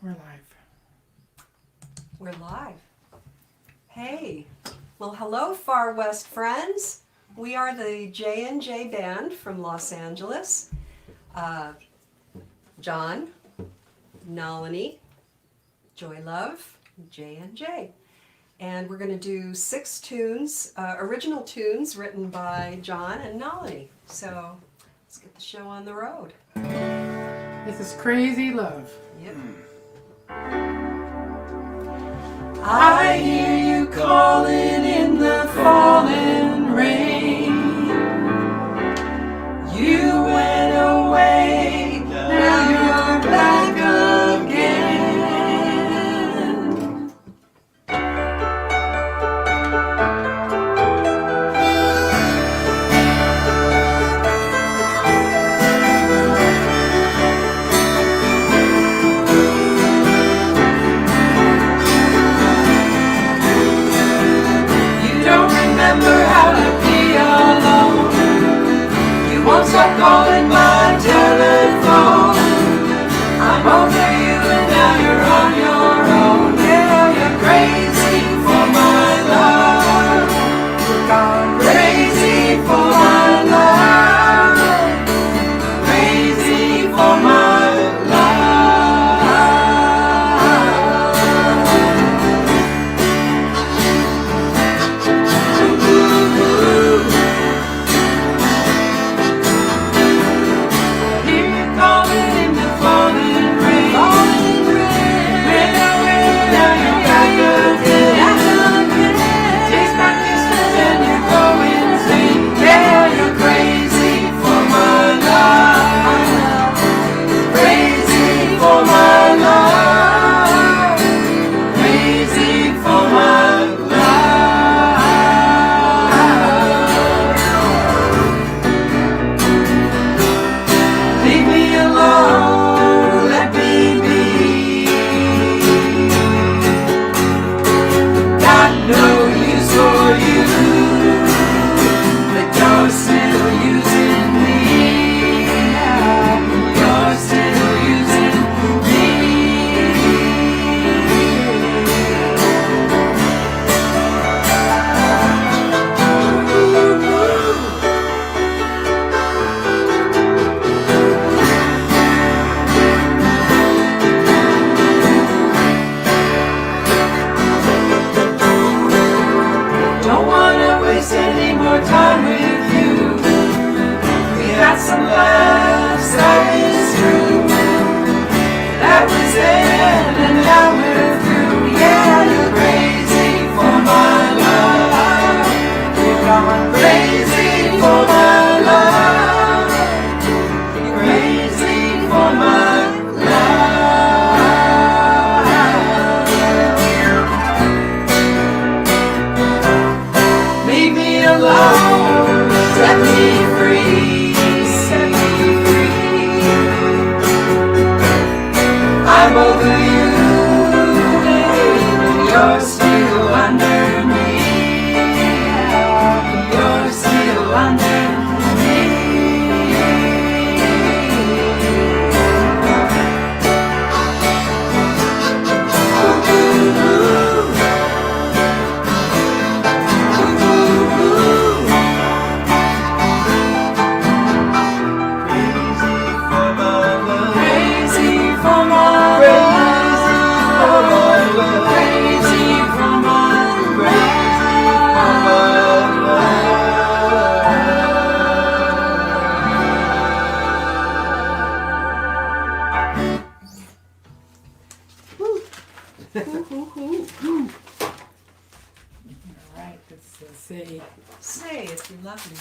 We're live. We're live. Hey. Well, hello, Far West friends. We are the JNJ Band from Los Angeles. John, Nalini, Joy Love, JNJ. And we're going to do 6 tunes, original tunes written by John and Nalini. So let's get the show on the road. This is Crazy Love. Yep. I hear you calling in the falling rain. You went away, now you're back again. Stop calling my telephone. I'm over you and now you're on your own. Yeah, you're crazy for my love. You're gone crazy for my love. Crazy for my Say if you love me.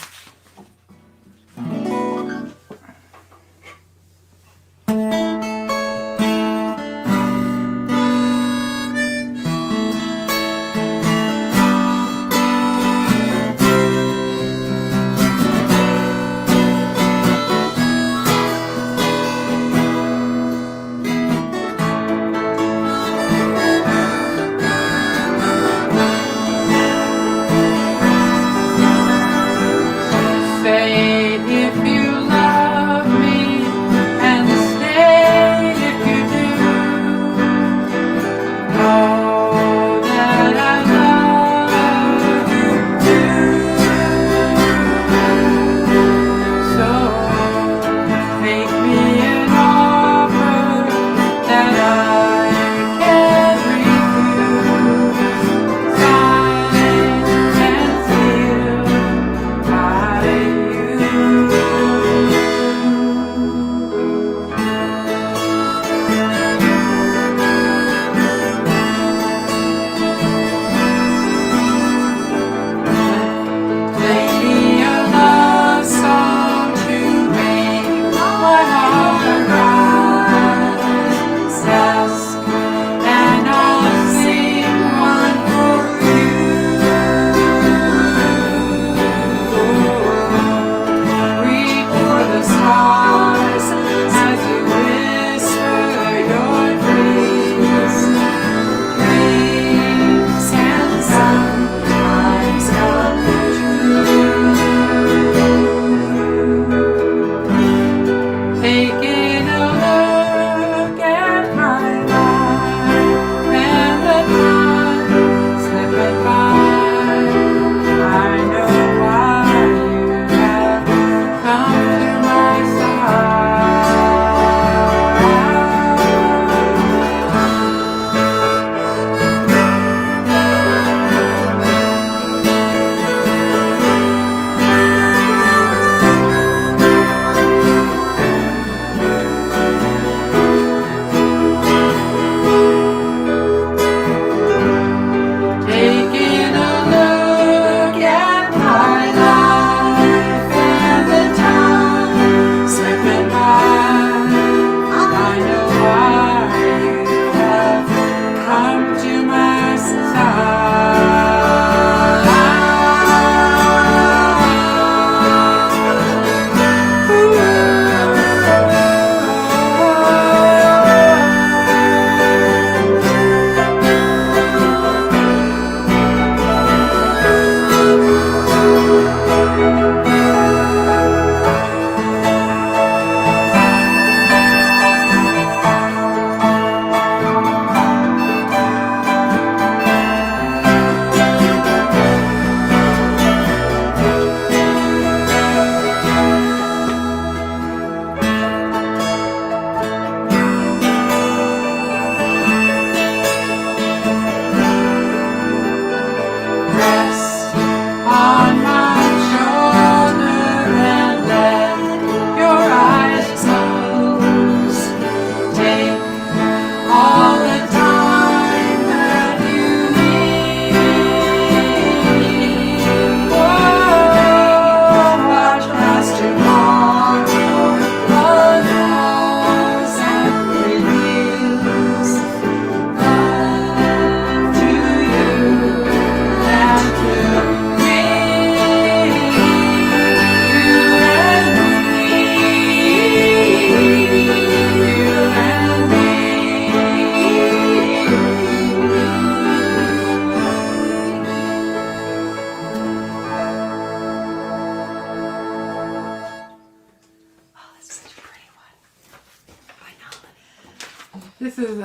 This is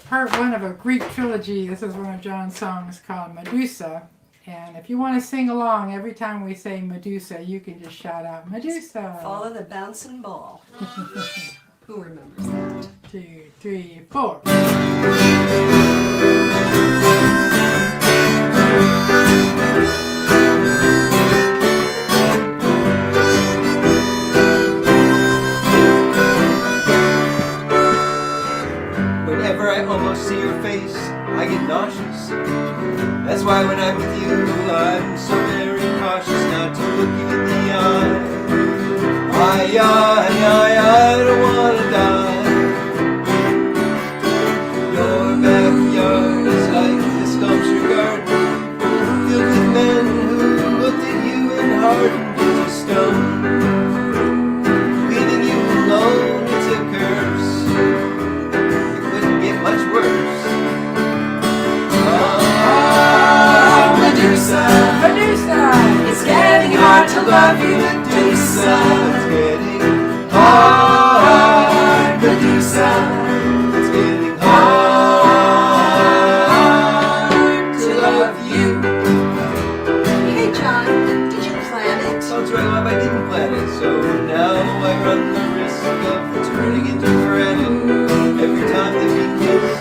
part one of a Greek trilogy. This is one of John's songs called Medusa. And if you want to sing along, every time we say Medusa, you can just shout out Medusa. Follow the bouncing ball. Who remembers that? 2, 3, 4. Whenever I almost see your face, I get nauseous. That's why when I'm with you, I'm so very cautious not to look you in the eye. I don't wanna die. Your backyard is like a sculpture garden, filled with men who looked at you and hardened into stone. Leaving you alone, it's a curse. It couldn't get much worse. Oh, Medusa, Medusa! it's getting hard to love you, Medusa. It's getting hard, Medusa. It's getting hard to love you. Hey, John, did you plan it? Sounds right, love, I didn't plan it, so now I run the risk of turning into granite every time that we kiss.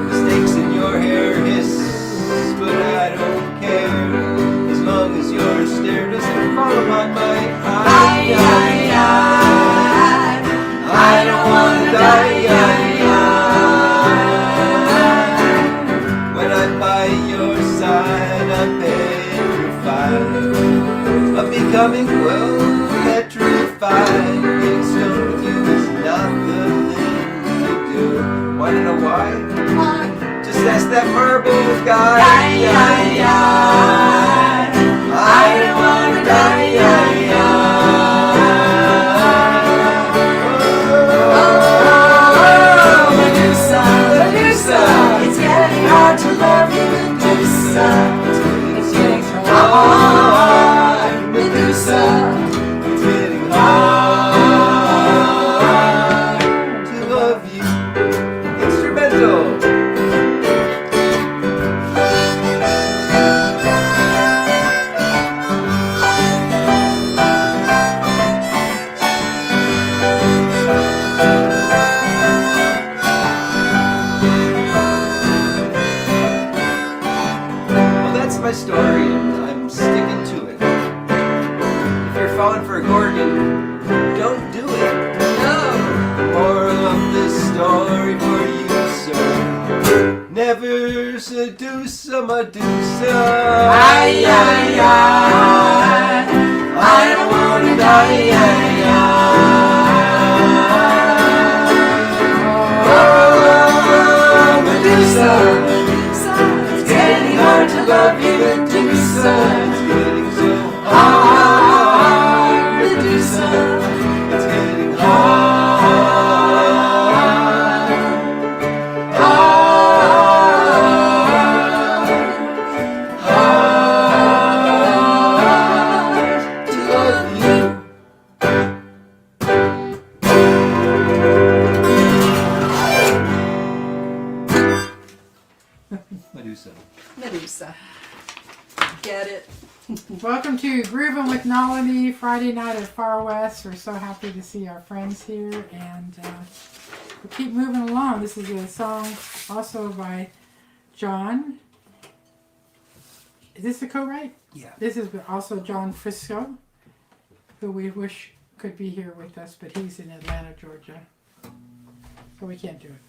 Mistakes in your hair hiss, but I don't care as long as your stare doesn't fall upon my eye. I don't wanna die. When I'm by your side, I'm petrified of becoming, well, petrified. Getting stoned with you is not the thing to do. Wanna know why? Why? Just ask that marble guy. I don't wanna die. Oh, Medusa, Medusa, it's getting hard to love you, Medusa. It's getting hard, Medusa. It's getting hard to love you. Instrumental. Well, that's my story, and I'm sticking to it. If you're falling for a gorgon, don't do it. No. Moral of this story for you, sir: never seduce a Medusa. I don't wanna die. Oh, Medusa, it's getting hard to love you, Medusa. It's getting so hard, Medusa. It's getting hard, hard to love you. Medusa. Medusa. Get it? Welcome to Groovin with Nalini, Friday night at Far West. We're so happy to see our friends here, and we'll keep moving along. This is a song also by John. Is this the co-write? Yeah. This is also John Frisco, who we wish could be here with us, but he's in Atlanta, Georgia, so we can't do it.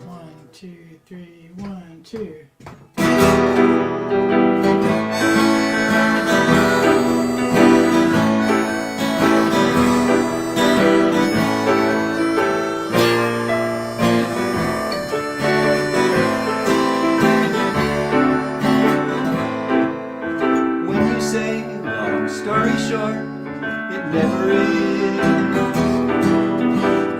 1, 2, 3, 1, 2. When you say long story short, it never is.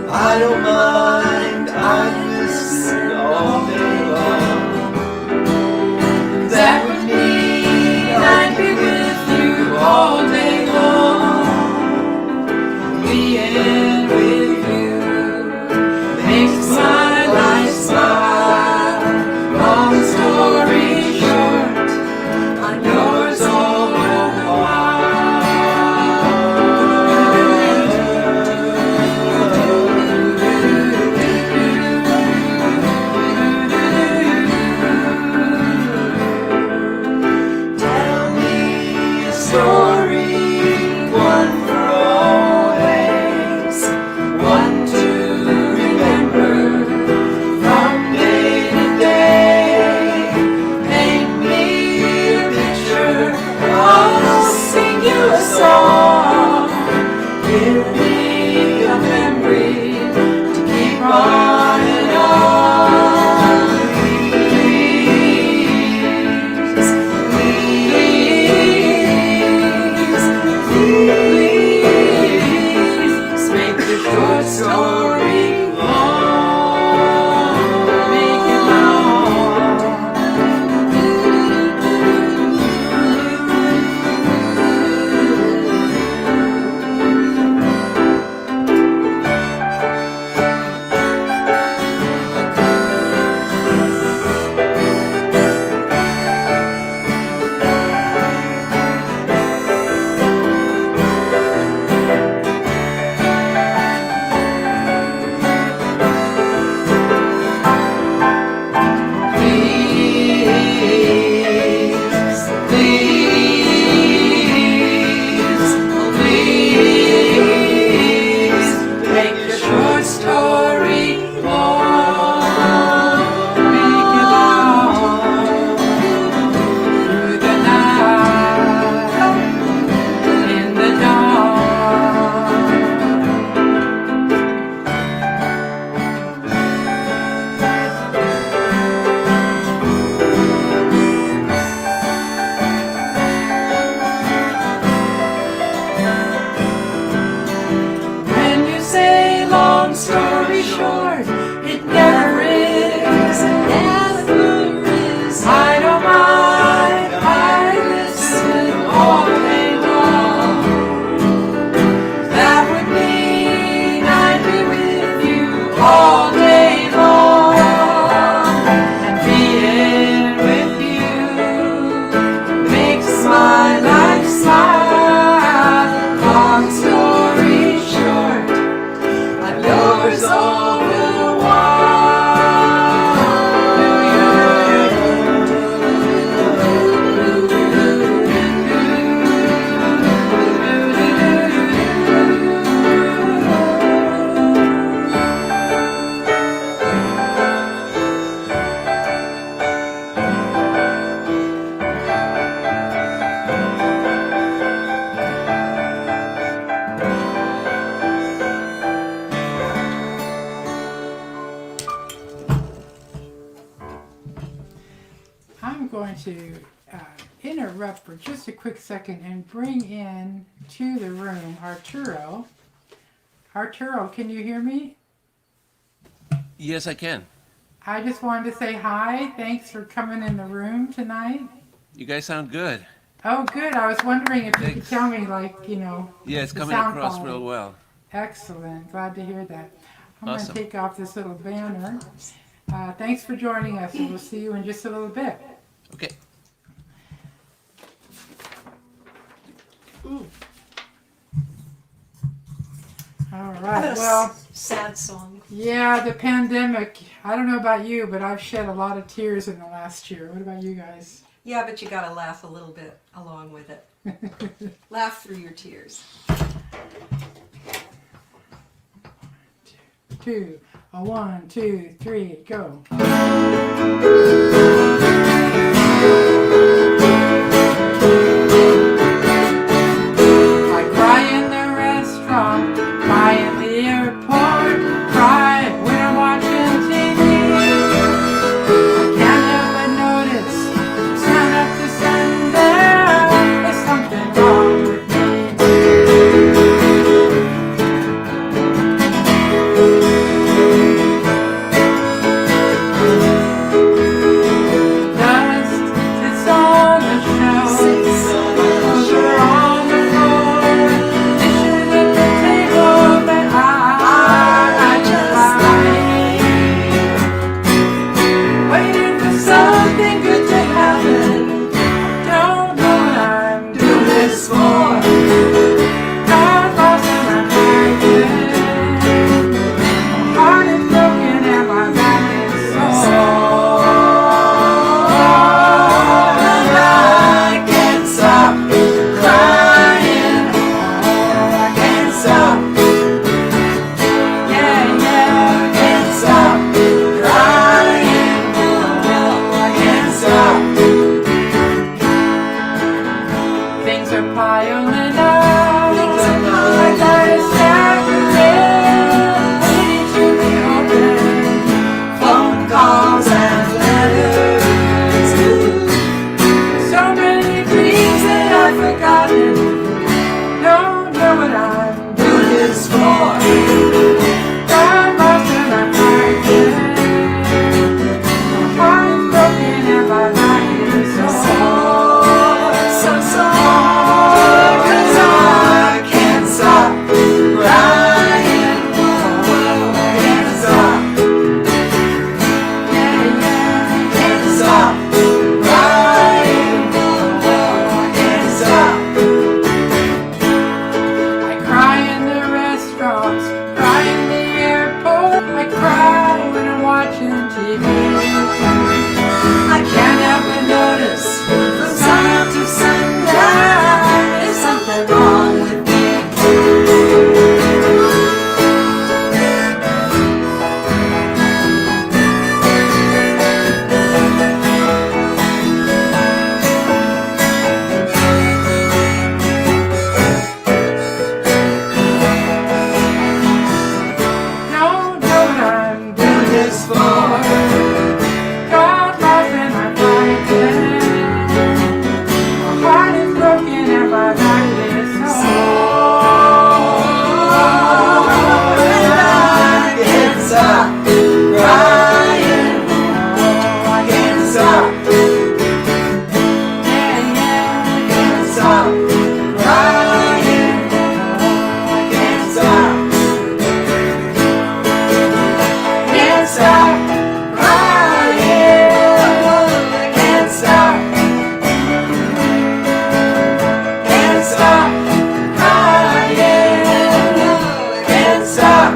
I don't mind, I listen all day long. That would mean I'd be with you all day long. Me and with memory to keep on and on. Please, please, please make the short story long. Make it long. I'm going to interrupt for just a quick second and bring in to the room Arturo. Arturo, can you hear me? Yes, I can. I just wanted to say hi. Thanks for coming in the room tonight. You guys sound good. Oh, good. I was wondering if you could Thanks. tell me, like, you know. Yeah, it's the coming sound across quality. real well. Excellent. Glad to hear that. I'm Awesome. going to take off this little banner. Thanks for joining us, and we'll see you in just a little bit. Okay. All What right. a Well, sad song. yeah, the pandemic. I don't know about you, but I've shed a lot of tears in the last year. What about you guys? Yeah, but you gotta laugh a little bit along with it. Laugh through your tears. 2, 1, 2, 3, go. I cry in the restaurant, cry in the airport, cry when I'm watching TV. I can't help but notice, sun up to sundown, there's something wrong with me. Dust sits on the shelf, clothes are on the floor, dishes at the table that I songs. Cry in the airport, I cry when I'm watching TV. I can't help but notice from sun up to sundown, there's something wrong with me. Don't know what I'm doing this for. God loves and I'm fighting. My heart is broken and my back is sore. And I can't stop crying. I can't stop. Yeah, yeah. Can't stop crying. I can't stop. Can't stop crying. I can't stop. Can't stop crying. I can't stop.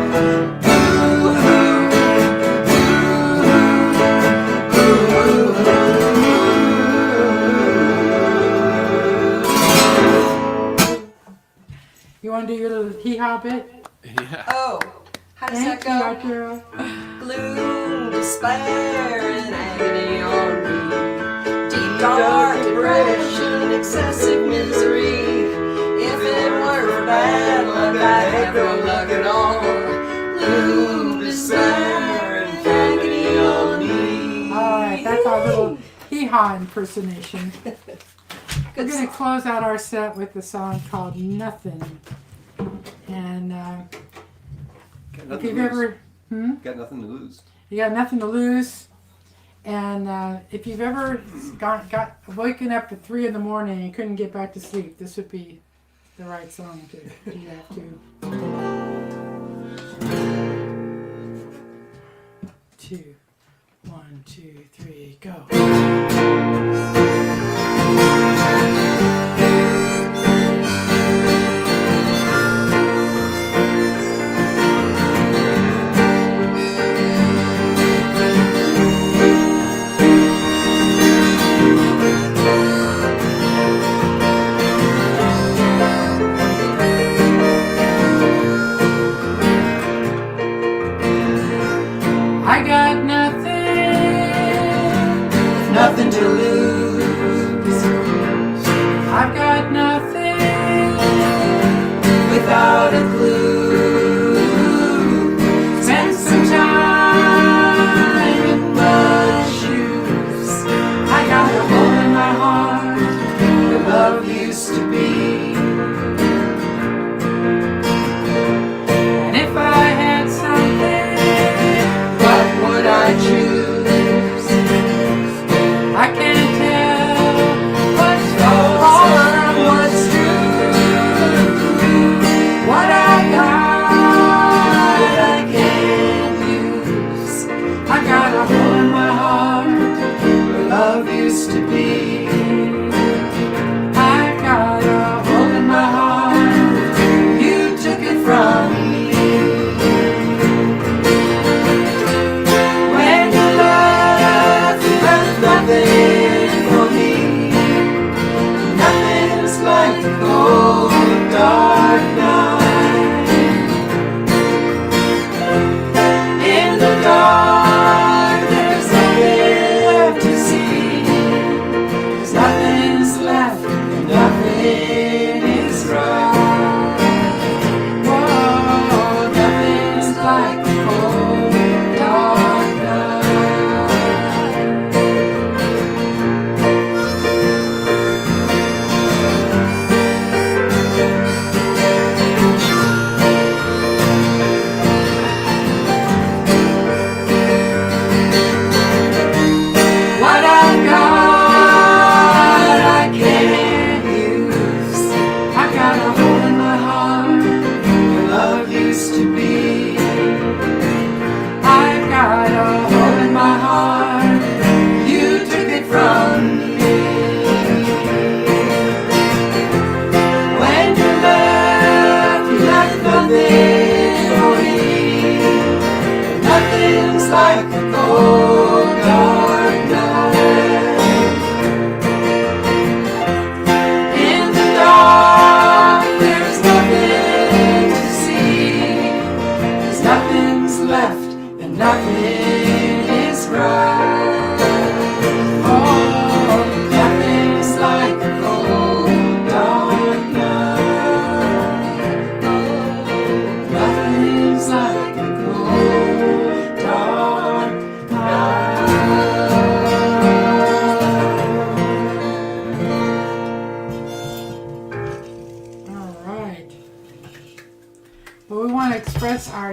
You want to do your little hee-haw bit? Yeah. Oh, how does Thank that you, go? Arturo. Gloom, despair, and agony on me. Deep dark depression, excessive misery. If it were for bad luck, I'd have no luck at all. Gloom, despair, and agony on me. All right, that's our little hee-haw impersonation. We're Good going to song. close out our set with a song called Nothing. And Got if nothing you've to lose. ever... Got nothing to lose. You got nothing to lose. And if you've ever got woken up at 3 in the morning and you couldn't get back to sleep, this would be the right song to do that to. 2, 1, 2, 3, go. I got nothing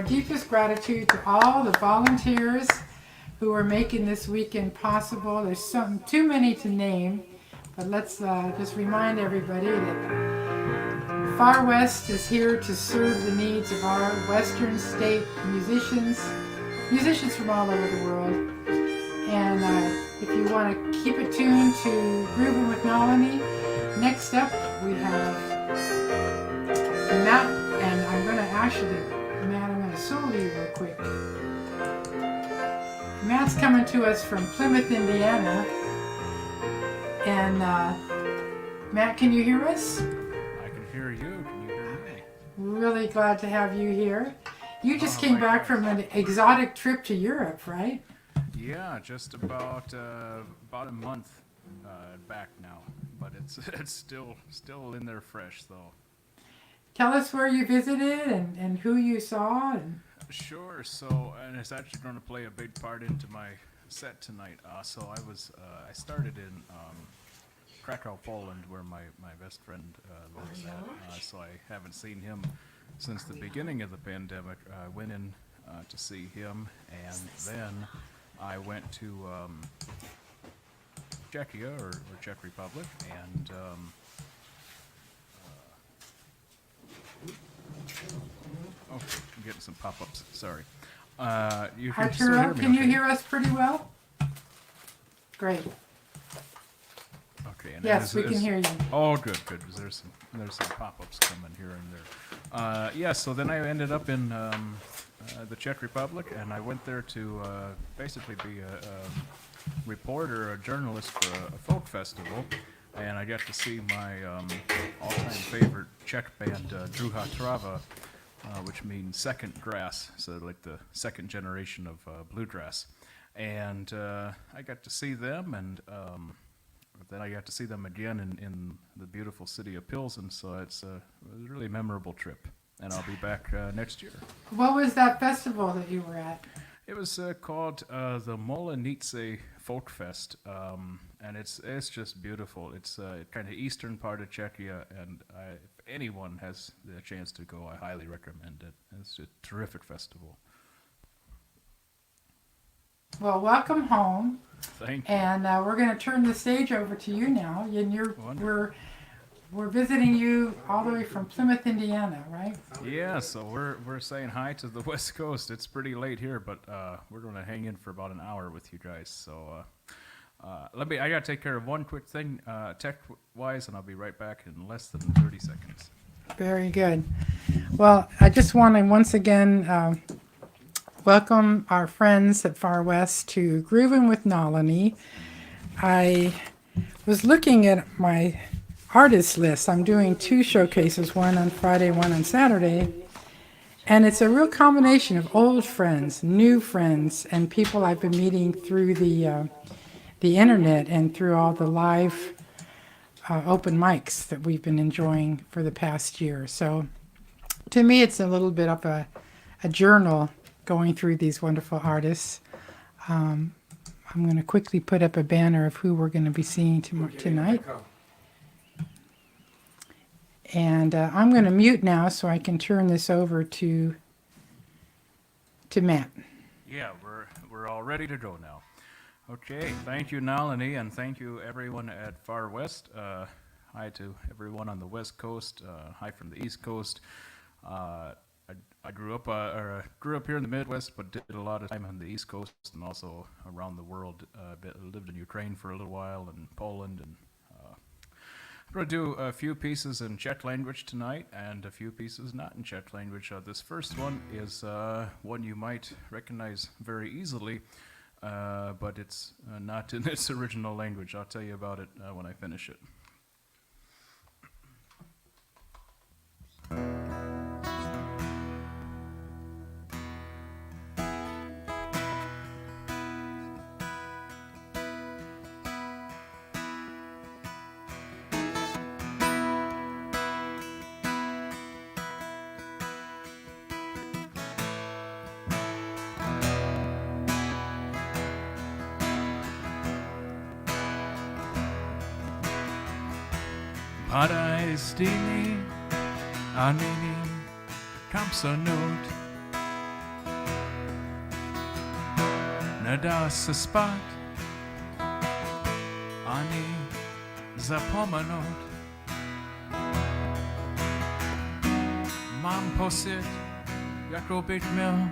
deepest gratitude to all the volunteers who are making this weekend possible. There's too many to name, but let's just remind everybody that Far West is here to serve the needs of our Western state musicians from all over the world. And if you want to keep it tuned to Groovin with Nalini, next up we have Matt, and I'm going to solo you real quick. Matt's coming to us from Plymouth, Indiana. And Matt, can you hear us? I can hear you. Can you hear me? Really glad to have you here. You just came back from an exotic trip to Europe, right? Yeah, just about a month back now, but it's still in there fresh though. Tell us where you visited and who you saw. Sure. So, and it's actually going to play a big part into my set tonight. So I started in Krakow, Poland, where my best friend lives at. So I haven't seen him since the beginning of the pandemic. I went in to see him, and then I went to Czechia or Czech Republic, and I'm getting some pop-ups. Sorry. You can still hear Arturo, me, can you okay? hear us pretty well? Great. Okay. And Yes, we can hear you. Oh, good. There's some pop-ups coming here and there. Yeah. So then I ended up in the Czech Republic, and I went there to basically be a reporter, a journalist for a folk festival, and I got to see my all-time favorite Czech band, Druha Trava, which means second grass, so like the second generation of bluegrass. And I got to see them, and then I got to see them again in the beautiful city of Pilsen, so it was a really memorable trip. And I'll be back next year. What was that festival that you were at? It was called the Molenice Folk Fest, and it's just beautiful. It's kind of eastern part of Czechia, and if anyone has the chance to go, I highly recommend it. It's a terrific festival. Well, welcome home. Thank you. And we're going to turn the stage over to you now. And Wonderful. we're visiting you all the way from Plymouth, Indiana, right? Yeah, so we're saying hi to the West Coast. It's pretty late here, but we're going to hang in for about an hour with you guys. So I got to take care of one quick thing tech-wise, and I'll be right back in less than 30 seconds. Very good. Well, I just want to once again welcome our friends at Far West to Groovin with Nalini. I was looking at my artist list. I'm doing 2 showcases, one on Friday, one on Saturday. And it's a real combination of old friends, new friends, and people I've been meeting through the internet and through all the live open mics that we've been enjoying for the past year. So to me, it's a little bit of a journal going through these wonderful artists. I'm going to quickly put up a banner of who we're going to be seeing tonight. And I'm going to mute now so I can turn this over to Matt. Yeah, we're all ready to go now. Okay, thank you, Nalini, and thank you, everyone at Far West. Hi to everyone on the West Coast. Hi from the East Coast. I grew up here in the Midwest, but did a lot of time on the East Coast and also around the world. Lived in Ukraine for a little while, and Poland, and I'm going to do a few pieces in Czech language tonight and a few pieces not in Czech language. This first one is one you might recognize very easily, but it's not in its original language. I'll tell you about it when I finish it. Paradistini, anini, kampsanut, da se spat, ani zapomenut. Mam pocit, jako bych měl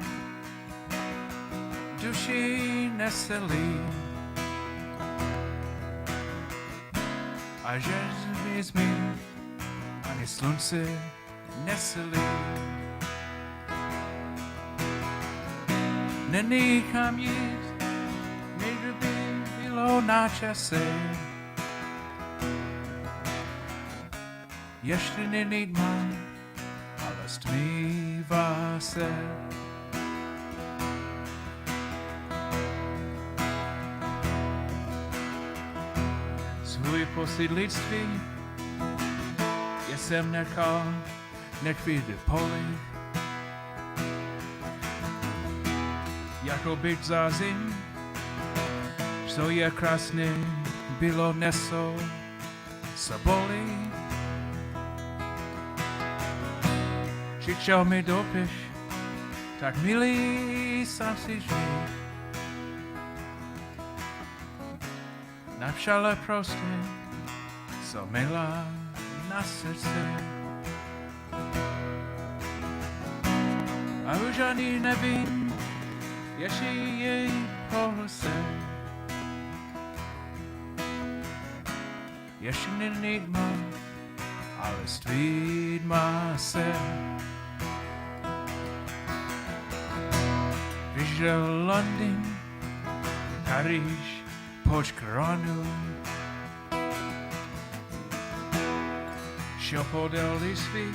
duši neselí. A že vezmi, ani slunce neselí. Není kam jít, než by bylo na čase. Ještě není tma, ale stmívá se. Svůj posidlictví jsem nechal někdy poli. Jako byt za zim, co je krásné, bylo neso sabolí. Přišel mi dopis, tak milý sám si žít. Napšale prostě, co milá na srdce. A už ani nevím, jestli jej pohlse. Ještě není tma, ale stvídma se. Viděl Londýn, Paříž, Počkranu. Šel podél listy,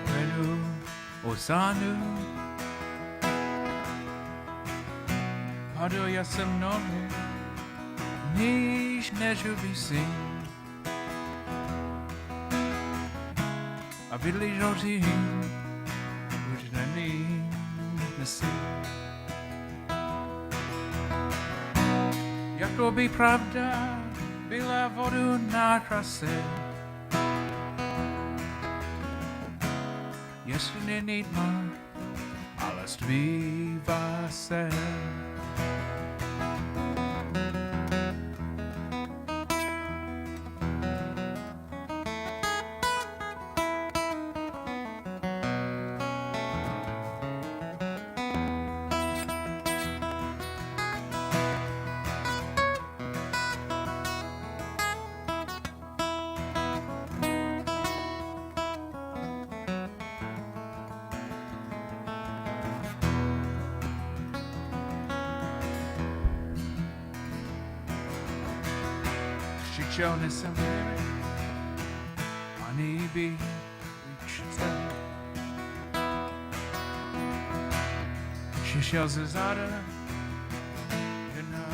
Venu, Oceánu. Padl já se mnou, níž neživý syn. A bydlí žodí, už není nesyn. Jako by pravda byla vodu na trase. Jestli není tma, ale stmívá se. Přišel nesem ani by vyčítal. Přišel ze záda, jen na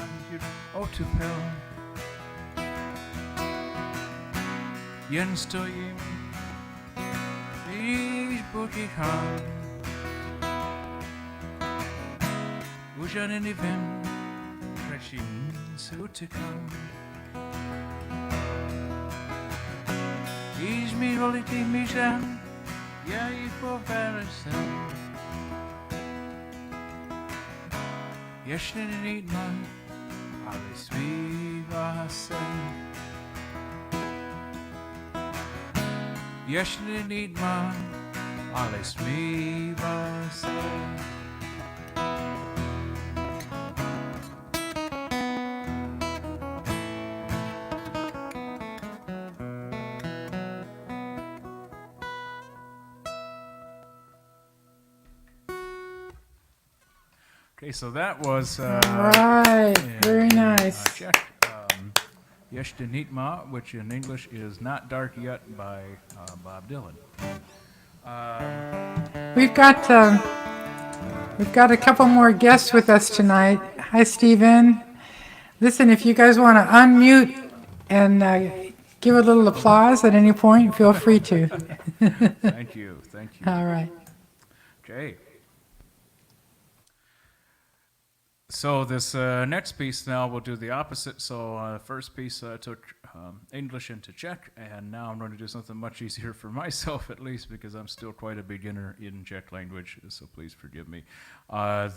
otupil. Jen stojím, když potichám. Už ani nevím, radším se utekám. Když mi volitý myšlen, já ji poveru sem. Ještě není tma, ale svívá se. Ještě není tma, ale svívá se. Okay, so that was Right, very nice. Czech, Ještě Nitma, which in English is Not Dark Yet by Bob Dylan. We've got a couple more guests with us tonight. Hi, Stephen. Listen, if you guys want to unmute and give a little applause at any point, feel free to. Thank you, thank you. All right. Okay. So this next piece now we'll do the opposite. So first piece took English into Czech, and now I'm going to do something much easier for myself, at least, because I'm still quite a beginner in Czech language, so please forgive me.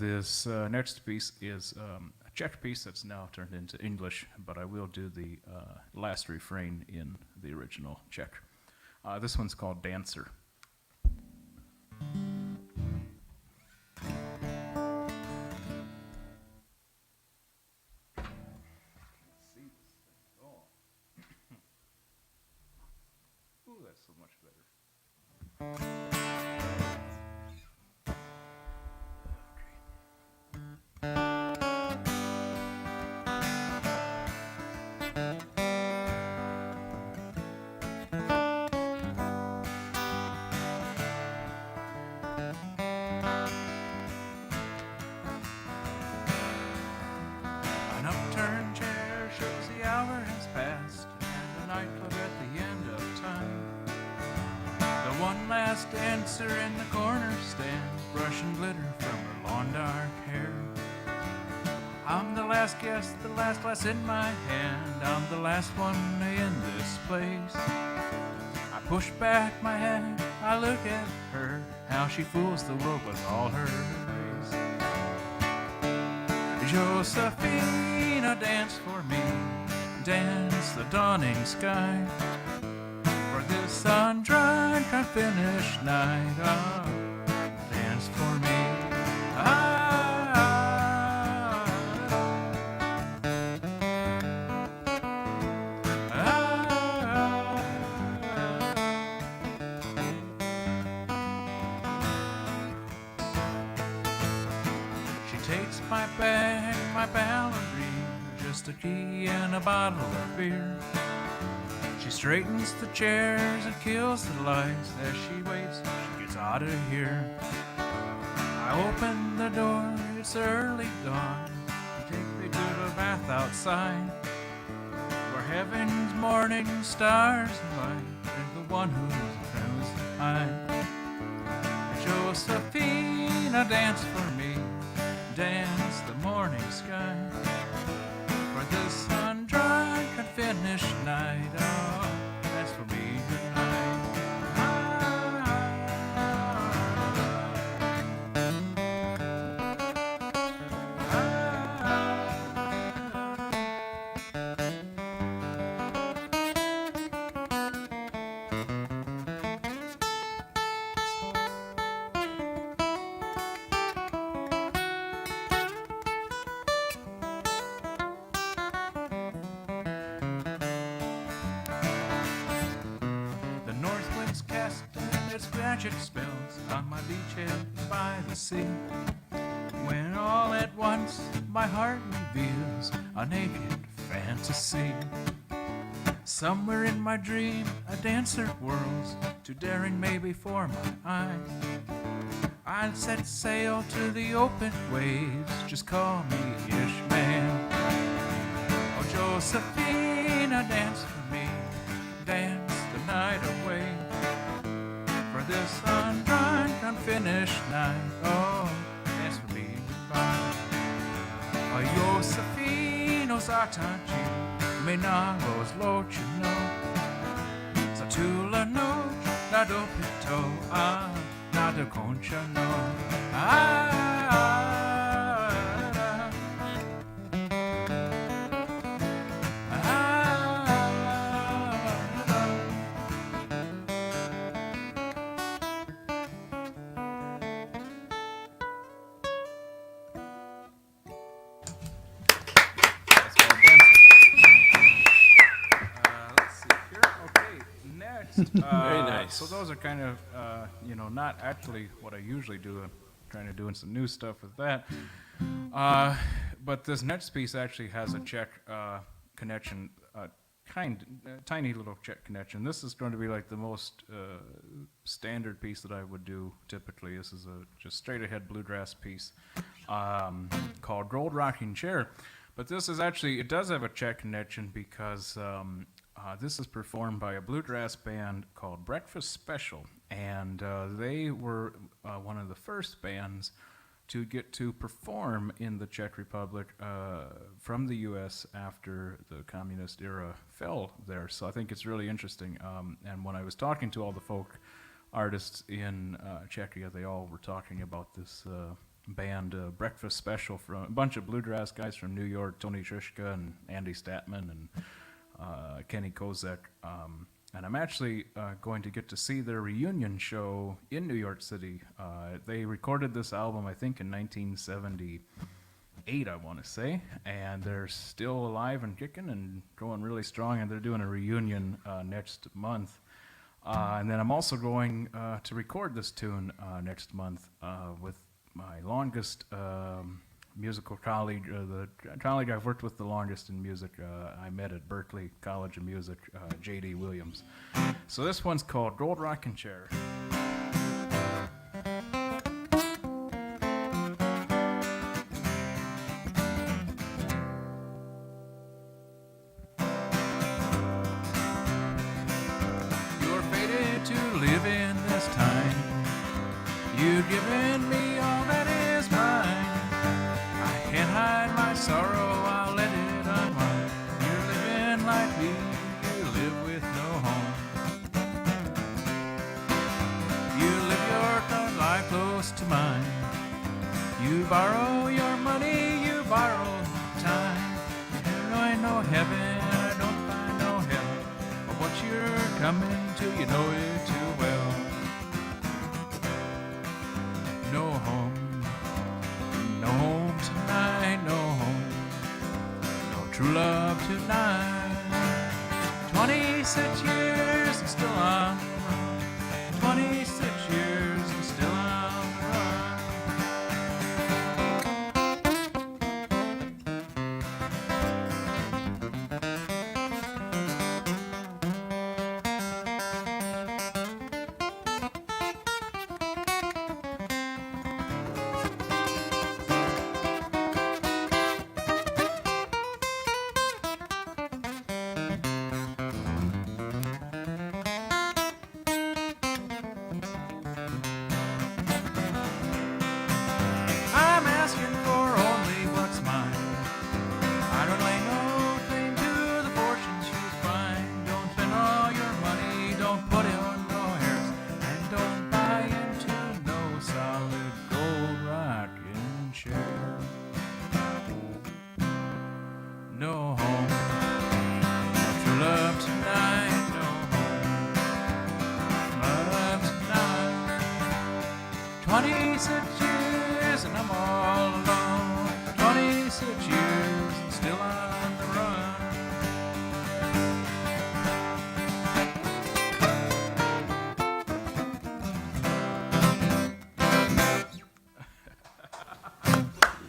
This next piece is a Czech piece that's now turned into English, but I will do the last refrain in the original Czech. This one's called Dancer. Ooh, that's so much better. An upturned chair shows the hour has passed, and the nightclub at the end of time. The one last dancer in the corner stands, brushing glitter from her long dark hair. I'm the last guest, the last glass in my hand. I'm the last one in this place. I push back my head, I look at her, how she fools the world with all her ways. Josephina, dance for me, dance the dawning sky. For this undried, unfinished night, dance for me. She takes my bag, my ballerina, just a key and a bottle of beer. She straightens the chairs and kills the lights as she waits till she gets out of here. I open the door, it's early dawn. She takes me to the bath outside, where heaven's morning stars light, and the one whose friends hide. Josephina, dance for me, dance the morning sky. For this undried, unfinished night, dance for me tonight. Magic spells on my beach head by the sea, when all at once my heart reveals a naked fantasy. Somewhere in my dream a dancer whirls, too daring maybe for my eyes. I'll set sail to the open waves, just call me Ishmael. Oh, Josephina, dance for me, dance the night away. This undried, unfinished night, dance for me goodbye. Josefino Sartanci, Menagos Lochino, Satula Noche, Nado Pito, Nado Concha no. Very nice. So those are kind of, not actually what I usually do. I'm trying to do some new stuff with that. But this next piece actually has a Czech connection, tiny little Czech connection. This is going to be like the most standard piece that I would do typically. This is a just straight ahead bluegrass piece called Gold Rocking Chair. But this is actually, it does have a Czech connection because this is performed by a bluegrass band called Breakfast Special, and they were one of the first bands to get to perform in the Czech Republic from the U.S. after the communist era fell there. So I think it's really interesting. And when I was talking to all the folk artists in Czechia, they all were talking about this band Breakfast Special from a bunch of bluegrass guys from New York, Tony Shushka and Andy Statman and Kenny Kozak. And I'm actually going to get to see their reunion show in New York City. They recorded this album, I think, in 1978, I want to say. And they're still alive and kicking and going really strong. And they're doing a reunion next month. And then I'm also going to record this tune next month with my longest musical colleague, the colleague I've worked with the longest in music. I met at Berklee College of Music, J.D. Williams. So this one's called Gold Rocking Chair. You're fated to live in this time. You've given me all that is mine. Can't hide my sorrow, I'll let it unwind. You're living like me, you live with no home. You live your life close to mine. You borrow your money, you borrow time. I know heaven, I don't find no hell. But what you're coming to, you know it too well. No home. No home tonight, no home, no true love tonight. 26 years and still on the run. 26 years and still on the run.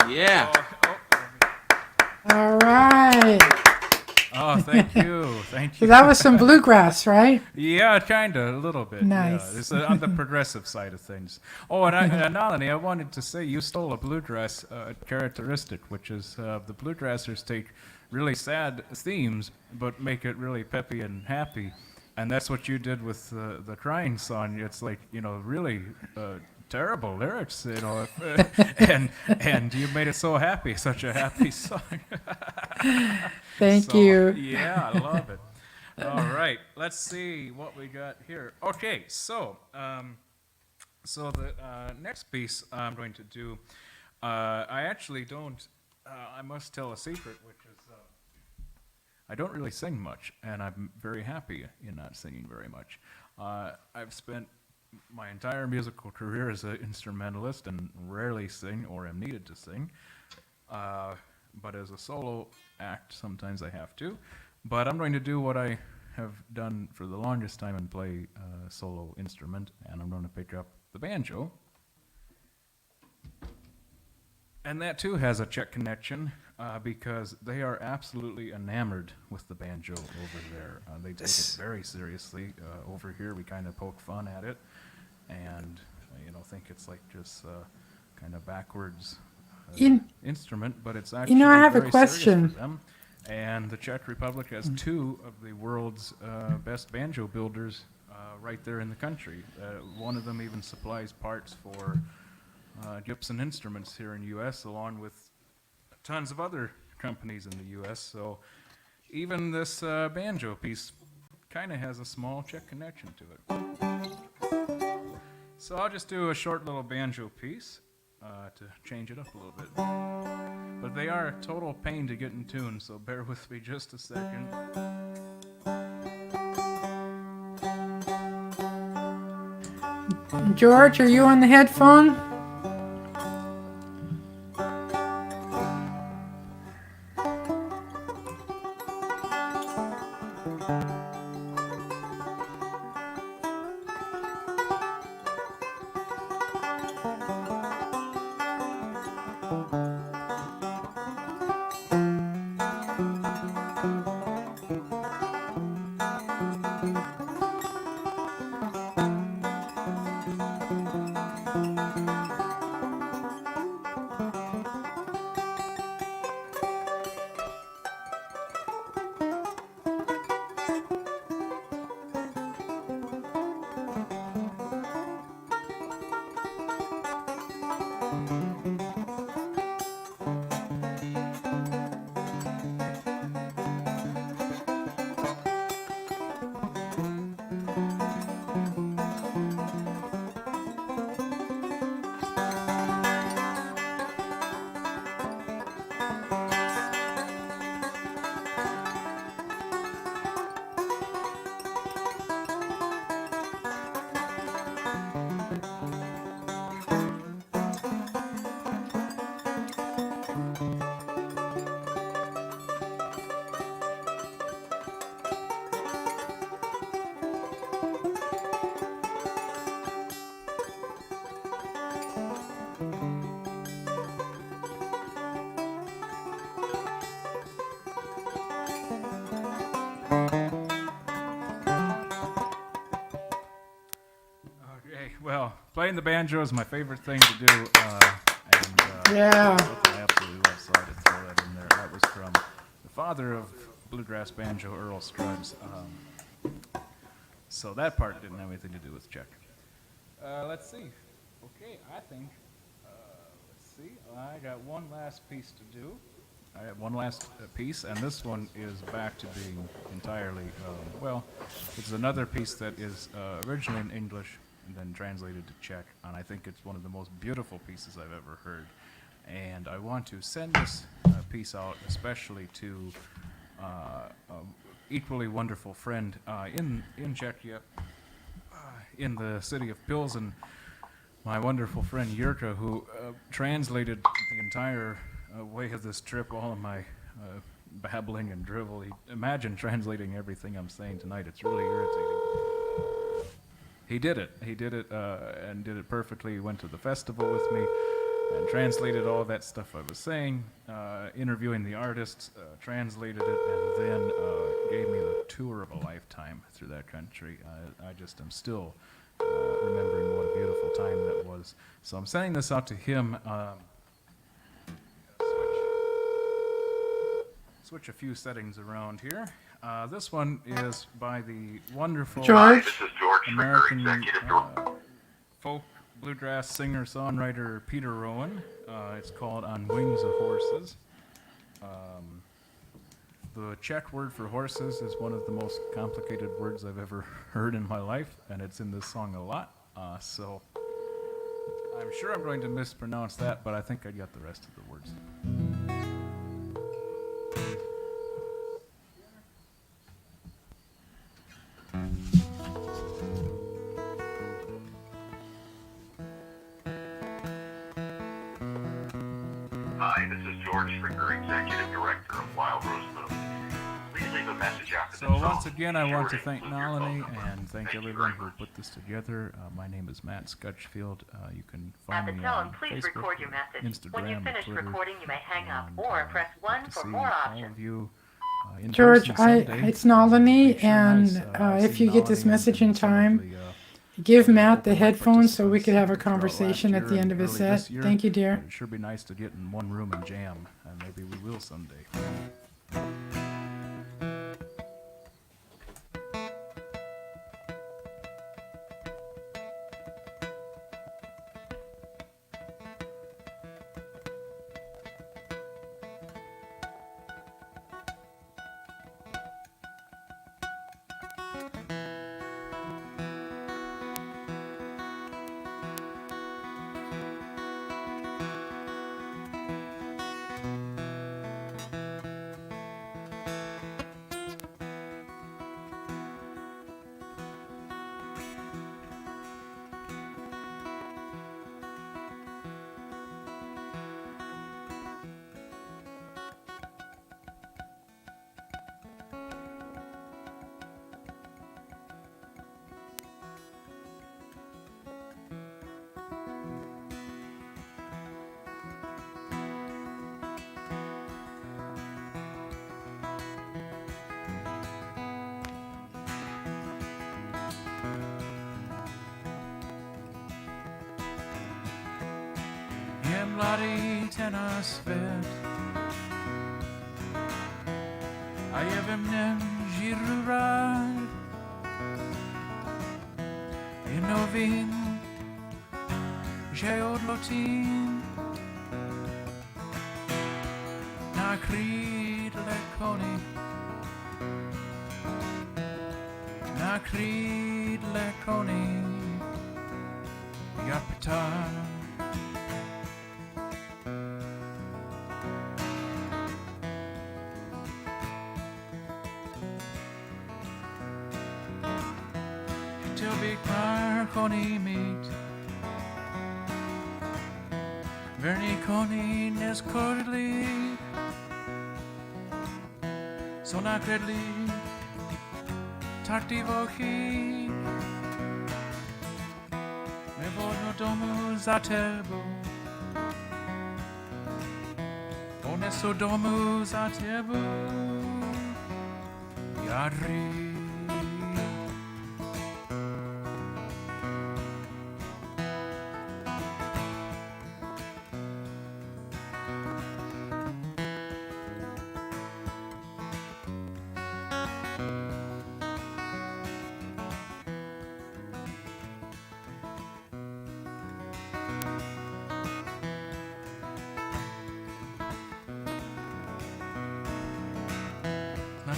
Yeah. All right. Oh, thank you. Thank So you. that was some bluegrass, right? Yeah, kind of, a little bit. Nice. Yeah, it's on the progressive side of things. Oh, and Nalini, I wanted to say you stole a bluegrass characteristic, which is the bluegrassers take really sad themes but make it really peppy and happy. And that's what you did with the crying song. It's like, really terrible lyrics, and you made it so happy, such a happy song. Thank you. Yeah, I love it. All right, let's see what we got here. Okay, so the next piece I'm going to do, I actually don't. I must tell a secret, which is I don't really sing much, and I'm very happy in not singing very much. I've spent my entire musical career as an instrumentalist and rarely sing or am needed to sing. But as a solo act, sometimes I have to. But I'm going to do what I have done for the longest time and play a solo instrument, and I'm going to pick up the banjo. And that too has a Czech connection because they are absolutely enamored with the banjo over there. They take it very seriously. Over here, we kind of poke fun at it, and think it's like just kind of backwards instrument, but it's actually I have a very serious question. for them. And the Czech Republic has two of the world's best banjo builders right there in the country. One of them even supplies parts for Gibson Instruments here in U.S., along with tons of other companies in the U.S. So even this banjo piece kind of has a small Czech connection to it. So I'll just do a short little banjo piece to change it up a little bit. But they are a total pain to get in tune, so bear with me just a second. George, are you on the headphone? Well, playing the banjo is my favorite thing to do, Yeah. something I absolutely love, so I had to throw that in there. That was from the father of bluegrass banjo, Earl Scruggs. So that part didn't have anything to do with Czech. Let's see. Okay, I think, let's see, I got one last piece to do. I have one last piece, and this one is back to being entirely, well, it's another piece that is originally in English and then translated to Czech, and I think it's one of the most beautiful pieces I've ever heard. And I want to send this piece out especially to equally wonderful friend in Czechia, in the city of Pilsen, my wonderful friend Jirka, who translated the entire way of this trip, all of my babbling and drivel. Imagine translating everything I'm saying tonight. It's really irritating. He did it, and did it perfectly. He went to the festival with me and translated all that stuff I was saying, interviewing the artists, translated it, and then gave me the tour of a lifetime through that country. I just am still remembering what a beautiful time that was. So I'm sending this out to him. Switch a few settings around here. This one is by the wonderful George? American folk bluegrass singer-songwriter Peter Rowan. It's called On Wings of Horses. The Czech word for horses is one of the most complicated words I've ever heard in my life, and it's in this song a lot. So I'm sure I'm going to mispronounce that, but I think I got the rest of the words. Hi, this is George Schricker, Executive Director of Wild Rose Moon. Please leave a message after the So tone. once again, I want to Sure thank include your Nalini phone number. and thank Thank you everyone very who much. put this together. My name is Matt Scutchfield. You can At find the me tone, on please Facebook, record your message. Instagram, When you've and finished Twitter, recording, you may hang up and, or press hope 1 to for see more all options. of you, in George, person someday. it's Nalini, Make sure and nice, I've if seen you get this Nalini message and in some of time, the, give Matt the open mic headphones so we participants could have a throughout last conversation at year the end and of his early set. this year. Thank you, dear. It'd sure be nice to get in one room and jam, and maybe we will someday. mladý tenasvět. A je ve mně žiru rád. Jenom vím, že odlotím na krídle koni. Na krídle koni. Jak pták. Chtěl bych pár koní mít, verní koní neskodlí, jsou nakredlí, tarty vochy, nevodno domů za tebou, ponesu domů za tebou, jadří.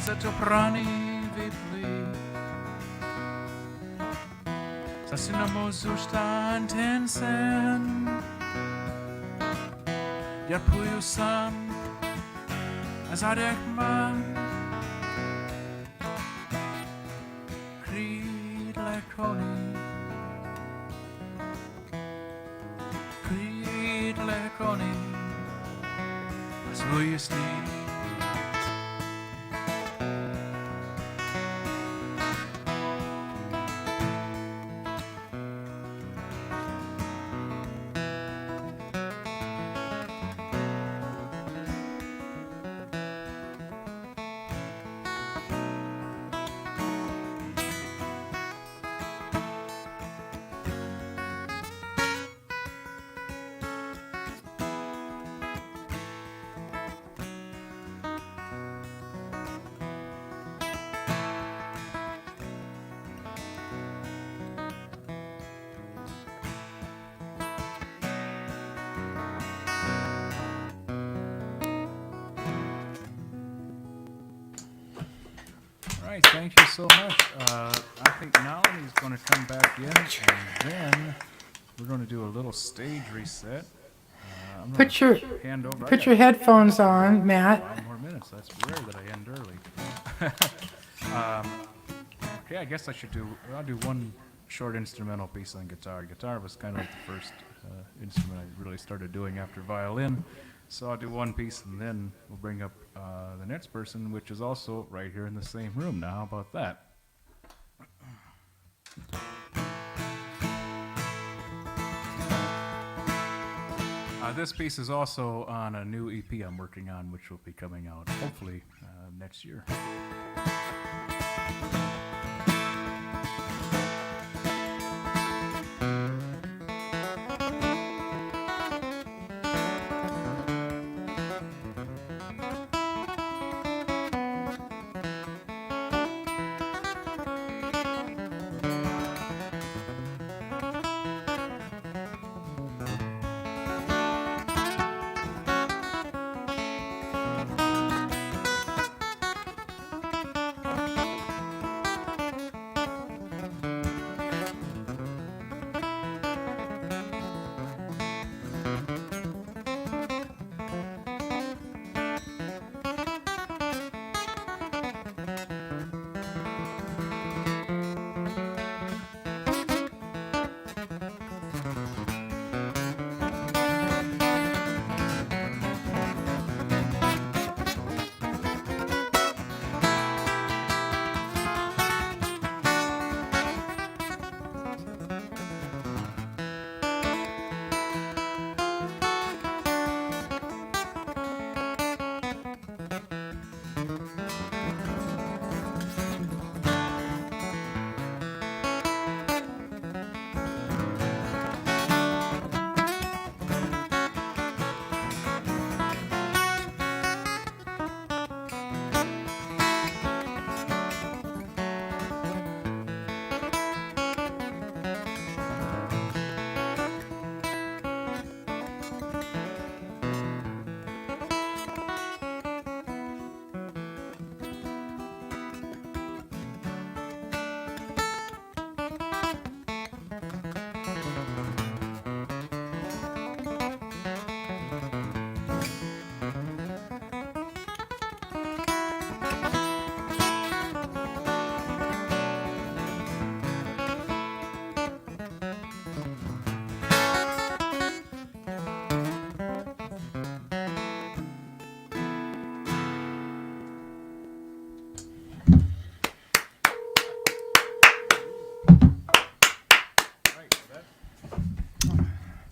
Se to prany vyplý, zase na mozu stán ten sen. Já půjdu sám a zadek mám krídle koní, krídle koní a svůj sní. Right, thank you so much. I think Nalini is going to come back in, and then we're going to do a little stage reset. I'm Put gonna your hand over. put your headphones on, Matt. 5 more minutes. That's rare that I end early. Okay, I guess I'll do one short instrumental piece on guitar. Guitar was kind of the first instrument I really started doing after violin. So I'll do one piece and then we'll bring up the next person, which is also right here in the same room now. How about that? This piece is also on a new EP I'm working on, which will be coming out hopefully next year.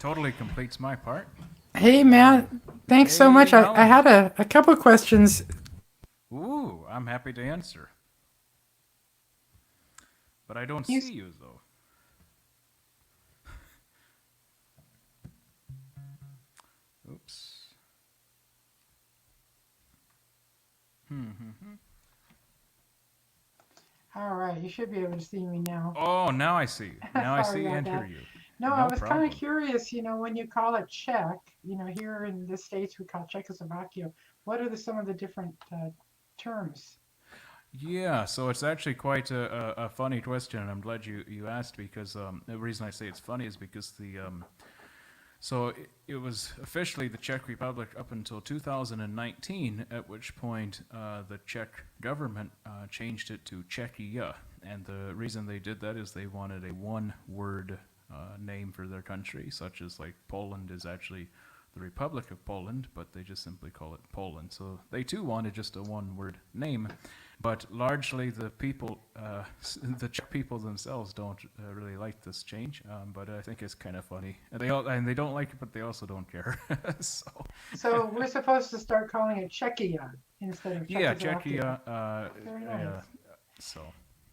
totally completes my part. Hey, Matt. Thanks so Hey, much. I Nalini. had a couple of questions. Ooh, I'm happy to answer. But I don't You- see you, though. Oops. All right, you should be able to see me now. Oh, now I see you. Now I Sorry see about and hear that. you. No, No I was kind problem. of curious, when you call it Czech, here in the States we call Czechoslovakia. What are some of the different terms? Yeah, so it's actually quite a funny question, and I'm glad you asked because the reason I say it's funny is because it was officially the Czech Republic up until 2019, at which point the Czech government changed it to Czechia, and the reason they did that is they wanted a one-word name for their country, such as like Poland is actually the Republic of Poland, but they just simply call it Poland. So they too wanted just a one-word name, but largely the people, the Czech people themselves don't really like this change. But I think it's kind of funny. And they don't like it, but they also don't care. So So we're supposed to start calling it Czechia instead of yeah, Czechoslovakia. Czechia. Very nice. So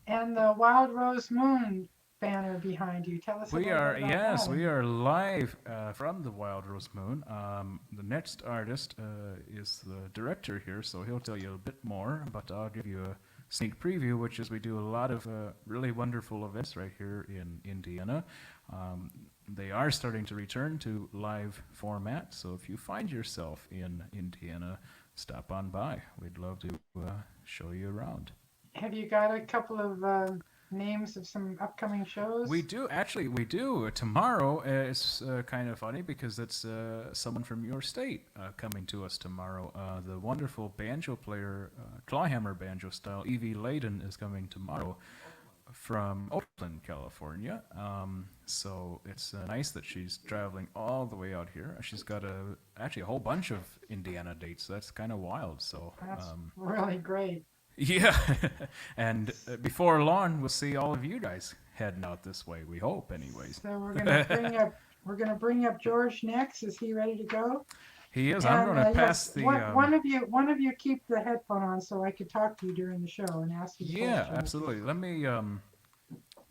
And the Wild Rose Moon banner behind you. Tell us a we little are, bit about yes, that. we are live from the Wild Rose Moon. The next artist is the director here, so he'll tell you a bit more, but I'll give you a sneak preview, which is we do a lot of really wonderful events right here in Indiana. They are starting to return to live format, so if you find yourself in Indiana, stop on by. We'd love to show you around. Have you got a couple of names of some upcoming shows? We do, actually, we do. Tomorrow is kind of funny because it's someone from your state coming to us tomorrow. The wonderful banjo player, clawhammer banjo style, Evie Layden, is coming tomorrow from Oakland, California. So it's nice that she's traveling all the way out here. She's got actually a whole bunch of Indiana dates. That's kind of wild. So That's really great. yeah, and before long, we'll see all of you guys heading out this way. We hope, anyways. So we're gonna bring up George next. Is he ready to go? He is. I'm going to pass the. One of you keep the headphone on so I could talk to you during the show and ask you Yeah, questions. absolutely. Let me. I'm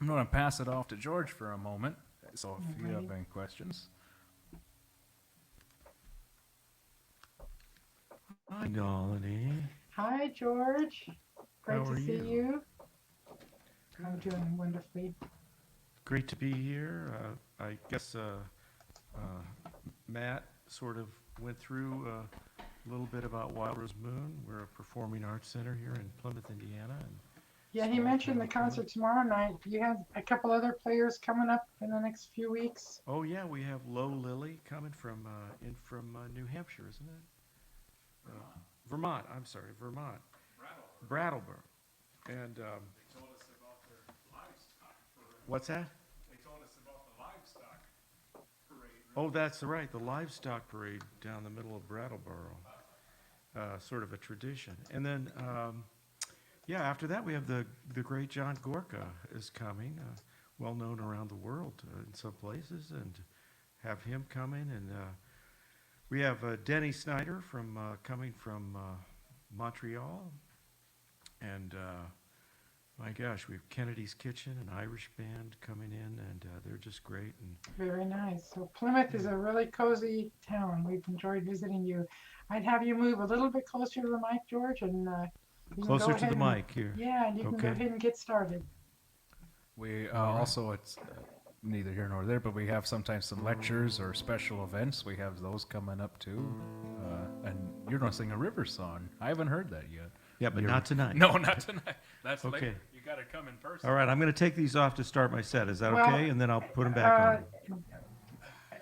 going to pass it off to George for a moment. So if you have any questions. Hi, Nalini. Hi, George. Great How to are see you? you. I'm doing wonderfully. Great to be here. I guess Matt sort of went through a little bit about Wild Rose Moon. We're a performing arts center here in Plymouth, Indiana. And Yeah, he small mentioned the town Plymouth. concert tomorrow night. You have a couple other players coming up in the next few weeks. Oh yeah, we have Low Lily coming from New Hampshire, isn't it? Vermont. I'm sorry, Vermont. Brattleboro. And what's that? They told us about the livestock parade. Oh, that's right, the livestock parade down the middle of Brattleboro. Sort of a tradition. And then, yeah, after that we have the great John Gorka is coming, well known around the world in some places, and have him coming. And we have Denny Snyder coming from Montreal. And my gosh, we have Kennedy's Kitchen, an Irish band coming in, and they're just great. And Very nice. So Plymouth is a really cozy town. We've enjoyed visiting you. I'd have you move a little bit closer to the mic, George, and you can closer go to the ahead and- mic here. Yeah, and you can go Okay. ahead and get started. We also, it's neither here nor there, but we have sometimes some lectures or special events. We have those coming up too. And you're going to sing a river song. I haven't heard that yet. Yeah, but You're- not tonight. No, not tonight. That's Okay. later. You got to come in person. All right, I'm going to take these off to start my set. Is that Well, okay? And then I'll put them back on.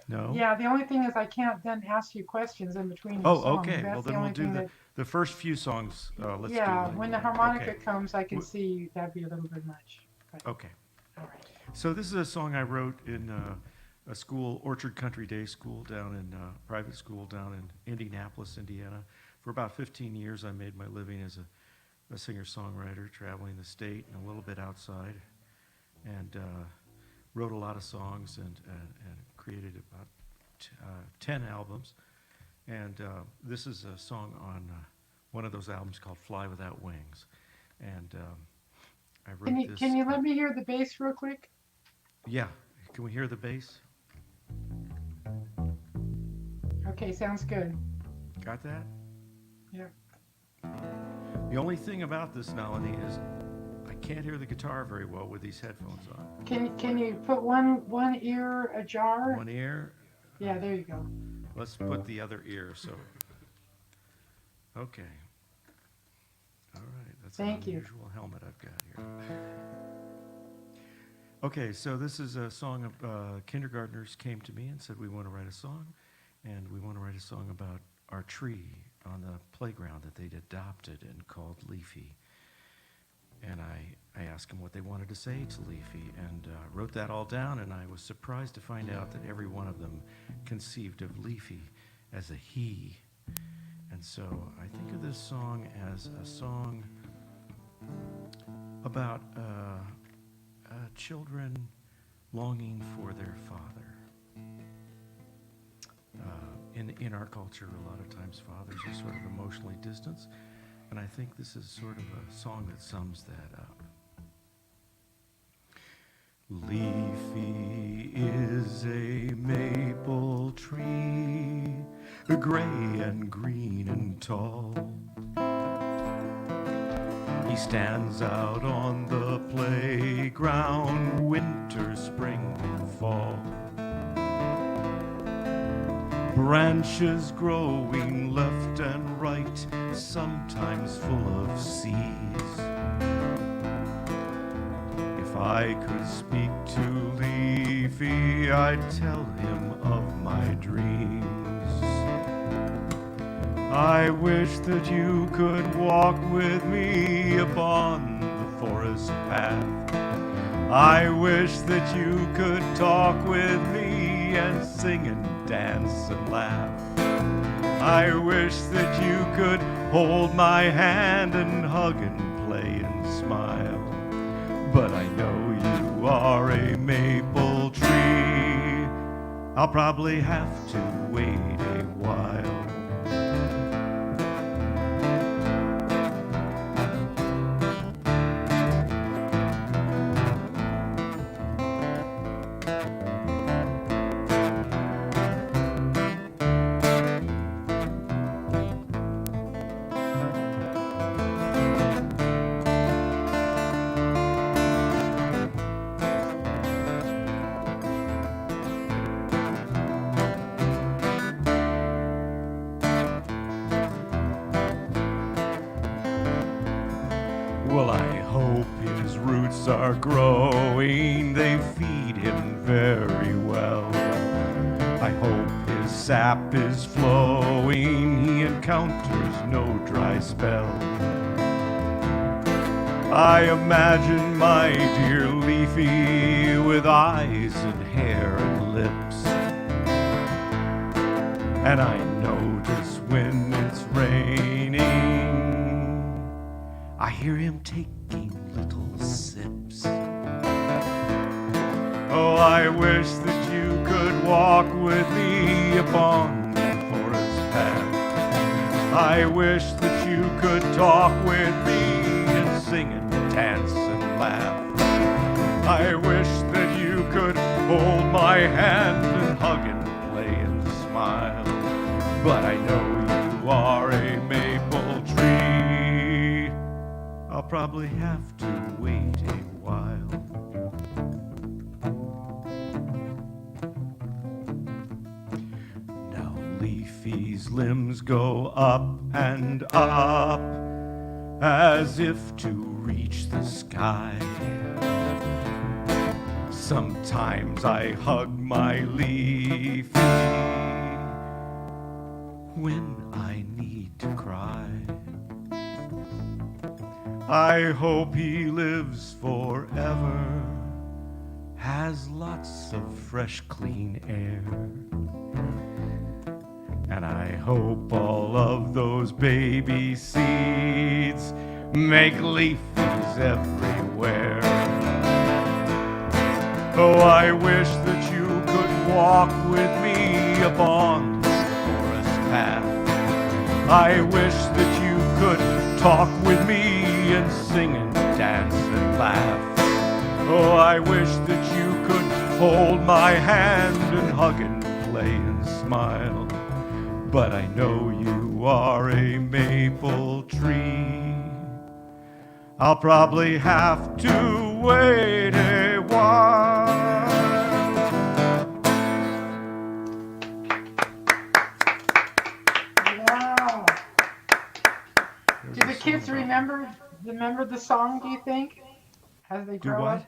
No? Yeah, the only thing is I can't then ask you questions in between each Oh, song. okay. That's Well, the then only we'll do thing the first few songs. Let's do yeah, them. when the harmonica Okay. comes, I can W- see that'd be a little bit much. But, Okay. all right. So this is a song I wrote in a school, Orchard Country Day School, down in private school down in Indianapolis, Indiana. For about 15 years, I made my living as a singer-songwriter, traveling the state and a little bit outside, and wrote a lot of songs and created about 10 albums, and this is a song on one of those albums called Fly Without Wings. And I wrote this. Can you let me hear the bass real quick? Yeah, can we hear the bass? Okay, sounds good. Got that? Yeah. The only thing about this, Nalini, is I can't hear the guitar very well with these headphones on. Can you put one ear ajar? One ear. Yeah, there you go. Let's put the other ear. So, okay. All right, that's Thank an you. unusual helmet I've got here. Okay, so this is a song of kindergartners came to me and said we want to write a song, and we want to write a song about our tree on the playground that they'd adopted and called Leafy. And I asked them what they wanted to say to Leafy, and wrote that all down, and I was surprised to find out that every one of them conceived of Leafy as a he. And so I think of this song as a song about children longing for their father. In our culture, a lot of times fathers are sort of emotionally distanced, and I think this is sort of a song that sums that up. Leafy is a maple tree, gray and green and tall. He stands out on the playground, winter, spring, and fall. Branches growing left and right, sometimes full of seeds. If I could speak to Leafy, I'd tell him of my dreams. I wish that you could walk with me upon the forest path. I wish that you could talk with me and sing and dance and laugh. I wish that you could hold my hand and hug and play and smile. But I know you are a maple tree. I'll probably have to wait a while. Well, I hope his roots are growing, they feed him very well. I hope his sap is flowing, he encounters no dry spell. I imagine my dear Leafy with eyes and hair and lips. And I notice when it's raining, I hear him taking little sips. Oh, I wish that you could walk with me upon the forest path. I wish that you could talk with me and sing and dance and laugh. I wish that you could hold my hand and hug and play and smile. But I know you are a maple tree. I'll probably have to wait a while. Now Leafy's limbs go up and up as if to reach the sky. Sometimes I hug my Leafy when I need to cry. I hope he lives forever, has lots of fresh, clean air. And I hope all of those baby seeds make leafies everywhere. Oh, I wish that you could walk with me upon the forest path. I wish that you could talk with me and sing and dance and laugh. Oh, I wish that you could hold my hand and hug and play and smile. But I know you are a maple tree. I'll probably have to wait a while. Wow. Do the kids remember the song, do you think, as they Do grow what? up?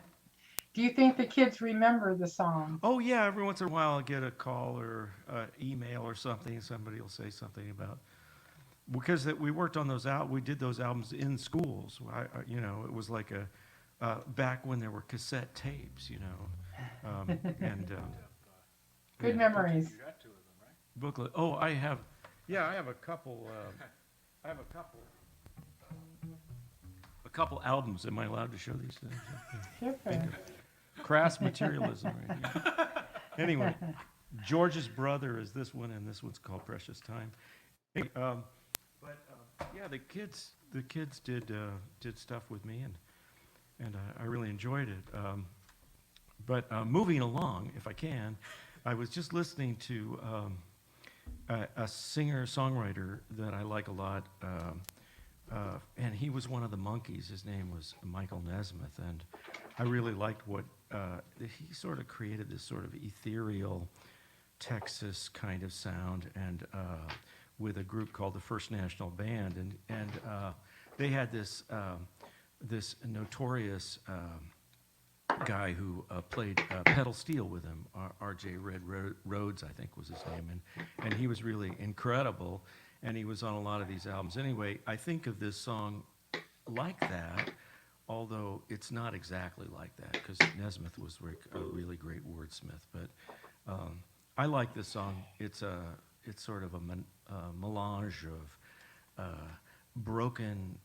Do you think the kids remember the song? Oh yeah, every once in a while I'll get a call or email or something. Somebody will say something about, because we worked on those we did those albums in schools. You know, it was like back when there were cassette tapes. You know, and Good memories. booklet. Oh, I have a couple. I have a couple albums. Am I allowed to show these things? Super. Crass materialism right here. Anyway, George's Brother is this one, and this one's called Precious Time. Hey, yeah, the kids did stuff with me, and I really enjoyed it. But moving along, if I can, I was just listening to a singer-songwriter that I like a lot, and he was one of the Monkees. His name was Michael Nesmith, and I really liked what he sort of created, this sort of ethereal Texas kind of sound, and with a group called the First National Band, and they had this notorious guy who played pedal steel with him, R.J. Red Rhodes, I think was his name, and he was really incredible, and he was on a lot of these albums. Anyway, I think of this song like that, although it's not exactly like that, because Nesmith was a really great wordsmith. But I like this song. It's sort of a melange of broken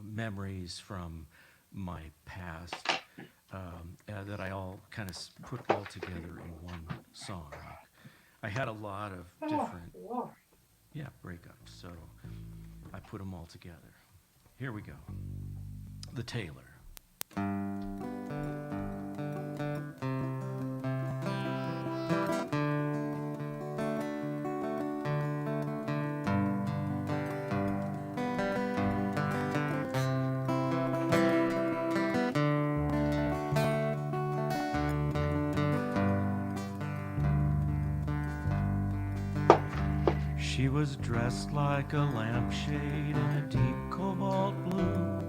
memories from my past that I all kind of put all together in one song. I had a lot of different breakups, so I put them all together. Here we go. The Tailor. She was dressed like a lampshade in a deep cobalt blue.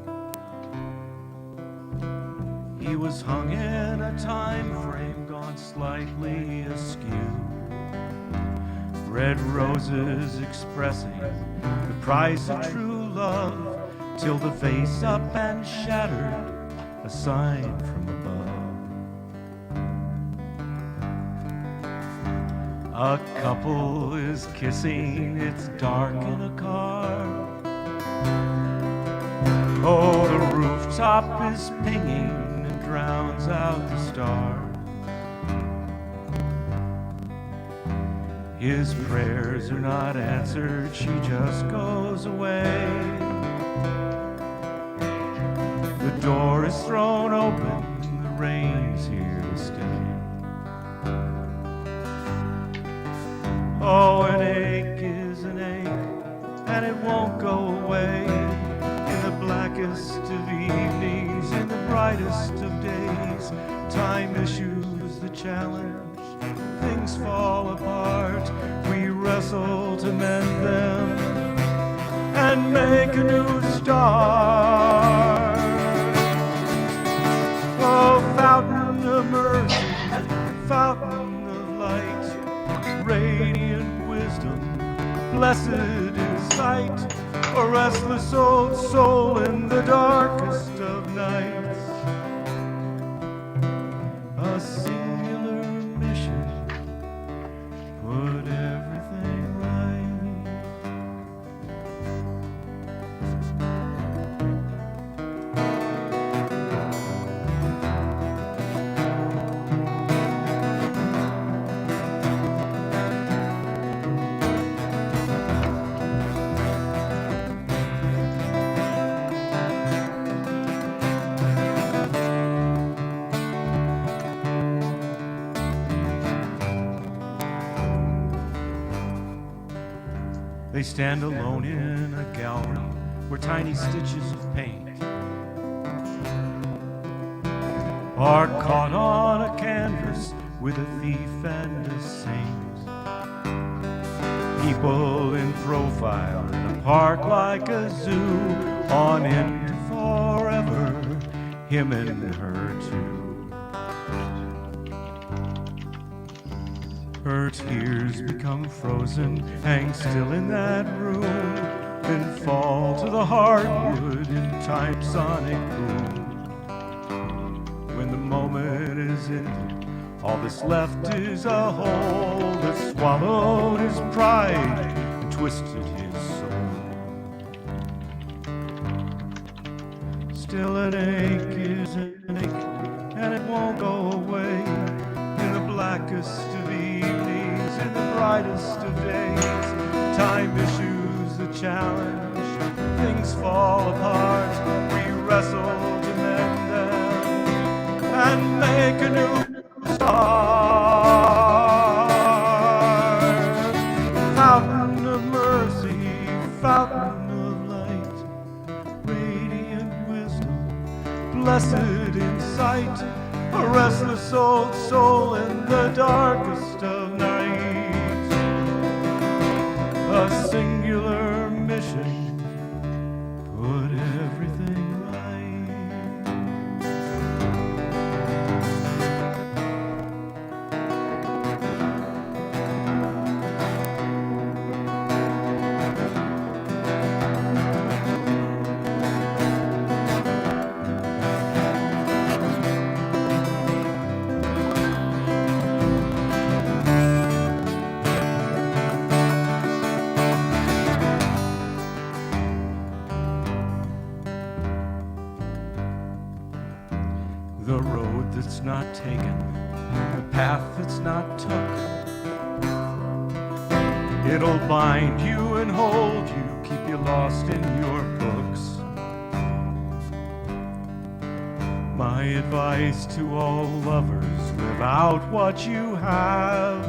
He was hung in a time frame gone slightly askew. Red roses expressing the price of true love, till the face up and shattered, a sign from above. A couple is kissing, it's dark in a car. Oh, the rooftop is pinging and drowns out the stars. His prayers are not answered, she just goes away. The door is thrown open, the rain's here to stay. Oh, an ache is an ache, and it won't go away. In the blackest of evenings, in the brightest of days, time issues the challenge, things fall apart. We wrestle to mend them and make a new start. Oh, fountain of mercy, fountain of light, radiant wisdom, blessed is sight, a restless old soul in the darkest of nights. A singular mission, put everything right. They stand alone in a gallery where tiny stitches of paint are caught on a canvas with a thief and a saint. People in profile in a park like a zoo, on end forever, him and her too. Her tears become frozen, hang still in that room, then fall to the hardwood in time sonic boom. When the moment is ended, all that's left is a hole that swallowed his pride and twisted his soul. Still an ache is an ache, and it won't go away. In the blackest of evenings, in the brightest of days, time issues the challenge, things fall apart. We wrestle to mend them and make a new start. Fountain of mercy, fountain of light, radiant wisdom, blessed in sight, a restless old soul in the darkest of nights, a singular mission, put everything right. The road that's not taken, the path that's not took, it'll bind you and hold you, keep you lost in your books. My advice to all lovers, live out what you have.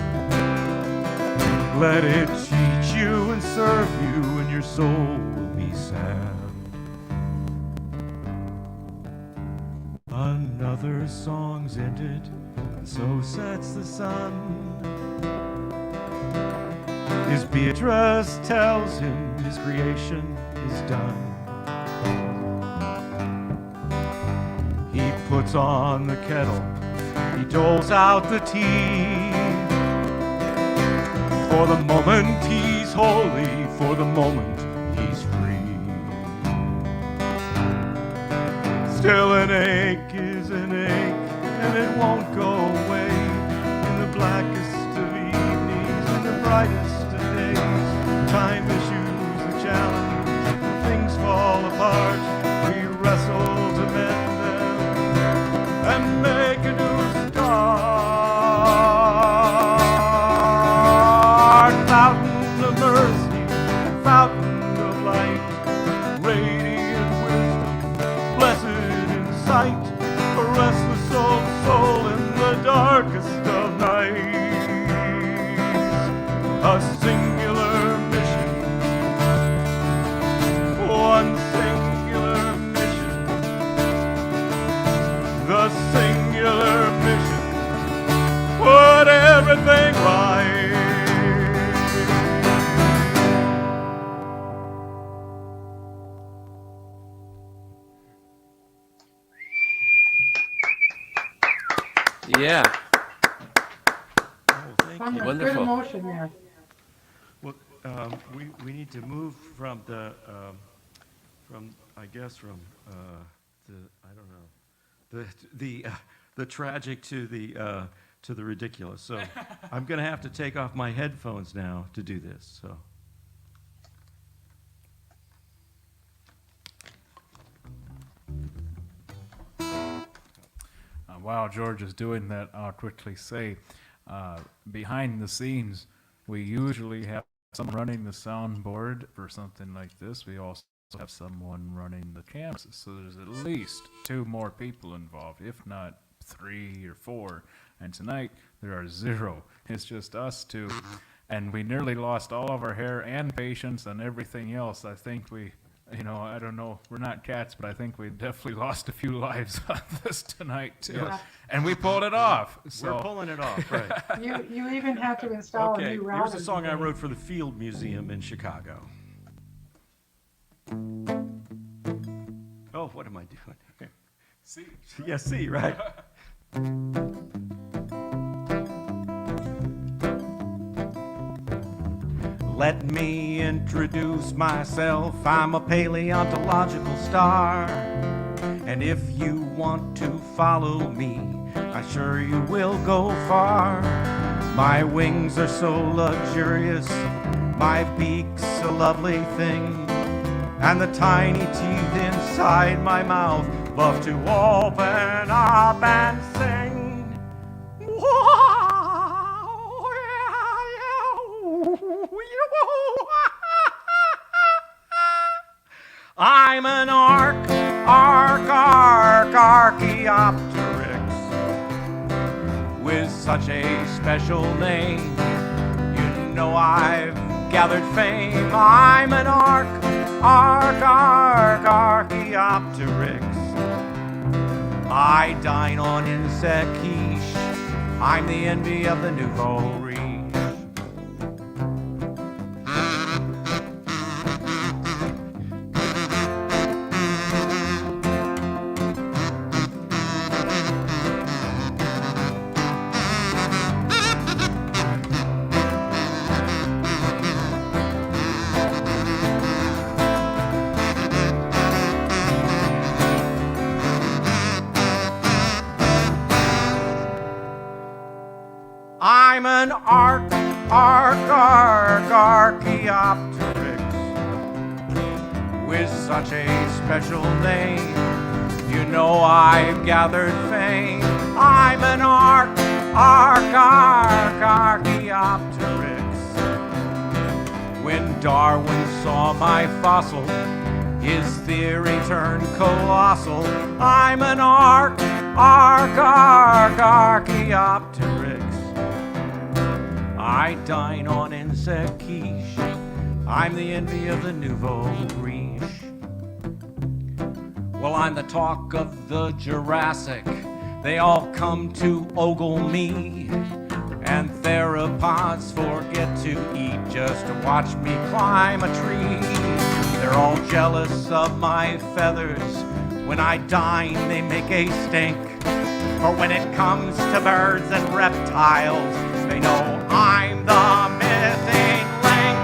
Let it teach you and serve you, and your soul will be sad. Another song's ended, and so sets the sun. His Beatrice tells him his creation is done. He puts on the kettle, he doles out the tea. For the moment he's holy, for the moment he's free. Still an ache is an ache, and it won't go away. In the blackest of evenings, in the brightest of days, time issues the challenge, things fall apart. We wrestle to mend them and make a new start. Fountain of mercy, fountain of light, radiant wisdom, blessed sight, a restless old soul in the darkest of nights, a singular mission, one singular mission, the singular mission, put everything right. Yeah. Oh, thank Some you. good Wonderful. emotion there. Well, we need to move from the from I guess from the I don't know the tragic to the ridiculous. So I'm going to have to take off my headphones now to do this. So. While George is doing that, I'll quickly say, behind the scenes, we usually have someone running the soundboard for something like this. We also have someone running the cameras. So there's at least 2 more people involved, if not 3 or 4. And tonight, there are 0. It's just us 2. and we nearly lost all of our hair and patience and everything else. I think we, I don't know, we're not cats, but I think we definitely lost a few lives on this tonight too. Yes. And we pulled it off. So We're pulling it off, right? You even have to install a Okay, new router. here's a song I wrote for the Field Museum in Chicago. Oh, what am I doing? see. Yeah, C, right? Let me introduce myself. I'm a paleontological star. And if you want to follow me, I'm sure you will go far. My wings are so luxurious, my beak's a lovely thing, and the tiny teeth inside my mouth love to open up and sing. I'm an Archaeopteryx with such a special name. You know I've gathered fame. I'm an Archaeopteryx. I dine on insect quiche. I'm the envy of the nouveau riche. I'm an Archaeopteryx with such a special name. You know I've gathered fame. I'm an Archaeopteryx. When Darwin saw my fossil, his theory turned colossal. I'm an Archaeopteryx. I dine on insect quiche. I'm the envy of the nouveau riche. Well, I'm the talk of the Jurassic. They all come to ogle me. And theropods forget to eat just to watch me climb a tree. They're all jealous of my feathers. When I dine, they make a stink. For when it comes to birds and reptiles, they know I'm the missing link.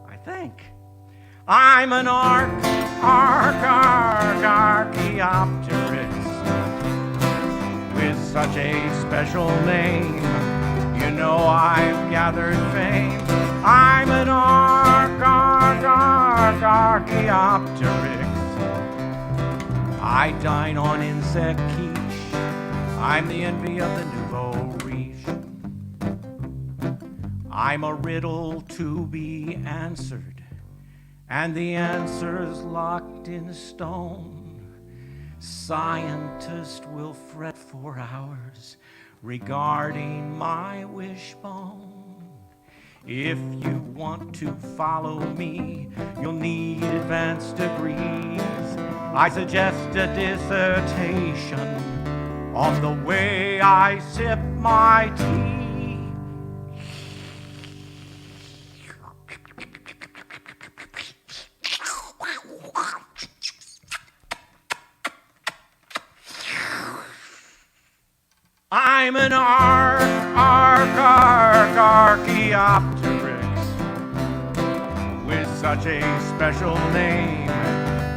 I think I'm an Archaeopteryx with such a special name. You know I've gathered fame. I'm an Archaeopteryx. I dine on insect quiche. I'm the envy of the nouveau riche. I'm a riddle to be answered, and the answer's locked in stone. Scientists will fret for hours regarding my wishbone. If you want to follow me, you'll need advanced degrees. I suggest a dissertation on the way I sip my tea. I'm an Archaeopteryx with such a special name.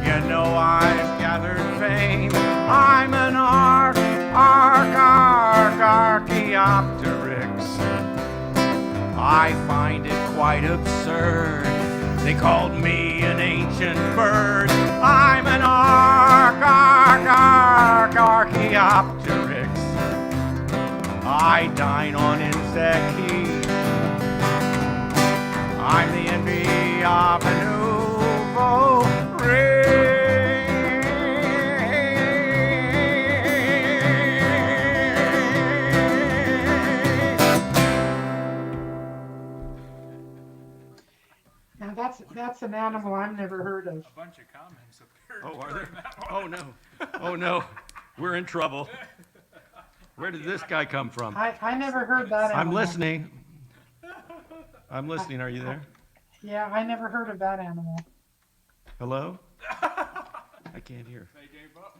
You know I've gathered fame. I'm an Archaeopteryx. I find it quite absurd. They called me an ancient bird. I'm an Archaeopteryx. I dine on insect quiche. I'm the envy of a nouveau riche. That's an animal I've never heard of. A bunch of comments appeared. Oh, are there? Oh, no. Oh, no. We're in trouble. Where did this guy come from? I never heard that animal. I'm listening. I'm listening. Are you there? Yeah, I never heard of that animal. Hello? I can't hear. They gave up.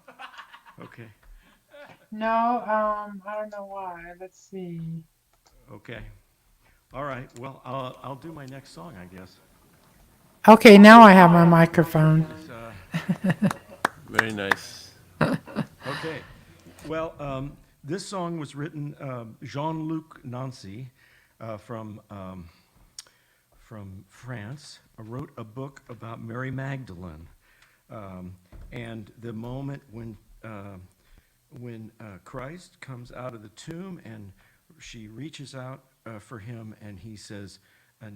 Okay. No, I don't know why. Let's see. Okay. All right. Well, I'll do my next song, I guess. Okay, now I have my microphone. It's, Very nice. okay. Well, this song was written Jean-Luc Nancy from France wrote a book about Mary Magdalene, and the moment when Christ comes out of the tomb and she reaches out for him and he says,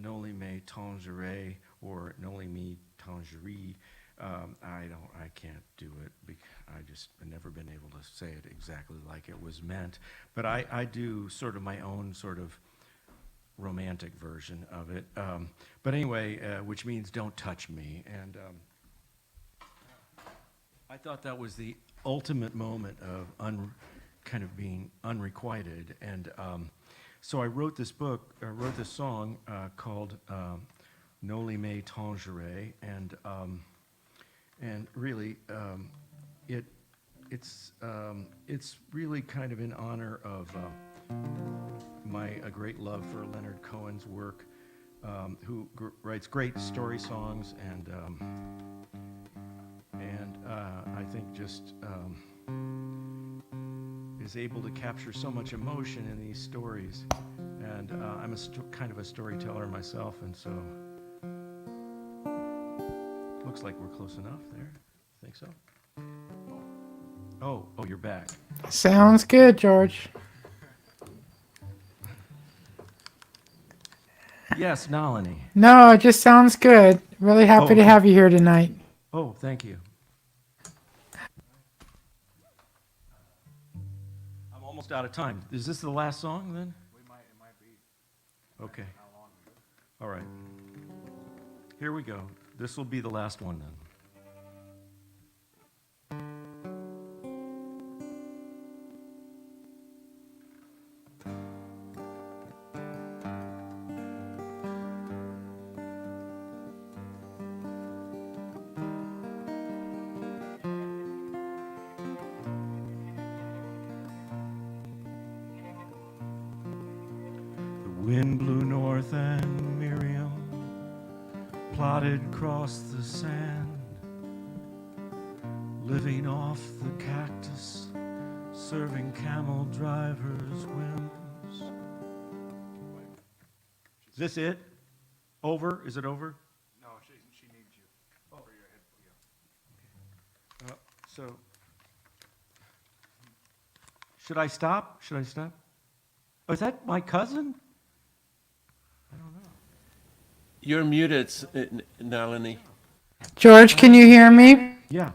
"Noli me tangere," or "Noli me tangere." I can't do it. I've never been able to say it exactly like it was meant. But I do sort of my own sort of romantic version of it. But anyway, which means "don't touch me." And I thought that was the ultimate moment of kind of being unrequited. And so I wrote this book, wrote this song called "Noli me tangere," and really, it's really kind of in honor of my great love for Leonard Cohen's work, who writes great story songs and I think just is able to capture so much emotion in these stories. And I'm kind of a storyteller myself, and so. Looks like we're close enough there. Think so? Oh, you're back. Sounds good, George. Yes, Nalini. No, it just sounds good. Really happy to have you here tonight. Oh, thank you. I'm almost out of time. Is this the last song then? It might be. Okay. All right. Here we go. This will be the last one then. The wind blew north and Miriam plodded across the sand, living off the cactus, serving camel drivers' whims. Is this it? Over? Is it over? No, she needs you. Over your head. Yeah. So, should I stop? Should I stop? Oh, is that my cousin? You're muted, Nalini. George, can you hear me? Yeah.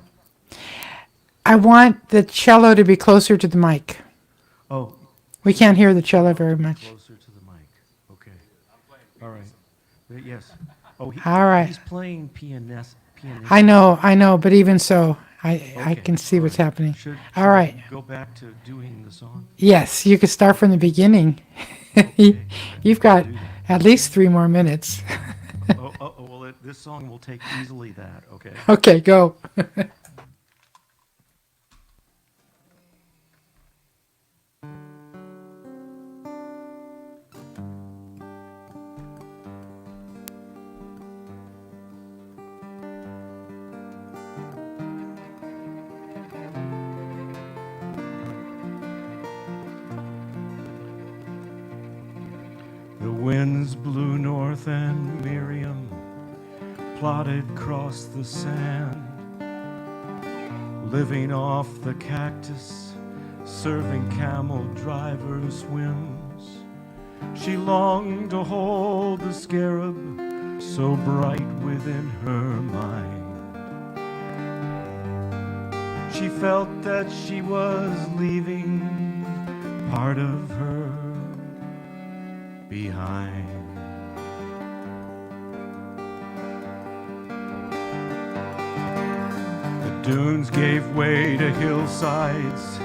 I want the cello to be closer to the mic. Oh, We can't hear the cello very much. closer to the mic. Okay. All right. Yes. Oh, All right. He's playing pianist. I know, but even so, I Okay, can see what's happening. Should All right. I go back to doing the song? Yes, you could start from the beginning. You've got at least 3 more minutes. Well, this song will take easily that, okay? Okay, go. The winds blew north and Miriam plodded across the sand, living off the cactus, serving camel drivers' whims. She longed to hold the scarab so bright within her mind. She felt that she was leaving part of her behind. dunes gave way to hillsides,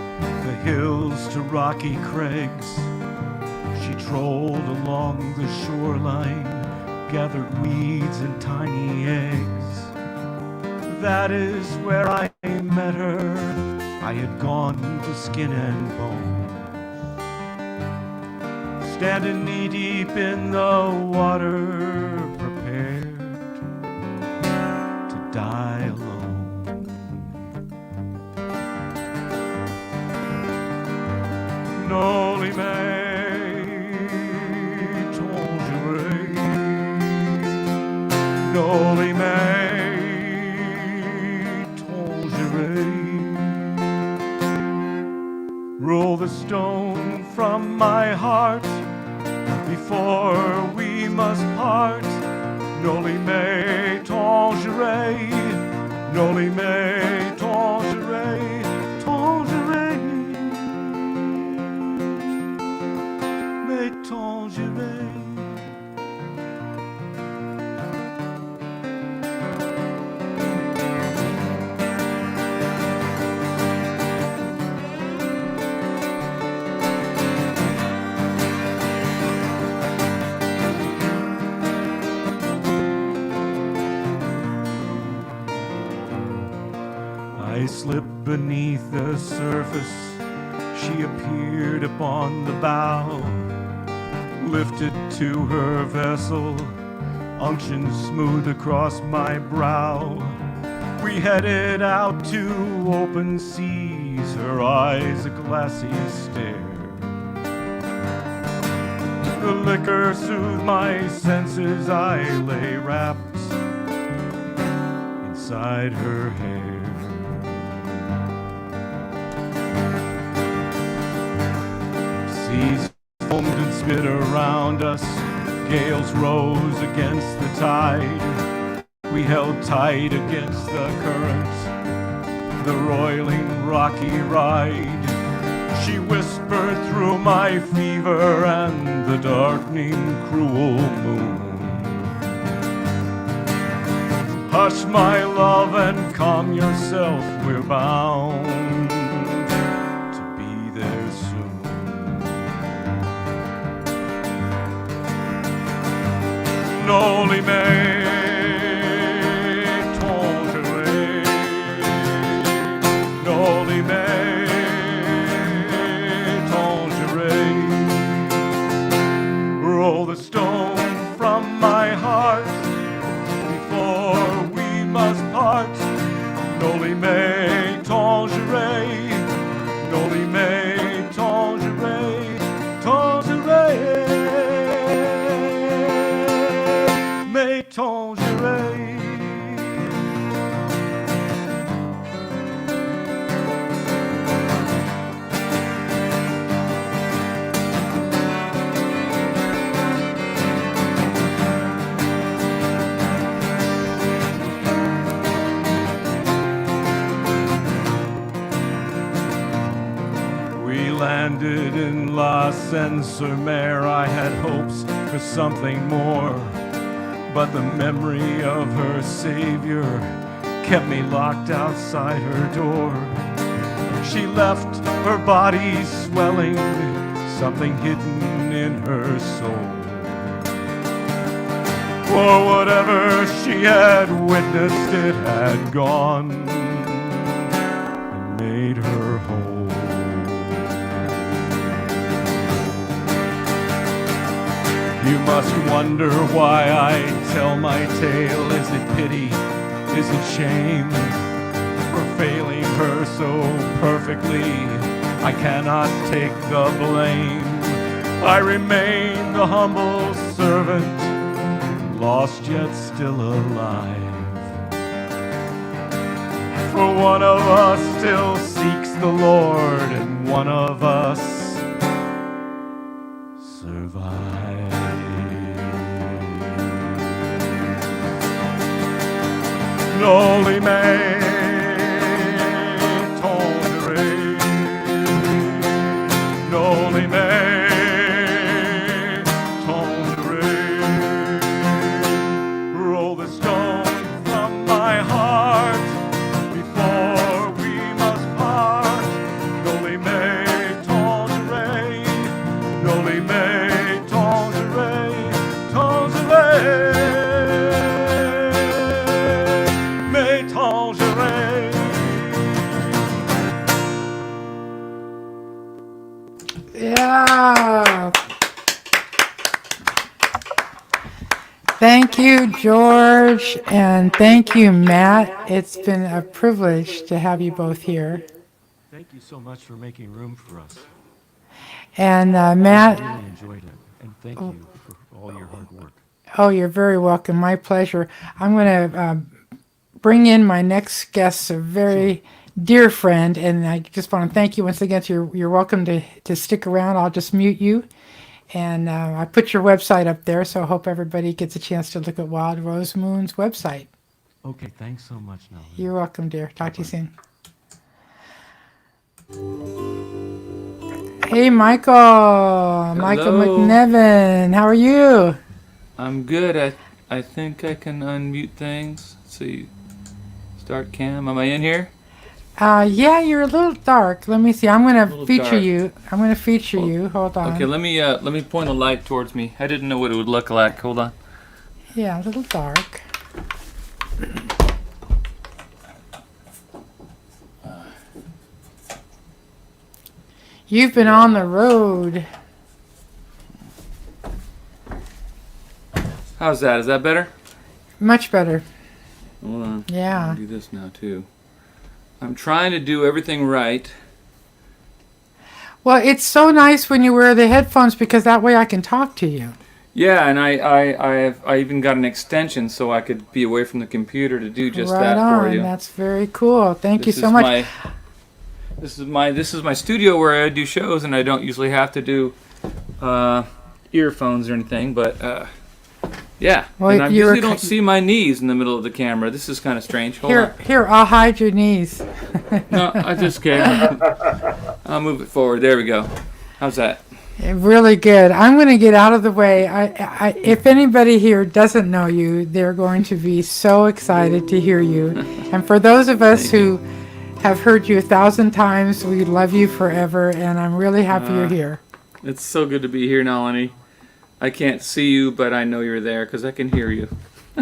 the hills to rocky crags. She trolled along the shoreline, gathered weeds and tiny eggs. That is where I met her. I had gone to skin and bone, standing knee-deep in the water, prepared to die alone. Noli me tangere, noli me tangere. Roll the stone from my heart before we must part. Noli me tangere, noli me tangere, tangere, me tangere. I slipped beneath the surface. She appeared upon the bow, lifted to her vessel, unction smooth across my brow. We headed out to open seas, her eyes a glassy stare. The liquor soothed my senses, I lay wrapped inside her hair. Seas foamed and spit around us, gales rose against the tide. We held tight against the current, the roiling rocky ride. She whispered through my fever and the darkening cruel moon. Hush my love and calm yourself, we're bound to be there soon. Noli me tangere, noli me tangere. Roll the stone from my heart before we must part. Noli me tangere, noli me tangere, tangere. Tangerine. We landed in La Seine-sur-Mer. I had hopes for something more, but the memory of her savior kept me locked outside her door. She left her body swelling, something hidden in her soul. For whatever she had witnessed, it had gone and made her whole. You must wonder why I tell my tale. Is it pity? Is it shame for failing her so perfectly? I cannot take the blame. I remain the humble servant, lost yet still alive. For one of us still seeks the Lord, and one of us survives. Noli me tangere, noli me tangere. Roll the stone from my heart before Thank you, George, and thank you, Matt. It's been a privilege to have you both here. Thank you so much for making room for us. And I Matt, really enjoyed it, and thank you for all your hard work. oh, you're very welcome. My pleasure. I'm going to bring in my next guest, a very dear friend, and I just want to thank you once again. So you're welcome to stick around. I'll just mute you. And I put your website up there, so I hope everybody gets a chance to look at Wild Rose Moon's website. Okay, thanks so much, Nalini. You're welcome, dear. Talk to you soon. Hey, Michael. Michael McNevin. How are you? I'm good. I think I can unmute things. Let's see. Start cam. Am I in here? Yeah, you're a little dark. Let me see. I'm going to little feature dark. you. I'm going to feature you. Hold on. Okay, let me point a light towards me. I didn't know what it would look like. Hold on. Yeah, a little dark. You've been on the road. How's that? Is that better? Much better. Hold on. Yeah. I'll do this now too. I'm trying to do everything right. Well, it's so nice when you wear the headphones because that way I can talk to you. Yeah, and I even got an extension so I could be away from the computer to do just Right that on. for you. That's very cool. Thank you This so is much. This is my studio where I do shows, and I don't usually have to do earphones or anything. But yeah, Well, and I you were usually don't see my knees in the middle of the camera. This is kind of strange. Hold Here, I'll hide your knees. on. No, I just can't. I'll move it forward. There we go. How's that? Really good. I'm going to get out of the way. I, if anybody here doesn't know you, they're going to be so excited to hear you. And for those of us who have heard you 1,000 times, we love you forever, and I'm really happy you're here. It's so good to be here, Nalini. I can't see you, but I know you're there because I can hear you.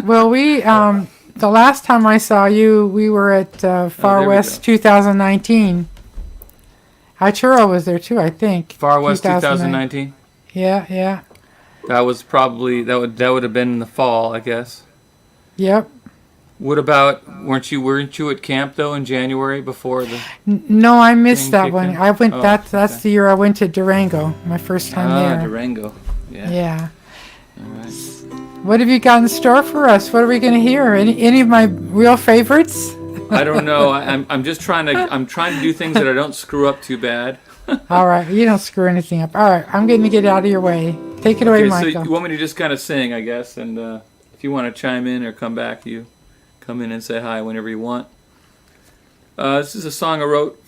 Well, the last time I saw you, we were at Far there we West go. 2019. Arturo was there too, I think. Far West 2009. 2019. Yeah. That was probably that would have been in the fall, I guess. Yep. What about weren't you at camp though in January before the? No, I missed Thing that kicked one. in? I went. Oh, That's okay. the year I went to Durango. My first time there. Durango. Yeah. Yeah. All right. What have you got in store for us? What are we going to hear? Any of my real favorites? I don't know. I'm just trying to do things that I don't screw up too bad. All right. You don't screw anything up. All right. I'm going to get out of your way. Take it away, Okay, Michael. so you want me to just kind of sing, I guess, and if you want to chime in or come back, you come in and say hi whenever you want. This is a song I wrote.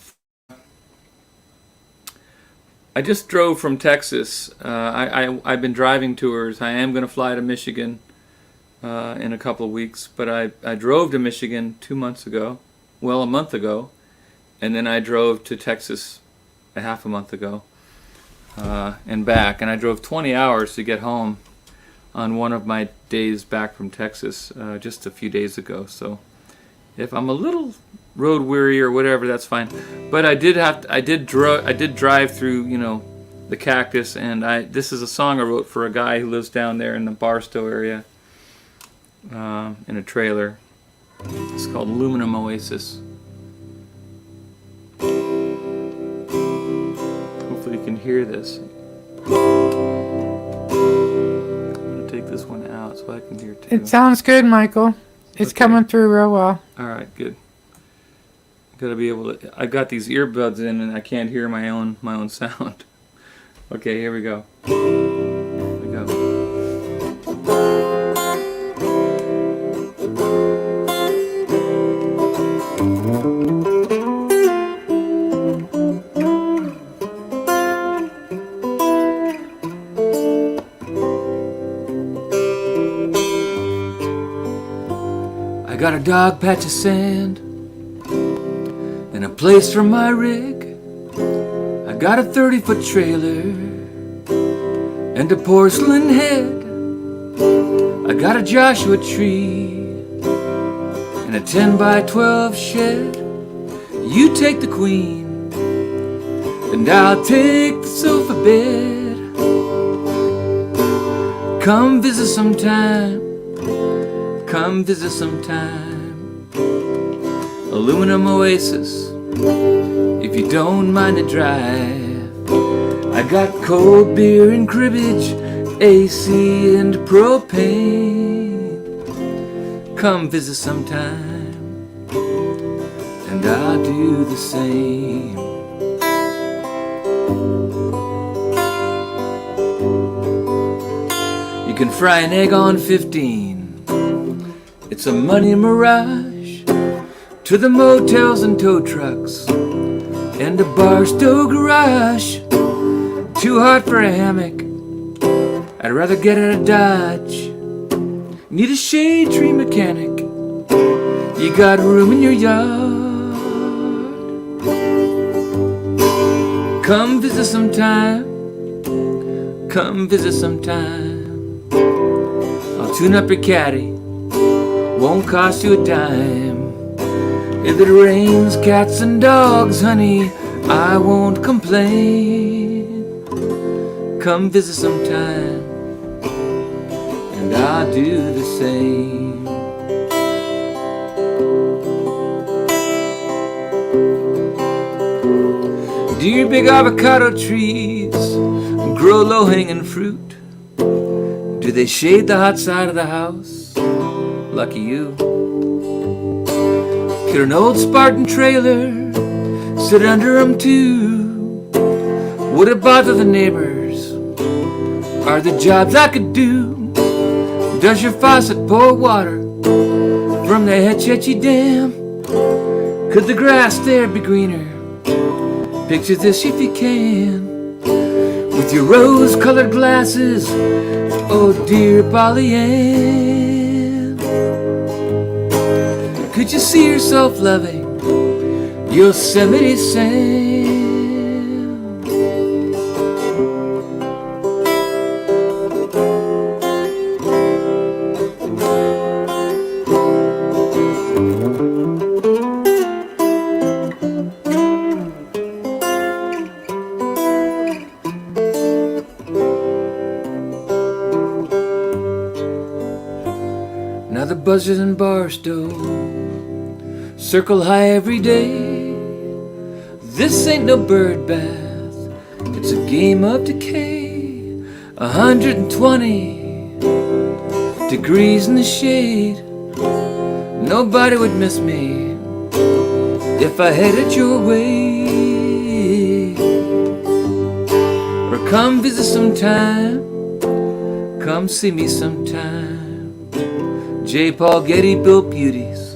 I just drove from Texas. I've been driving tours. I am going to fly to Michigan in a couple of weeks, but I drove to Michigan 2 months ago, well, a month ago, and then I drove to Texas a half a month ago and back, and I drove 20 hours to get home on one of my days back from Texas just a few days ago. So if I'm a little road weary or whatever, that's fine. But I did drive through, the cactus, and this is a song I wrote for a guy who lives down there in the Barstow area in a trailer. It's called Aluminum Oasis. Hopefully you can hear this. I'm gonna take this one out so I can hear too. It sounds good, Michael. It's Okay. coming through real well. All right, good. Gotta be able to. I got these earbuds in, and I can't hear my own sound. Okay, here we go. Here we go. I got a dog patch of sand and a place for my rig. I got a 30-foot trailer and a porcelain head. I got a Joshua tree and a 10 by 12 shed. You take the queen and I'll take the sofa bed. Come visit sometime come visit sometime. Aluminum Oasis, if you don't mind the drive. I got cold beer and cribbage, AC and propane. Come visit sometime, and I'll do the same. You can fry an egg on 15. It's a money mirage to the motels and tow trucks and a Barstow garage. Too hot for a hammock, I'd rather get in a Dodge. Need a shade tree mechanic, you got room in your yard. Come visit sometime, come visit sometime. I'll tune up your caddy, won't cost you a dime. If it rains cats and dogs, honey, I won't complain. Come visit sometime, and I'll do the same. Do your big avocado trees grow low-hanging fruit? Do they shade the hot side of the house? Lucky you. Get an old Spartan trailer, sit under 'em too. Would it bother the neighbors? Are the jobs I could do? Does your faucet pour water from the Hetchetchy Dam? Could the grass there be greener? Picture this if you can. With your rose-colored glasses, oh dear Polly Ann. Could you see yourself loving Yosemite Sam? Now the buzzers in Barstow circle high every day. This ain't no bird bath, it's a game of decay. 120 degrees in the shade. Nobody would miss me if I headed your way. Or come visit sometime, come see me sometime. J. Paul Getty built beauties,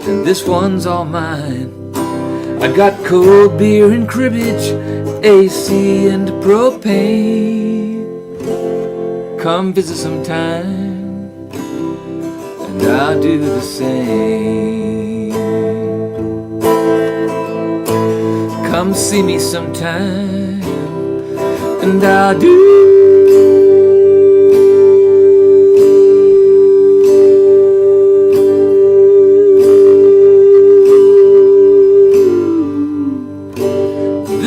and this one's all mine. I got cold beer and cribbage, AC and propane. Come visit sometime, and I'll do the same. Come see me sometime, and I'll do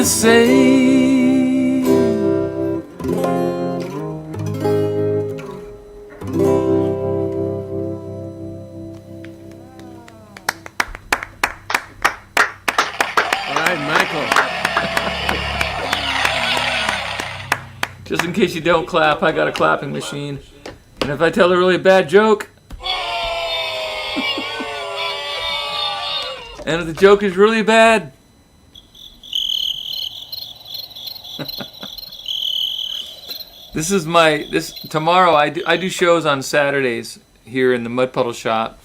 say. All right, Michael. Just in case you don't clap, I got a clapping machine. And if I tell a really bad joke, and if the joke is really bad, tomorrow I do shows on Saturdays here in the Mud Puddle Shop.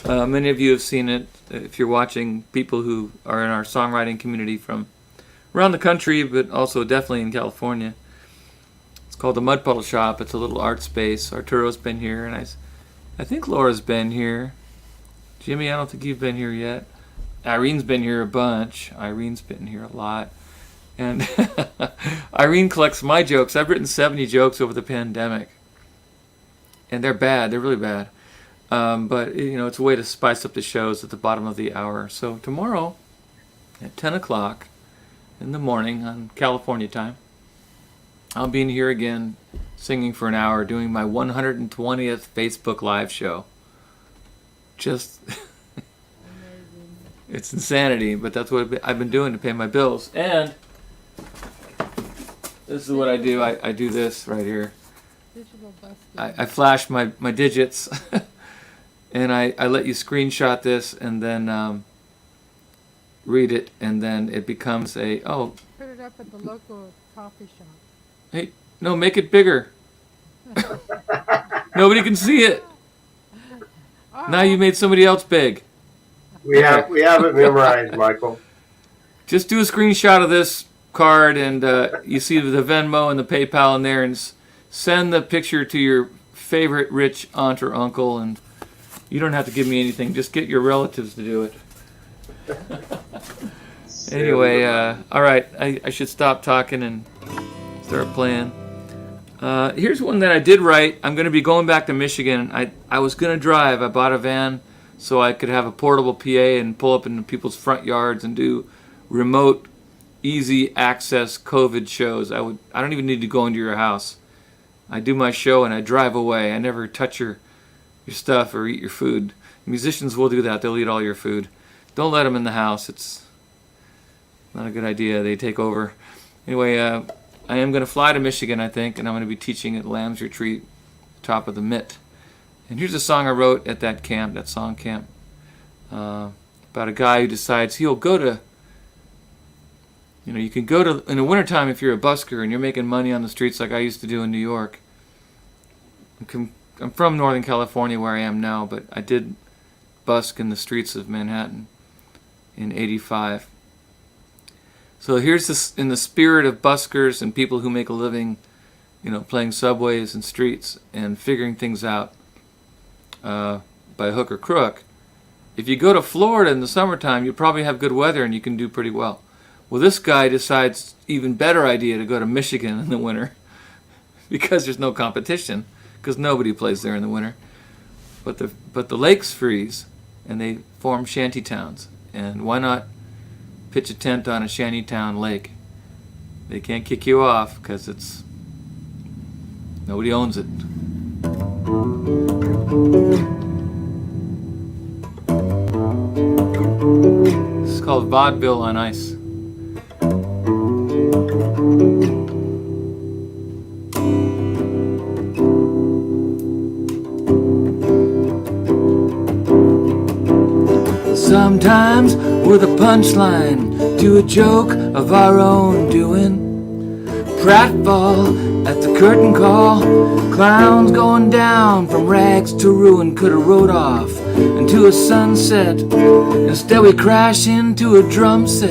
Many of you have seen it if you're watching people who are in our songwriting community from around the country, but also definitely in California. It's called the Mud Puddle Shop. It's a little art space. Arturo's been here, and I think Laura's been here. Jimmy, I don't think you've been here yet. Irene's been here a bunch. Irene's been here a lot. And Irene collects my jokes. I've written 70 jokes over the pandemic. And they're bad. They're really bad. But, it's a way to spice up the shows at the bottom of the hour. So tomorrow at 10 o'clock in the morning on California time, I'll be in here again singing for an hour, doing my 120th Facebook Live show. just it's insanity. But that's what I've been doing to pay my bills. And this is what I do. I do this right here. I flash my digits, and I let you screenshot this, and then read it, and then it becomes a Put it up at the local coffee shop. Hey, no, make it bigger. Nobody can see it. Now you made somebody else big. We have it memorized, Michael. Just do a screenshot of this card, and you see the Venmo and the PayPal in there, and send the picture to your favorite rich aunt or uncle, and you don't have to give me anything. Just get your relatives to do it. Anyway, all right, I should stop talking and start playing. Here's one that I did write. I'm going to be going back to Michigan. I was going to drive. I bought a van so I could have a portable PA and pull up into people's front yards and do remote, easy access COVID shows. I don't even need to go into your house. I do my show and I drive away. I never touch your stuff or eat your food. Musicians will do that. They'll eat all your food. Don't let them in the house. It's not a good idea. They take over. Anyway, I am going to fly to Michigan, I think, and I'm going to be teaching at Lamb's Retreat, top of the Mitt. And here's a song I wrote at that camp, that song camp, about a guy who decides he'll go to, you can go to, in the wintertime if you're a busker and you're making money on the streets like I used to do in New York. I'm from Northern California where I am now, but I did busk in the streets of Manhattan in '85. So here's this, in the spirit of buskers and people who make a living, playing subways and streets and figuring things out by hook or crook. If you go to Florida in the summertime, you probably have good weather and you can do pretty well. Well, this guy decides, even better idea, to go to Michigan in the winter because there's no competition, because nobody plays there in the winter. But the lakes freeze and they form shanty towns. And why not pitch a tent on a shantytown lake? They can't kick you off because nobody owns it. This is called Vaudeville on Ice. Sometimes we're the punchline to a joke of our own doing. Pratfall at the curtain call, clowns going down from rags to ruin. Could have rode off into a sunset, instead we crash into a drum set.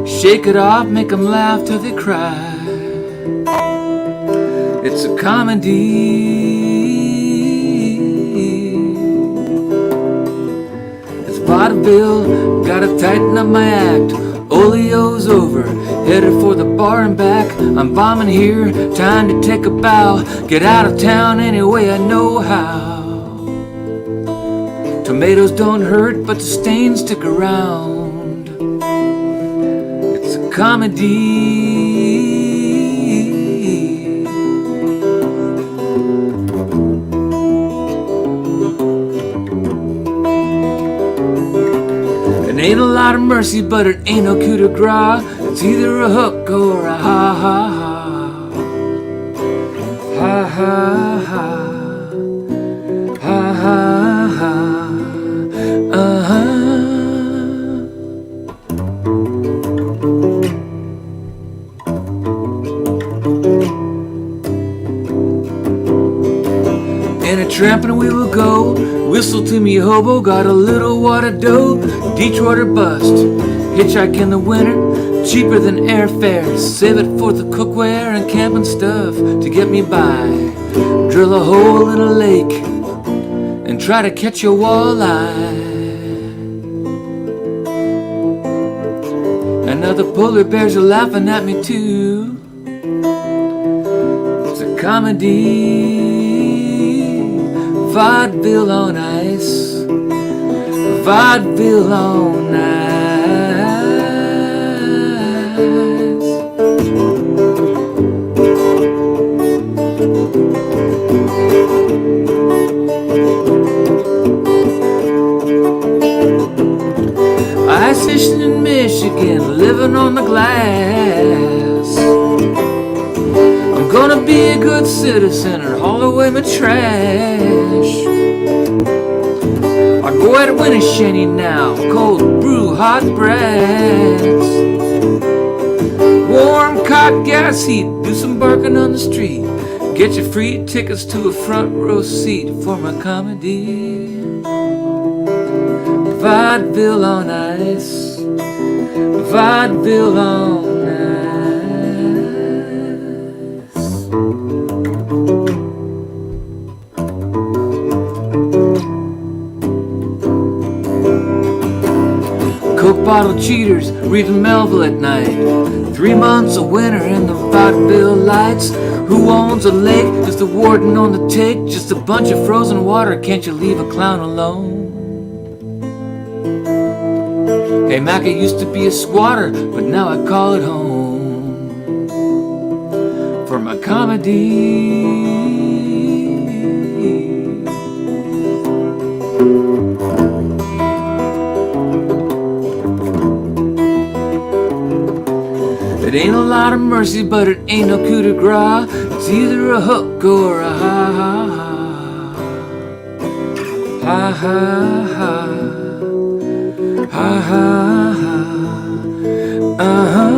Shake it off, make them laugh till they cry. It's a comedy. Vaudeville, gotta tighten up my act. Oleo's over, headed for the bar and back. I'm bombing here, time to take a bow. Get out of town any way I know how. Tomatoes don't hurt, but the stains stick around. It's a comedy. Ain't a lot of mercy, but it ain't no coup de grace. It's either a hook or a ha ha ha. Ha ha ha. Ha ha ha. In a tramping we will go. Whistle to me, hobo, got a little water dough. Detroit or bust, hitchhike in the winter, cheaper than airfare. Save it for the cookware and camping stuff to get me by. Drill a hole in a lake and try to catch a walleye. And now the polar bears are laughing at me too. It's a comedy. Vaudeville on ice. Vaudeville on ice. living on the glass. I'm gonna be a good citizen and haul away my trash. I go out when it's shanty now, cold brew, hot brats. Warm cot gas heat, do some barking on the street. Get your free tickets to a front row seat for my comedy. Vaudeville on ice, vaudeville on Coke bottle cheaters, reading Melville at night. 3 months of winter in the vaudeville lights. Who owns a lake? Is the warden on the take? Just a bunch of frozen water, can't you leave a clown alone? Hey Mac, I used to be a squatter, but now I call it home for my comedy. It ain't a lot of mercy, but it ain't no coup de grace. It's either a hook or a ha ha ha. Ha ha ha. Ha ha ha. Uh-huh.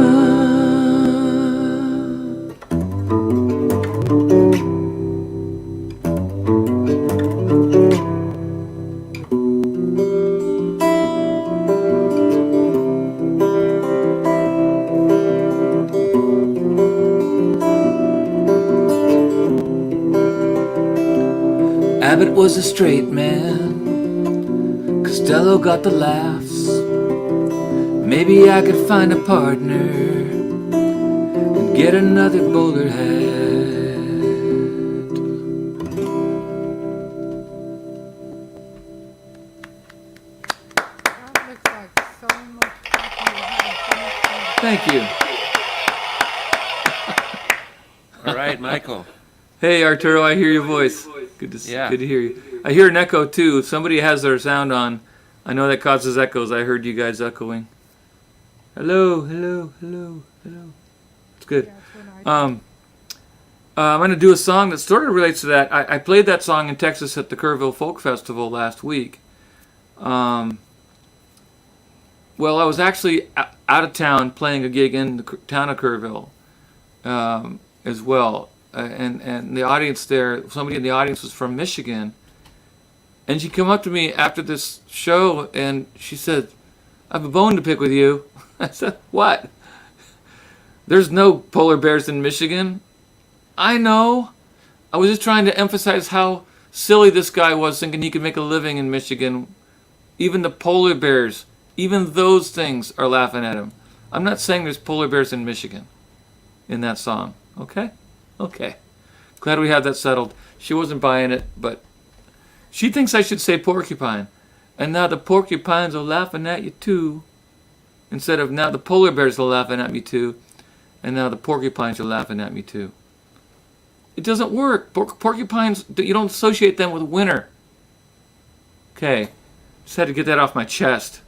Abbott was a straight man, Costello got the laughs. Maybe I could find a partner and get another bowler hat. That looks like so much fun. You're having so much fun. Thank you. All right, Michael. Hey Arturo, I hear your voice. Good to hear you. I hear an echo too. If somebody has their sound on, I know that causes echoes. I heard you guys echoing. Hello, hello, hello, hello. It's good. Yeah, that's what I do. I'm going to do a song that sort of relates to that. I played that song in Texas at the Kerrville Folk Festival last week. Well, I was actually out of town playing a gig in the town of Kerrville as well. And the audience there, somebody in the audience was from Michigan. And she came up to me after this show and she said, I have a bone to pick with you. I said, what? There's no polar bears in Michigan. I know. I was just trying to emphasize how silly this guy was, thinking he could make a living in Michigan. Even the polar bears, even those things are laughing at him. I'm not saying there's polar bears in Michigan in that song. Okay? Okay. Glad we have that settled. She wasn't buying it, but she thinks I should say porcupine. And now the porcupines are laughing at you too. Instead of now the polar bears are laughing at me too. And now the porcupines are laughing at me too. It doesn't work. Porcupines, you don't associate them with winter. Okay. Just had to get that off my chest.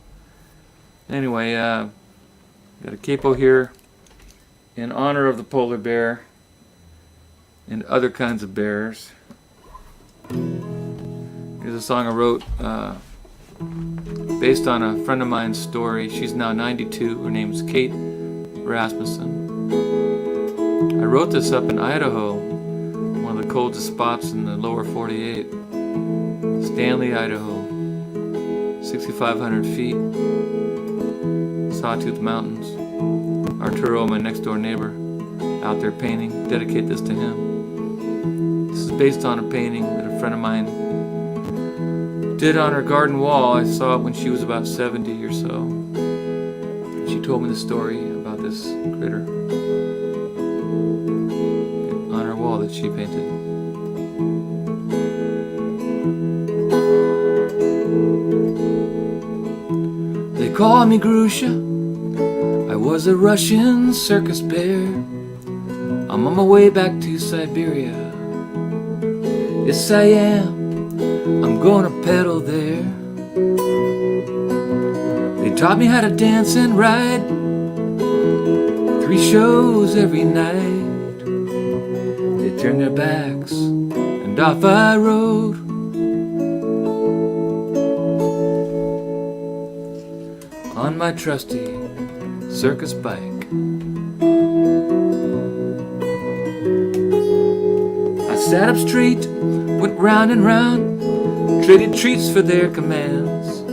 Anyway, got a capo here in honor of the polar bear and other kinds of bears. Here's a song I wrote based on a friend of mine's story. She's now 92. Her name's Kate Rasmussen. I wrote this up in Idaho, one of the coldest spots in the lower 48. Stanley, Idaho. 6,500 feet. Sawtooth Mountains. Arturo, my next door neighbor, out there painting. Dedicate this to him. This is based on a painting that a friend of mine did on her garden wall. I saw it when she was about 70 or so. She told me the story about this critter on her wall that she painted. They call me Grusha. I was a Russian circus bear. I'm on my way back to Siberia. Yes, I am. I'm gonna pedal there. They taught me how to dance and ride. 3 shows every night. They turned their backs and off I rode. On my trusty circus bike. I sat up straight, went round and round, traded treats for their commands.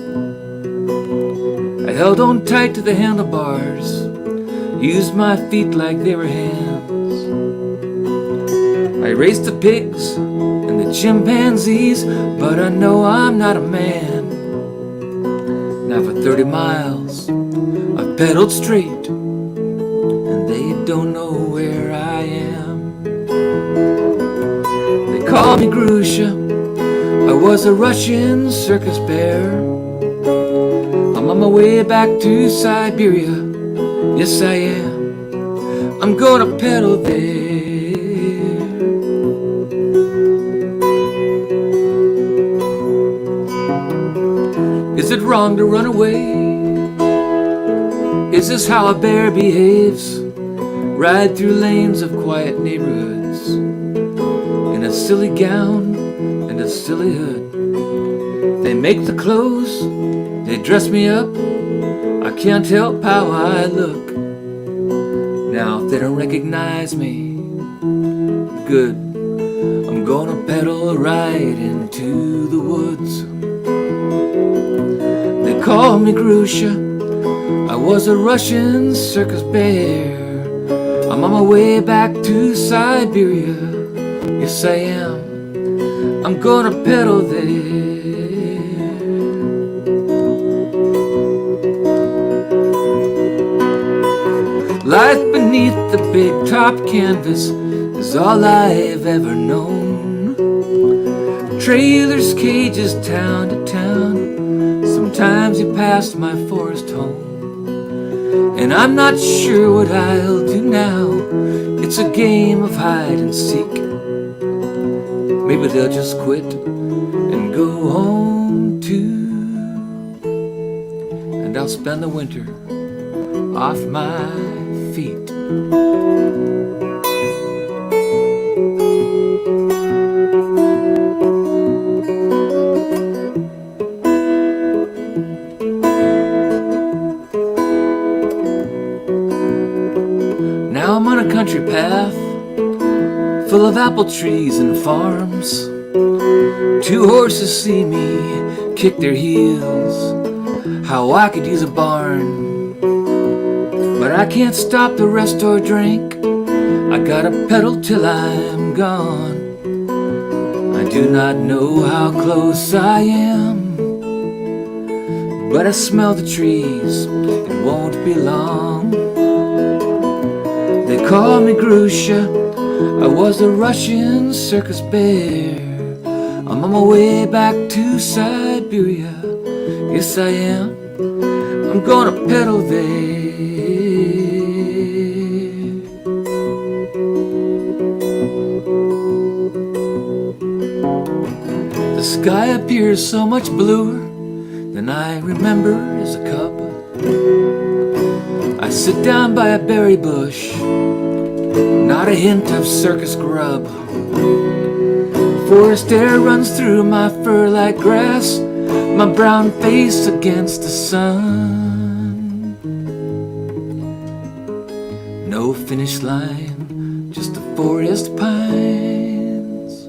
I held on tight to the handlebars, used my feet like they were hands. I raced the pigs and the chimpanzees, but I know I'm not a man. Now for 30 miles I've pedaled straight, and they don't know where I am. They call me Grusha, I was a Russian circus bear. I'm on my way back to Siberia, yes I am. I'm gonna pedal there. Is it wrong to run away? Is this how a bear behaves? Ride through lanes of quiet neighborhoods in a silly gown and a silly hood. They make the clothes, they dress me up, I can't help how I look. Now if they don't recognize me, good, I'm gonna pedal right into the woods. They call me Grusha, I was a Russian circus bear. I'm on my way back to Siberia, yes I am. I'm gonna pedal there. Life beneath the big top canvas is all I've ever known. Trailers, cages, town to town, sometimes you pass my forest home. And I'm not sure what I'll do now, it's a game of hide and seek. Maybe they'll just quit and go home too, and I'll spend the winter off my feet. Now I'm on a country path full of apple trees and farms. 2 horses see me kick their heels. How I could use a barn, but I can't stop the rest or drink. I gotta pedal till I'm gone. I do not know how close I am, but I smell the trees, it won't be long. They call me Grusha, I was a Russian circus bear. I'm on my way back to Siberia, yes I am. I'm gonna pedal there. The sky appears so much bluer than I remember as a cub. I sit down by a berry bush, not a hint of circus grub. Forest air runs through my fur like grass, my brown face against the sun. No finish line, just the forest pines.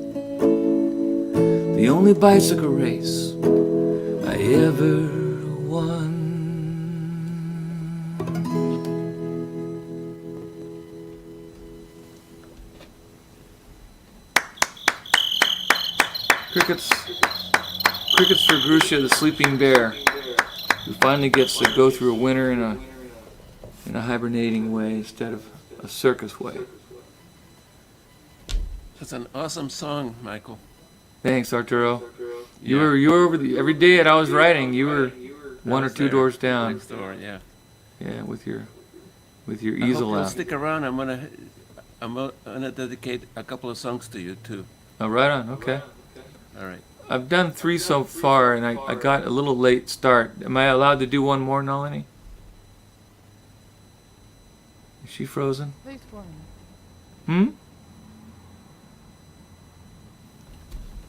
The only bicycle race I ever won. Crickets for Grusha, the sleeping bear, who finally gets to go through a winter in a hibernating way instead of a circus way. That's an awesome song, Michael. Thanks, Arturo. You were over every day that I was writing. You were one or two doors down. Next door, yeah. Yeah, with your easel I hope you'll out. stick around. I'm gonna dedicate a couple of songs to you too. Oh, right on. Okay. All right. I've done 3 so far, and I got a little late start. Am I allowed to do one more, Nalini? Is she frozen? Please one. Hmm?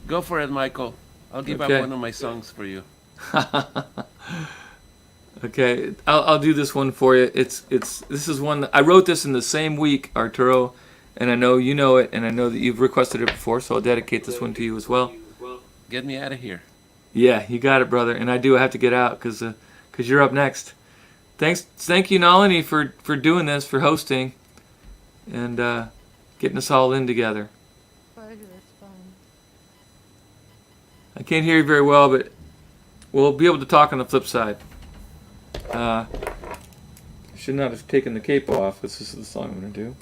Go for it, Michael. I'll give Okay. up one of my songs for you. Okay, I'll do this one for you. This is one that I wrote this in the same week, Arturo, and I know you know it, and I know that you've requested it before, so I'll dedicate this one to you as well. Get me out of here. Yeah, you got it, brother. And I do have to get out because you're up next. Thank you, Nalini, for doing this, for hosting, and getting us all in together. Pleasure, it's fun. I can't hear you very well, but we'll be able to talk on the flip side. Should not have taken the cape off. This is the song I'm going to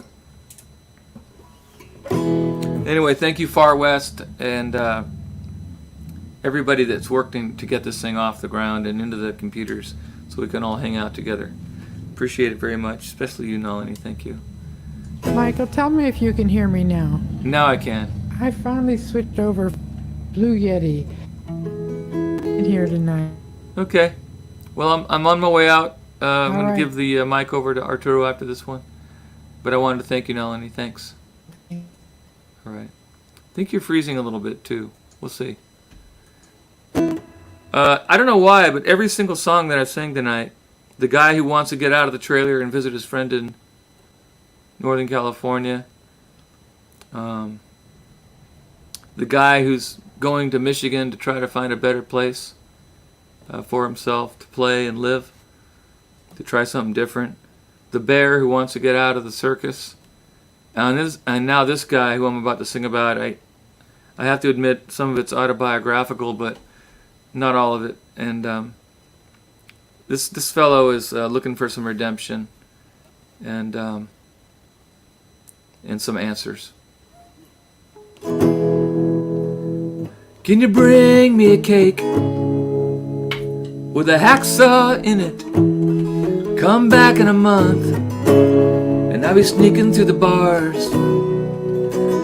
do. Anyway, thank you, Far West, and everybody that's working to get this thing off the ground and into the computers so we can all hang out together. Appreciate it very much, especially you, Nalini. Thank you. Michael, tell me if you can hear me now. Now I can. I finally switched over Blue Yeti in here tonight. Okay. Well, I'm on my way out. I'm going right. to give the mic over to Arturo after this one. But I wanted to thank you, Nalini. Thanks. All right. I think you're freezing a little bit, too. We'll see. I don't know why, but every single song that I've sang tonight, the guy who wants to get out of the trailer and visit his friend in Northern California, the guy who's going to Michigan to try to find a better place for himself to play and live, to try something different, the bear who wants to get out of the circus, and now this guy who I'm about to sing about. I have to admit some of it's autobiographical, but not all of it. And this fellow is looking for some redemption and some answers. Can you bring me a cake with a hacksaw in it? Come back in a month and I'll be sneaking through the bars.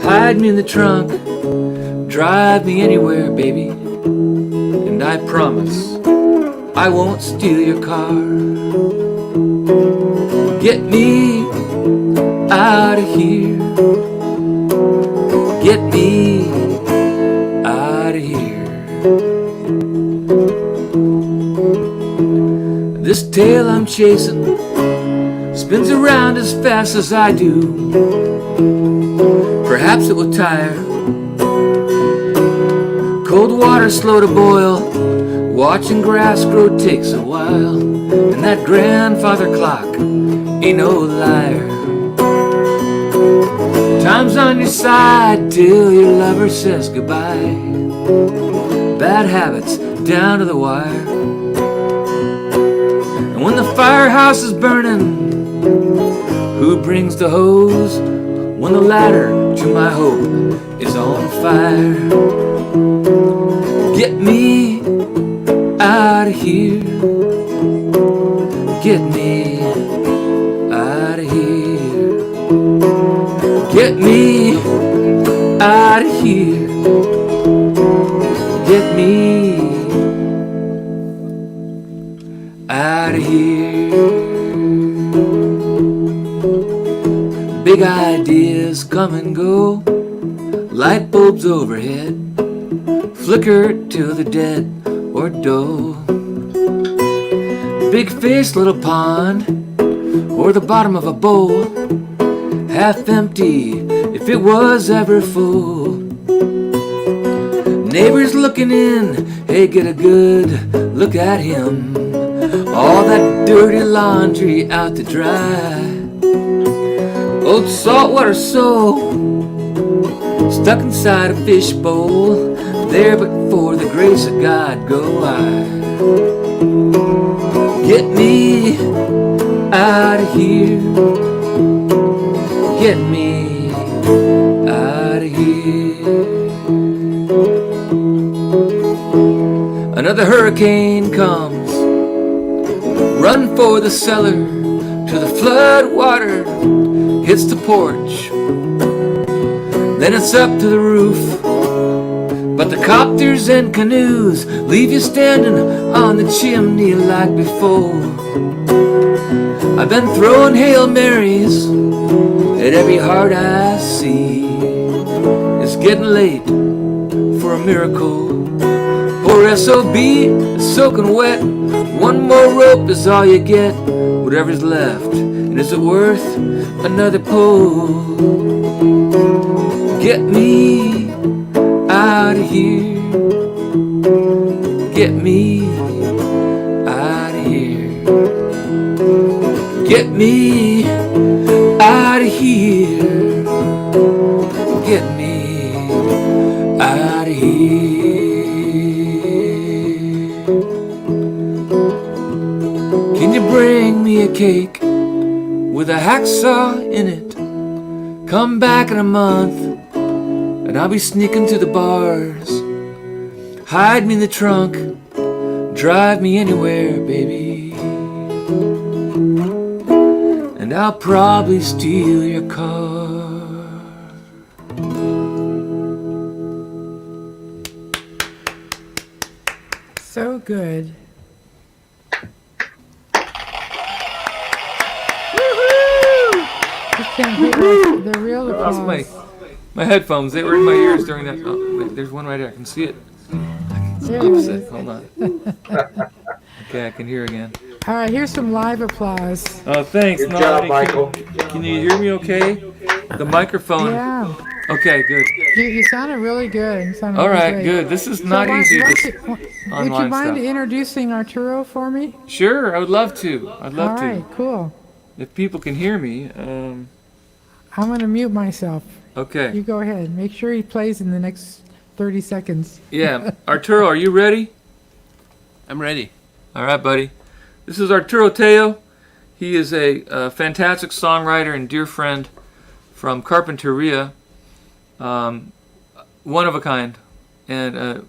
Hide me in the trunk, drive me anywhere, baby, and I promise I won't steal your car. Get me out of here. Get me out of here. This tail I'm chasing spins around as fast as I do. Perhaps it will tire. Cold water slow to boil. Watching grass grow takes a while. And that grandfather clock ain't no liar. Time's on your side till your lover says goodbye. Bad habits down to the wire. And when the firehouse is burning, who brings the hose? When the ladder to my hope is on fire. Get me out of here. Get me out of here. Get me out of here. Get me out of here. Big ideas come and go. Light bulbs overhead flicker till they're dead or dull. Big fish, little pond, or the bottom of a bowl, half empty if it was ever full. Neighbors looking in, hey, get a good look at him. All that dirty laundry out to dry. Old saltwater soul stuck inside a fishbowl. There but for the grace of God go I. Get me out of here. Get me out of here. Another hurricane comes. Run for the cellar till the flood water hits the porch. Then it's up to the roof. But the copters and canoes leave you standing on the chimney like before. I've been throwing Hail Marys at every heart I see. It's getting late for a miracle. Poor SOB is soaking wet. One more rope is all you get. Whatever's left, and is it worth another pull? Get me out of here. Get me out of here. Get me out of here. Get me out of here. Can you bring me a cake with a hacksaw in it? Come back in a month and I'll be sneaking to the bars. Hide me in the trunk, drive me anywhere, baby. And I'll probably steal your car. So good. You can't hear the real applause. My headphones, they were in my ears during that. Oh, wait, there's one right there. I can see it. There it Opposite. is. Hold on. Okay, I can hear again. All right, here's some live applause. Oh, thanks. Good job, Michael. Can you hear me okay? The microphone. Yeah, Okay, good. you sounded really good. You sounded All really right, great. good. This is So not easy. This would you online mind stuff. introducing Arturo for me? Sure, I would love to. I'd love All to. right, cool. If people can hear me. I'm going to mute myself. Okay. You go ahead. Make sure he plays in the next 30 seconds. Yeah. Arturo, are you ready? I'm ready. All right, buddy. This is Arturo Tello. He is a fantastic songwriter and dear friend from Carpinteria. One of a kind, and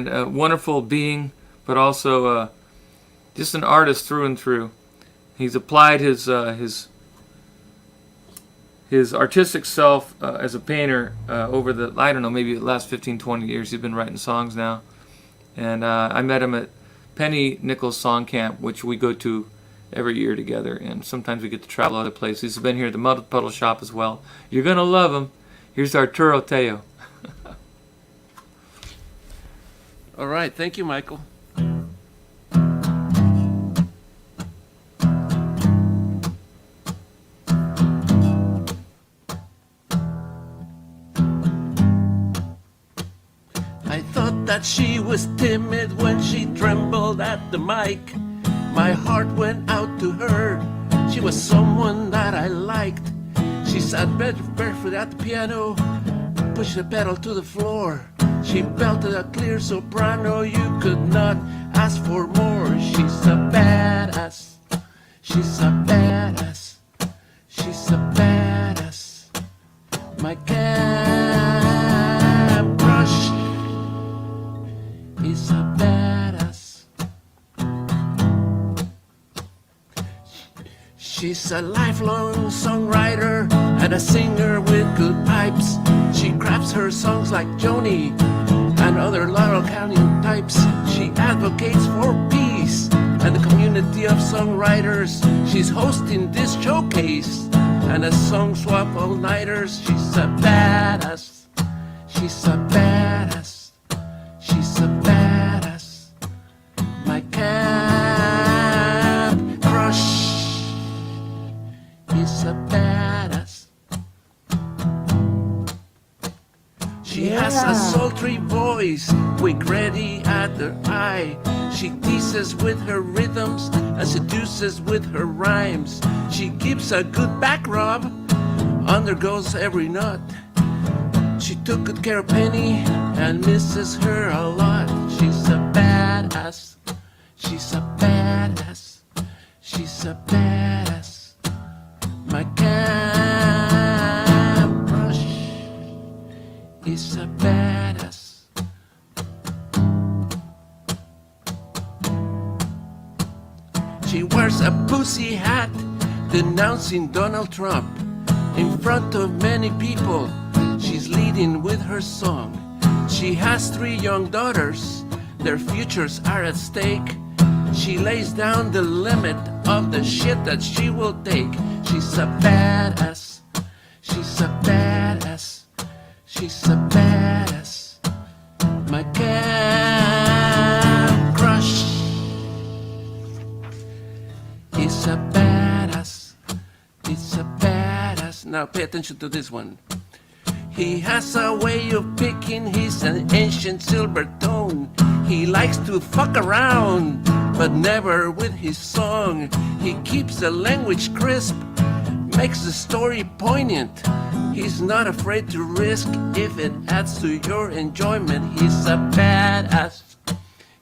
a wonderful being, but also just an artist through and through. He's applied his artistic self as a painter over the, I don't know, maybe the last 15, 20 years. He's been writing songs now. And I met him at Penny Nichols Song Camp, which we go to every year together. And sometimes we get to travel other places. He's been here at the Mud Puddle Shop as well. You're going to love him. Here's Arturo Tello. All right, thank you, Michael. I thought that she was timid when she trembled at the mic. My heart went out to her. She was someone that I liked. She sat barefoot at the piano, pushed the pedal to the floor. She belted a clear soprano, you could not ask for more. She's a badass. She's a badass. She's a badass. My camp crush is a badass. She's a lifelong songwriter and a singer with good pipes. She crafts her songs like Joni and other Laurel County types. She advocates for peace and the community of songwriters. She's hosting this showcase and a song swap all-nighters. She's a badass. She's a badass. She's a badass. My camp crush is a badass. She has a sultry voice, quick ready at her eye. She teases with her rhythms and seduces with her rhymes. She gives a good back rub, undergoes every nut. She took good care of Penny and misses her a lot. She's a badass. She's a badass. She's a badass. My camp crush is a badass. She wears a pussy hat denouncing Donald Trump. In front of many people, she's leading with her song. She has 3 young daughters, their futures are at stake. She lays down the limit of the shit that she will take. She's a badass. She's a badass. She's a badass. My camp crush. He's a badass. He's a badass. Now pay attention to this one. He has a way of picking his ancient silver tone. He likes to fuck around, but never with his song. He keeps the language crisp, makes the story poignant. He's not afraid to risk if it adds to your enjoyment. He's a badass.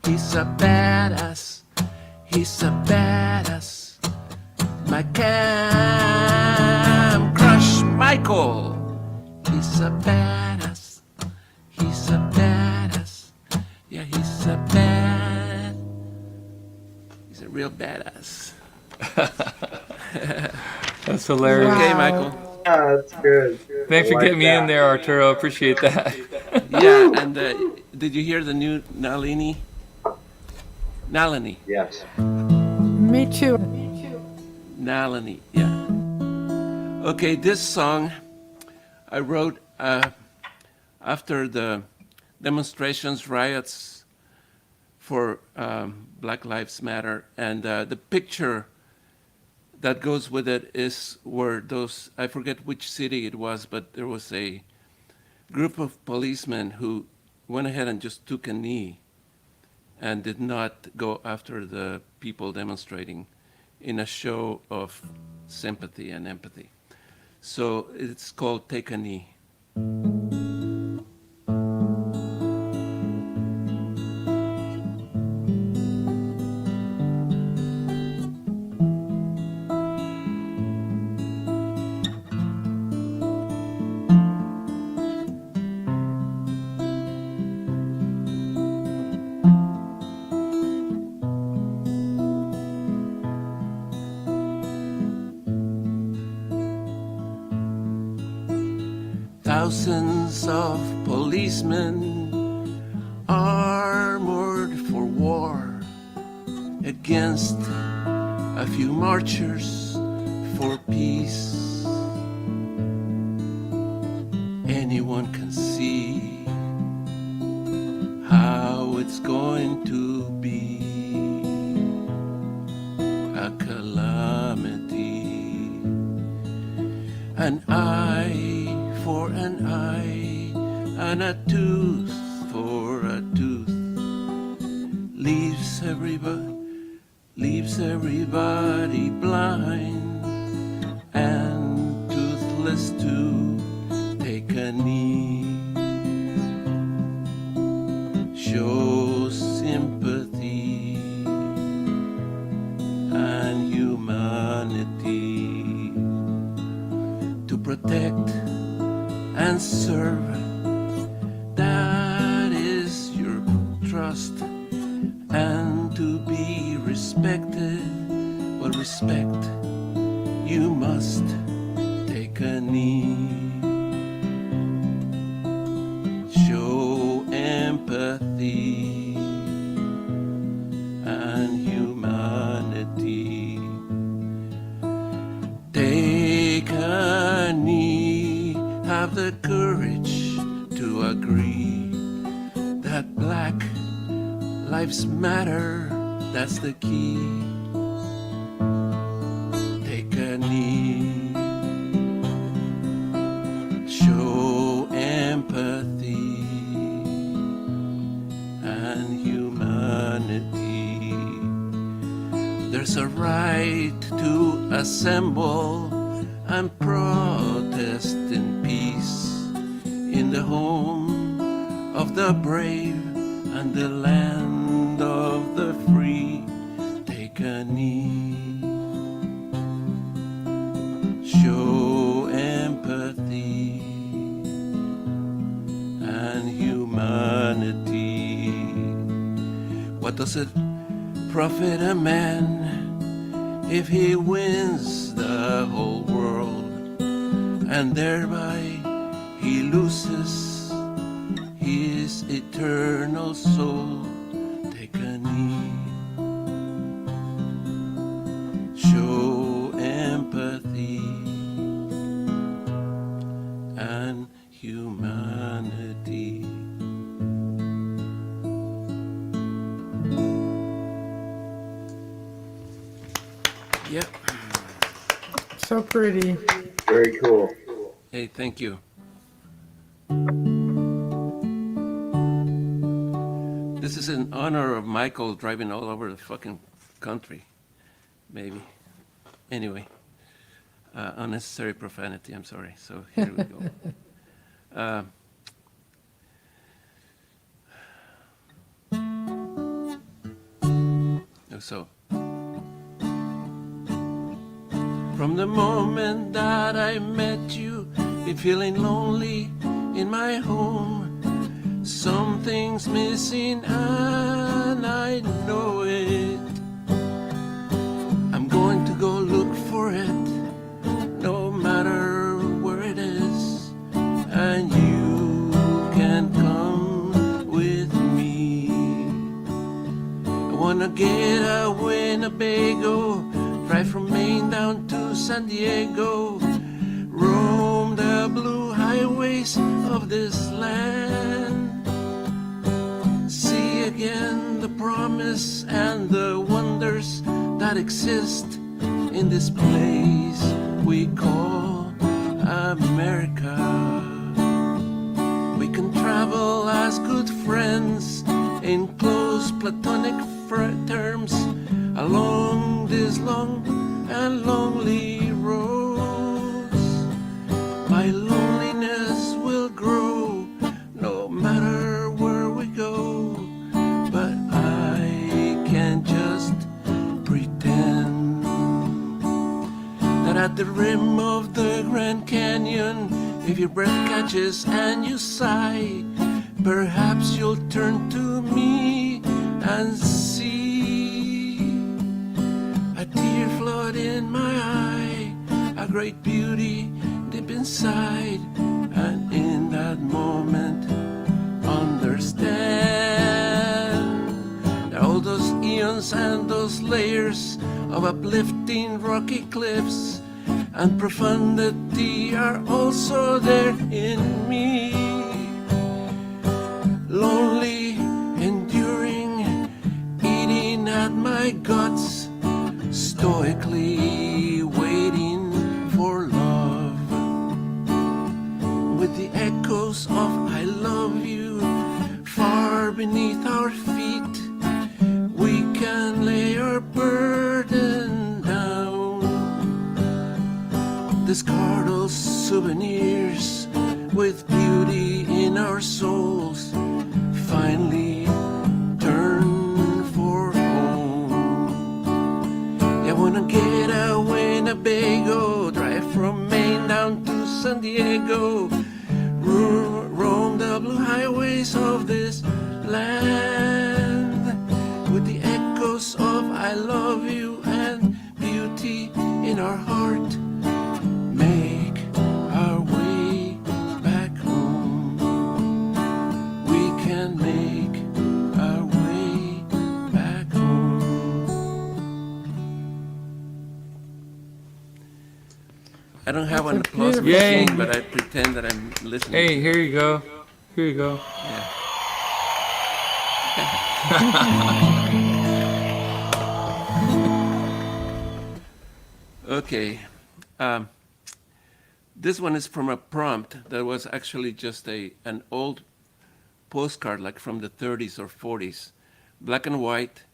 He's a badass. He's a badass. My camp crush, Michael. He's a badass. He's a badass. Yeah, he's a He's a real badass. That's hilarious. Wow. Okay, Michael. Yeah, that's good. Thanks for I like getting me in that. there, Arturo. Appreciate that. Yeah, and did you hear the new Nalini? Nalini. Yes. Me too. Nalini, yeah. Okay, this song I wrote after the demonstrations, riots for Black Lives Matter, and the picture that goes with it is where those, I forget which city it was, but there was a group of policemen who went ahead and just took a knee and did not go after the people demonstrating in a show of sympathy and empathy. So it's called Take a Knee. Thousands of policemen armored for war against a few marchers for peace. Anyone can see how it's going to be a calamity. An eye for an eye, and a tooth for a tooth, leaves everybody blind and toothless too. Take a knee, show sympathy and humanity to protect and serve. That is your trust, and to be respected. Well, respect you must. Take a knee, show empathy and humanity. Take a knee, have the courage to agree that Black Lives Matter, that's the key. Take a knee, show empathy and humanity. There's a right to assemble and protest in peace in the home of the brave and the land of the free. Take a knee, show empathy and humanity. What does it profit a man if he wins the whole world and thereby he loses his eternal soul? Take a knee, Yep. So pretty. Very cool. Hey, thank you. This is in honor of Michael driving all over the fucking country. Maybe. Anyway. Unnecessary profanity, I'm sorry. So here we go. So, from the moment that I met you, been feeling lonely in my home. Something's missing and I know it. I'm going to go look for it, no matter where it is, and you can come with me. I wanna get a Winnebago, drive from Maine down to San Diego, roam the blue highways of this land, see again the promise and the wonders that exist in this place we call America. We can travel as good friends in close platonic terms along this long and lonely roads. My loneliness will grow no matter where we go, but I can just pretend that at the rim of the Grand Canyon, if your breath catches and you sigh, perhaps you'll turn to me and see a tear flood in my eye, a great beauty deep inside, and in that moment understand that all those eons and those layers of uplifting rocky cliffs and profundity are also there in me. Lonely, enduring, eating at my guts, stoically waiting for love. With the echoes of I love you far beneath our feet, we can lay our burden down. Discard all souvenirs with beauty in our souls, finally turn for home. I wanna get a Winnebago, drive from Maine down to San Diego, roam the blue highways of this land, with the echoes of I love you and beauty in our heart, make our way back home. We can make our way back home. I don't have an applause Yay. machine, but I pretend that I'm listening. Hey, here you go. Here you go. Yeah. Okay. This one is from a prompt that was actually just an old postcard, like from the 30s or 40s, black and white,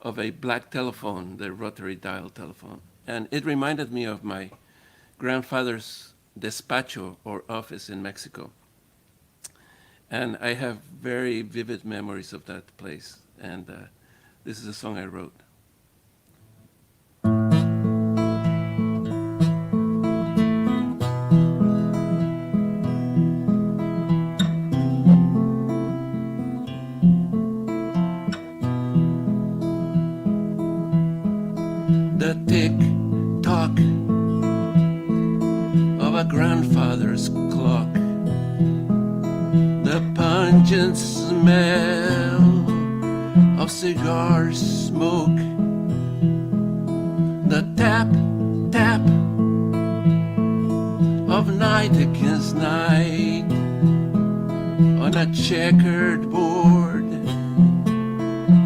of a black telephone, the rotary dial telephone. And it reminded me of my grandfather's despacho, or office, in Mexico. And I have very vivid memories of that place. And this is a song I wrote. The tick-tock of a grandfather's clock, the pungent smell of cigar smoke, the tap-tap of night against night on a checkered board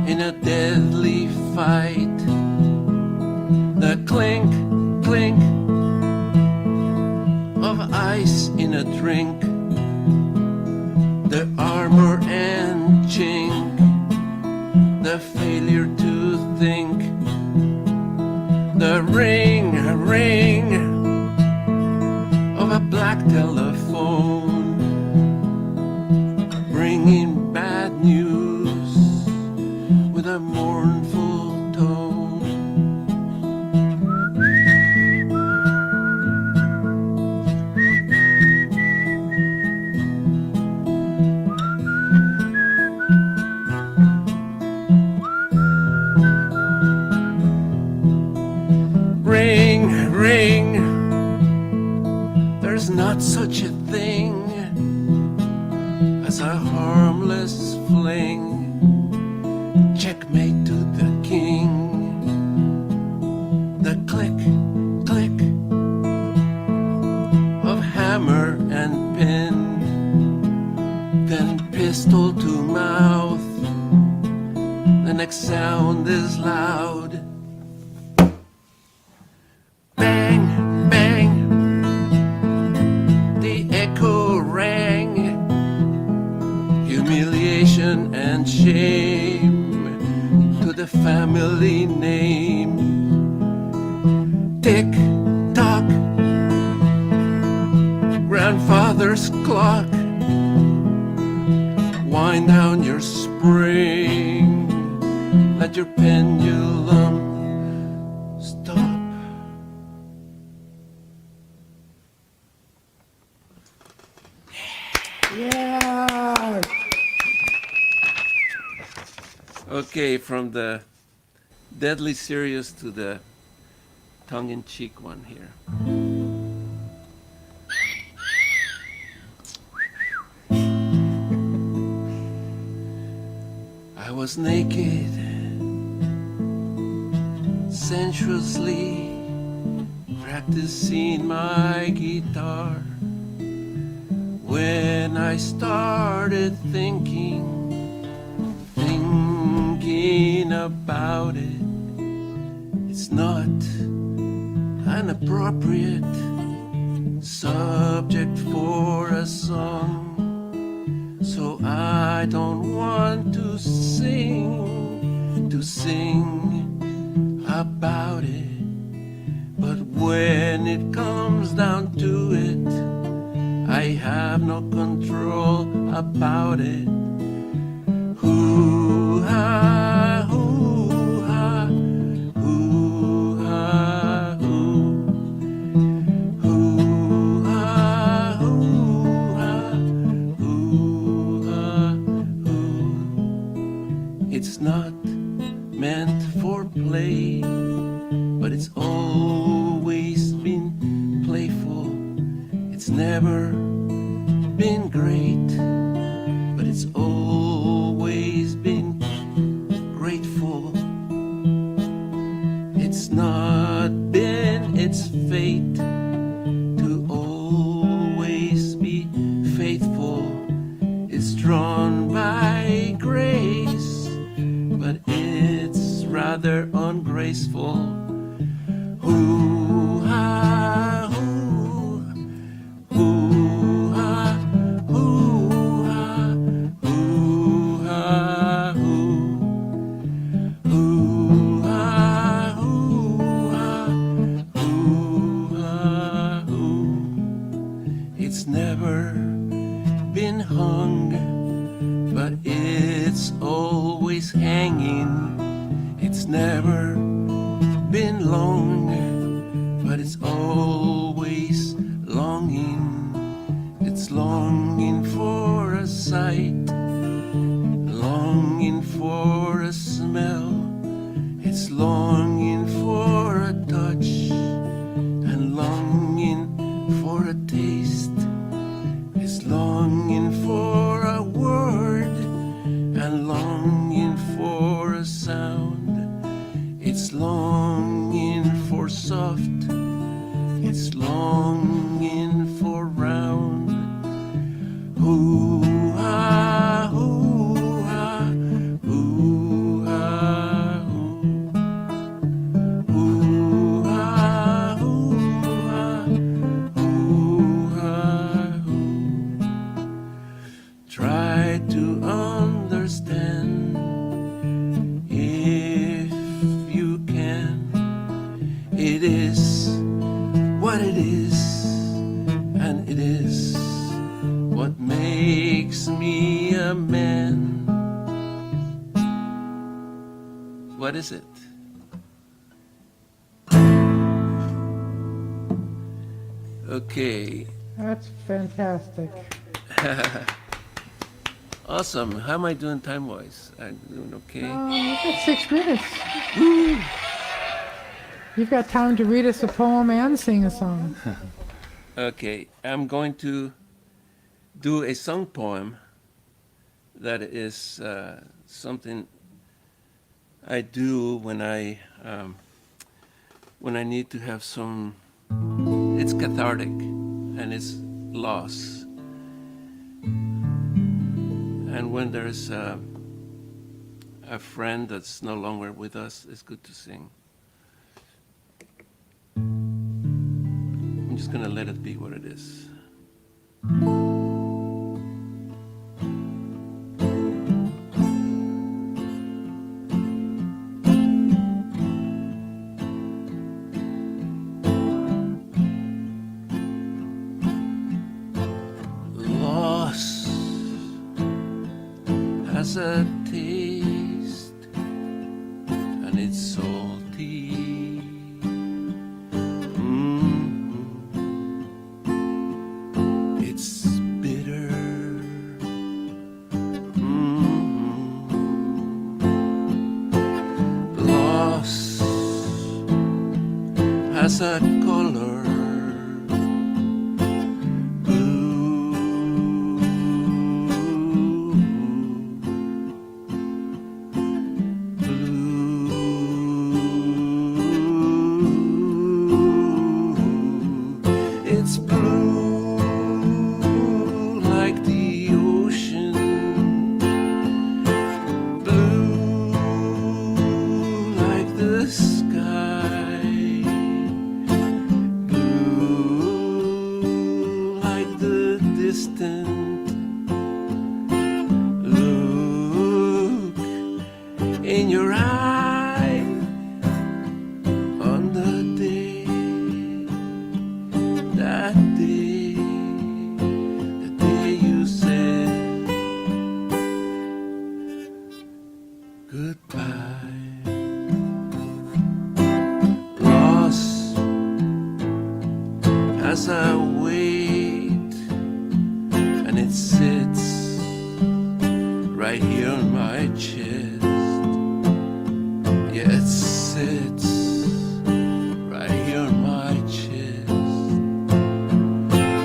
in a deadly fight, the clink, clink of ice in a drink, the armor and chink, the failure to think, the ring, ring of a black telephone, bringing bad news with a mournful tone. Ring, ring, there's not such a thing as a harmless fling. Checkmate to the king. The click, click of hammer and pin, then pistol to mouth. The next sound is loud. Bang, bang, the echo rang. Humiliation and shame to the family name. Tick tock, grandfather's clock. Wind down your spring, let your pendulum stop. Yeah. Okay, from the deadly serious to the tongue-in-cheek one here. I was naked, sensuously practicing my guitar, when I started thinking about it. It's not an appropriate subject for a song, so I don't want to sing about it. But when it comes down to it, I have no control about it. Hoo-ha, hoo-ha, hoo-ha, hoo. Hoo-ha, hoo-ha, hoo-ha, hoo. It's not meant for play, but it's always been playful. It's never been great, but it's always been grateful. It's not been its fate to always be faithful. It's drawn by grace, but it's rather ungraceful. Hoo-ha, hoo, hoo-ha, hoo-ha, hoo-ha, hoo. Hoo-ha, hoo-ha, hoo-ha, hoo. It's never been hung, but it's always hanging. It's never been long, but it's always longing. It's longing for a sight, longing for a smell. It's longing for a touch and longing for a taste. It's longing for a word and longing for a sound. It's longing for soft, it's be a man. What is it? Okay. That's fantastic. Awesome. How am I doing time-wise? I'm doing okay. You've got 6 minutes. You've got time to read us a poem and sing a song. Okay, I'm going to do a song poem that is something I do when I need to have some. It's cathartic and it's loss. And when there's a friend that's no longer with us, it's good to sing. I'm just gonna let it be what it is. Loss has a taste and it's salty. It's bitter. Loss has a color. It's blue like the ocean, blue like the sky, blue like the distant. Look in your eye on the day. That day, the day you said goodbye. Loss has a weight and it sits right here on my chest. Yeah, it sits right here on my chest.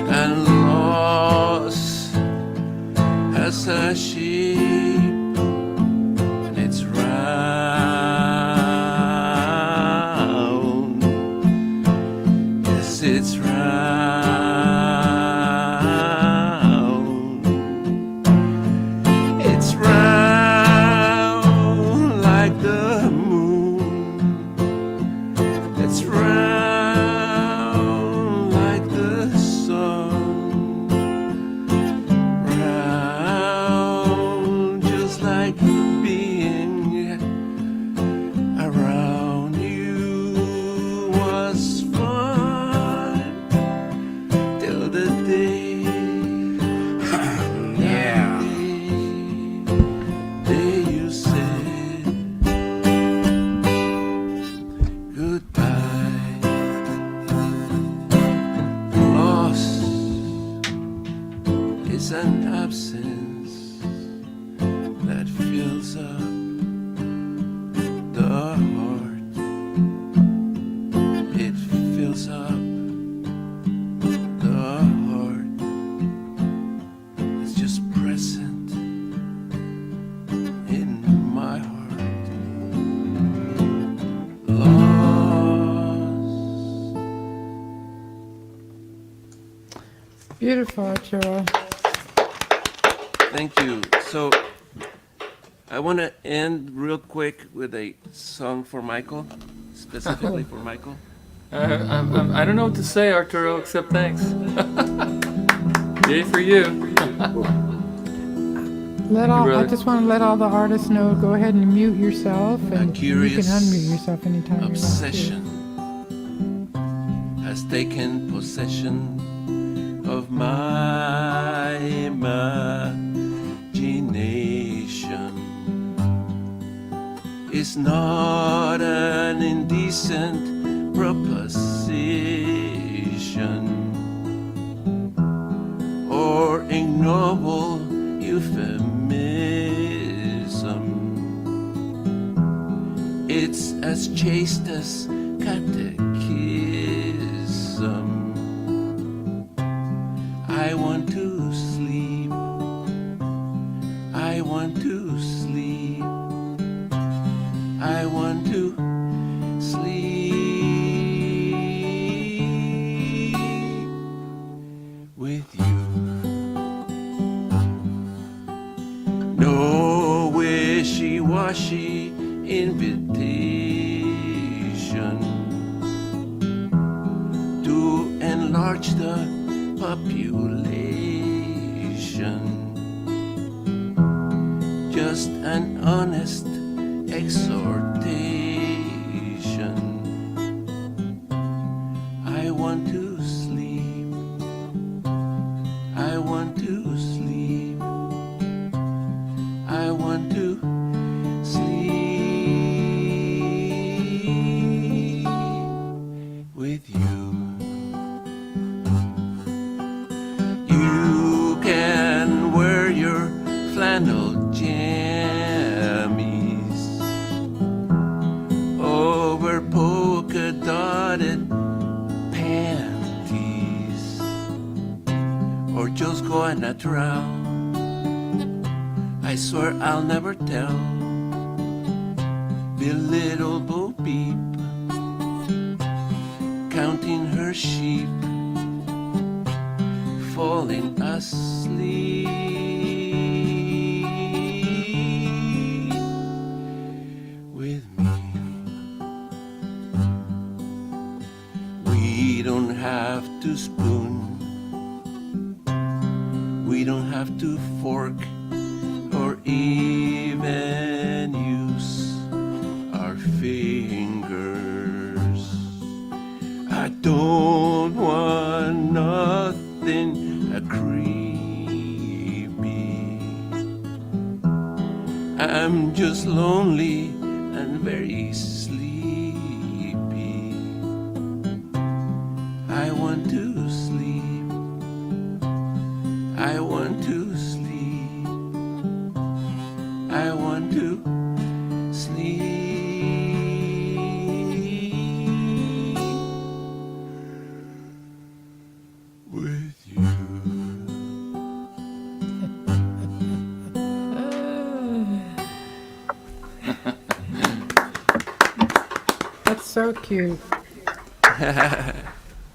And loss has a shape and it's round. Yes, it's round. It's round like the moon. It's round like the sun. Round just like being around you was fun till the day. Yeah. Day you said goodbye. Loss is an absence that fills up the heart. It fills up the heart. It's just present in my heart. Lost. Beautiful, Arturo. Thank you. So I want to end real quick with a song for Michael, specifically for Michael. I don't know what to say, Arturo, except thanks. Yay for you. Let all, I brother. just want to let all the artists know, go ahead and mute yourself, and you can curious unmute yourself anytime you want to. Obsession has taken possession of my imagination. is not an indecent proposition or ignoble euphemism. It's as chaste as catechism. I want to sleep. I want to sleep. I want to sleep with you. No wishy-washy invitation to enlarge the population. Just an honest exhortation. I want to sleep. I want to sleep. I want to sleep with you. You can wear your flannel jammies over polka dotted panties, or just go a natural. I swear I'll never tell. Belittle Bo Peep, counting her sheep, falling asleep with me. We don't have to spoon. We don't have to fork or even use our fingers. I don't want nothing creepy. I'm just lonely and very sleepy. I want to sleep. I want to sleep. I want to sleep with you. That's so cute. I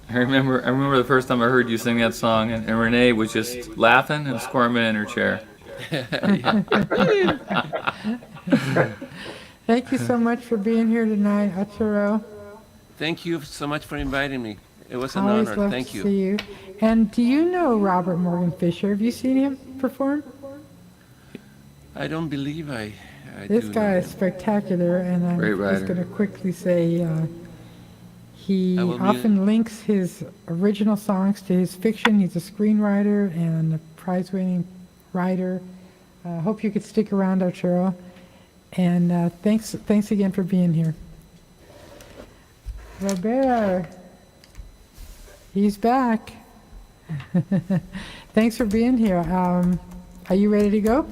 remember the first time I heard you sing that song, and Renee was just laughing and squirming in her chair. Thank you so much for being here tonight, Arturo. Thank you so much for inviting me. It was an Always honor. love Thank to you. see you. And do you know Robert Morgan Fisher? Have you seen him perform? I don't believe I This do guy know is spectacular, and I'm Great just writer. going to quickly say he I will be- often links his original songs to his fiction. He's a screenwriter and a prize-winning writer. Hope you could stick around, Arturo. And thanks again for being here. Robert, he's back. Thanks for being here. Are you ready to go?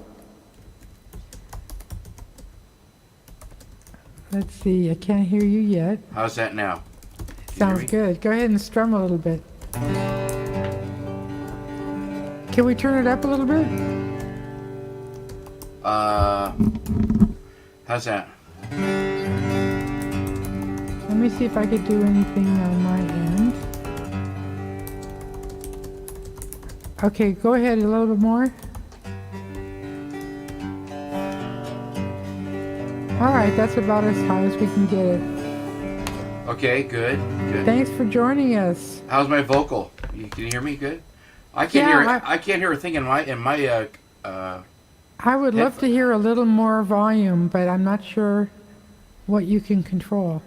Let's see, I can't hear you yet. How's that now? Sounds me? good. Go ahead and strum a little bit. Can we turn it up a little bit? How's that? Let me see if I could do anything on my end. Okay, go ahead a little bit more. All right, that's about as high as we can get it. Okay, good. Thanks for joining us. How's my vocal? Can you hear me good? I Yeah, can't hear a thing in my I would love to hear a little more volume, but I'm not sure what you can control.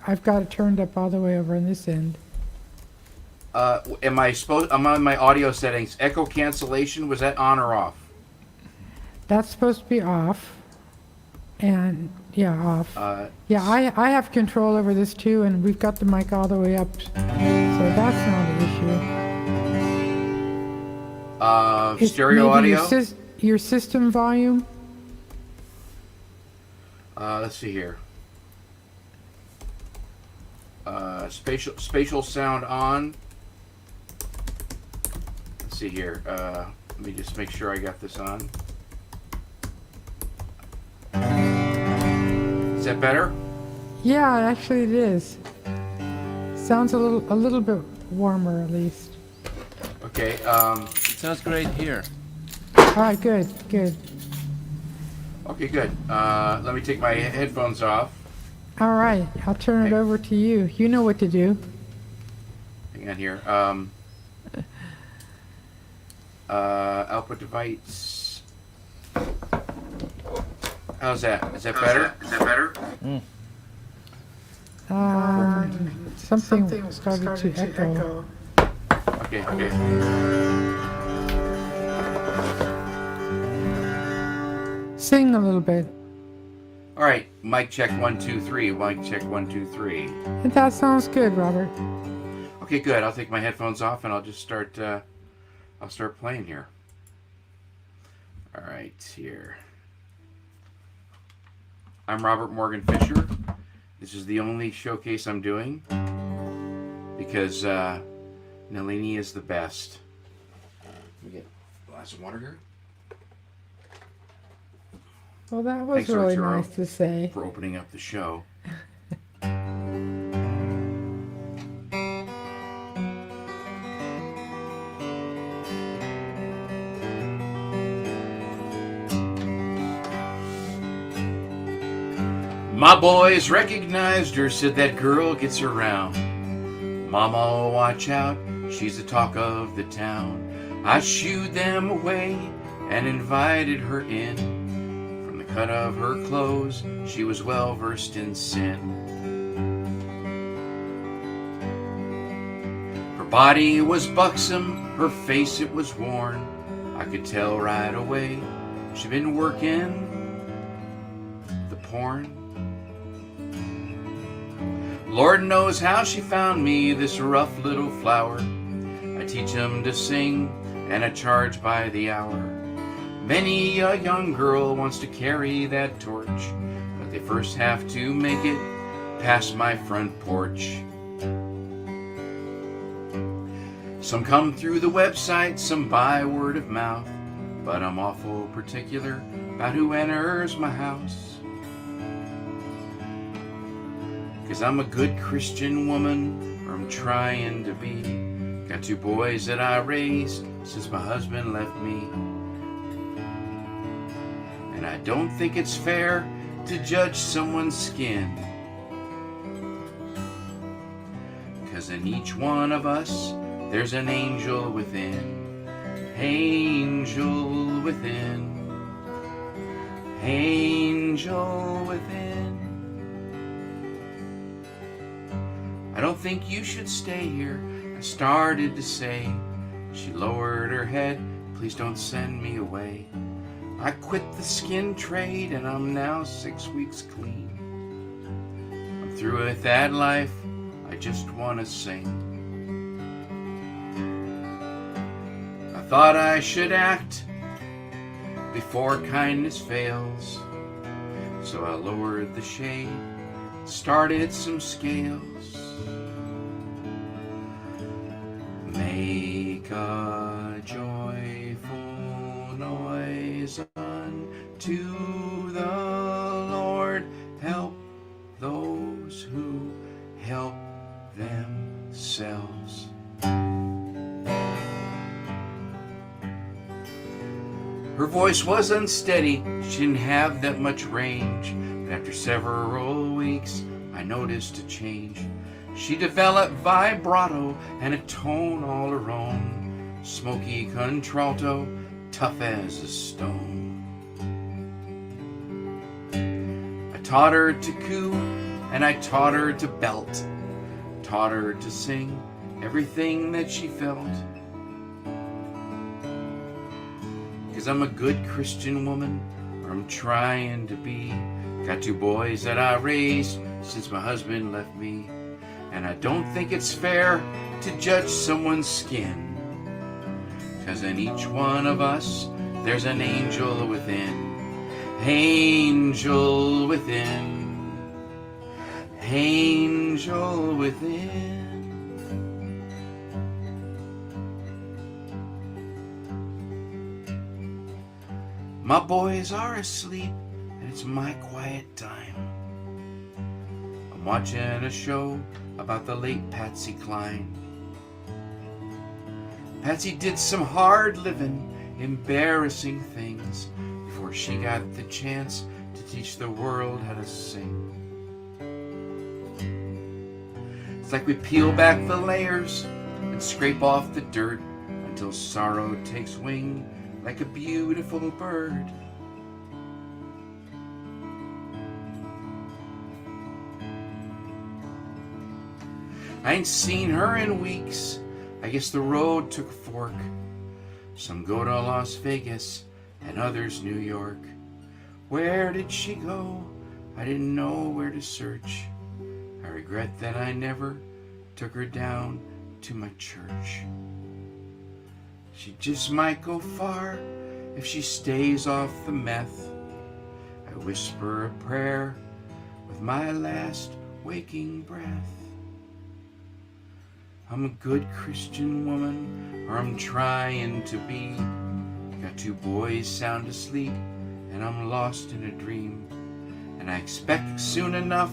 I've got it turned up all the way over on this end. I'm on my audio settings. Echo cancellation, was that on or off? That's supposed to be off. And Yeah, off. Uh, Yeah, I have control over this too, and we've got the mic all the way up, so that's not an issue. stereo Maybe audio. your system volume. Let's see here. Spatial sound on. Let's see here. Let me just make sure I got this on. Is that better? Yeah, actually it is. Sounds a little bit warmer at least. Okay. Sounds great here. All right, good. Okay, good. Let me take my headphones off. All right, I'll turn it over to you. You know what to do. Hang on here. Output device. How's that? Is that better? Something started to echo. Okay. Sing a little bit. All right. Mic check 1 2 3. Mic check 1 2 3. That sounds good, Robert. Okay, good. I'll take my headphones off and I'll just start. I'll start playing here. All right, here. I'm Robert Morgan Fisher. This is the only showcase I'm doing because Nalini is the best. Let me get a glass of water here. Well, that was Thanks, really Arturo, nice to say. for opening up the show. My boys recognized her, said that girl gets around. Mama, watch out, she's the talk of the town. I shooed them away and invited her in. From the cut of her clothes, she was well versed in sin. Her body was buxom, her face it was worn. I could tell right away she'd been working the porn. Lord knows how she found me, this rough little flower. I teach 'em to sing, and I charge by the hour. Many a young girl wants to carry that torch, but they first have to make it past my front porch. Some come through the website, some by word of mouth, but I'm awful particular about who enters my house. 'Cause I'm a good Christian woman, or I'm trying to be. Got 2 boys that I raised since my husband left me. And I don't think it's fair to judge someone's skin. 'Cause in each one of us, there's an angel within. Angel within. Angel within. I don't think you should stay here, I started to say. She lowered her head, please don't send me away. I quit the skin trade and I'm now 6 weeks clean. I'm through with that life, I just want to sing. I thought I should act before kindness fails. So I lowered the shade, started some scales. Make a joyful noise unto the Lord. Help those who help themselves. Her voice was unsteady, she didn't have that much range. But after several weeks, I noticed a change. She developed vibrato and a tone all her own. Smoky contralto, tough as a stone. I taught her to coo and I taught her to belt. Taught her to sing everything that she felt. 'Cause I'm a good Christian woman, or I'm trying to be. Got 2 boys that I raised since my husband left me. And I don't think it's fair to judge someone's skin. 'Cause in each one of us, there's an angel within. Angel within. Angel within. My boys are asleep, and it's my quiet time. I'm watching a show about the late Patsy Cline. Patsy did some hard living, embarrassing things before she got the chance to teach the world how to sing. It's like we peel back the layers and scrape off the dirt until sorrow takes wing like a beautiful bird. I ain't seen her in weeks. I guess the road took a fork. Some go to Las Vegas and others New York. Where did she go? I didn't know where to search. I regret that I never took her down to my church. She just might go far if she stays off the meth. I whisper a prayer with my last waking breath. I'm a good Christian woman, or I'm trying to be. Got 2 boys sound asleep, and I'm lost in a dream. And I expect soon enough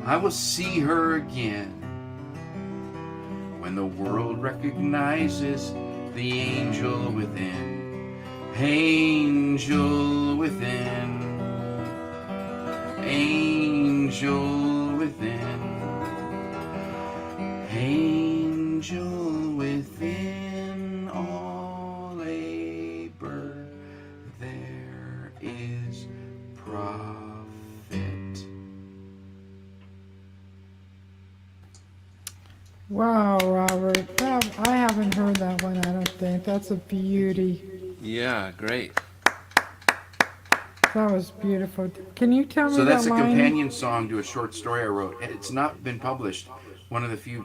I will see her again. When the world recognizes the angel within. Angel within. Angel within. Angel within all labor there is profit. Wow, Robert. I haven't heard that one, I don't think. That's a beauty. Yeah, great. That was beautiful. Can you tell me So that's that a line? companion song to a short story I wrote. It's not been published. One of the few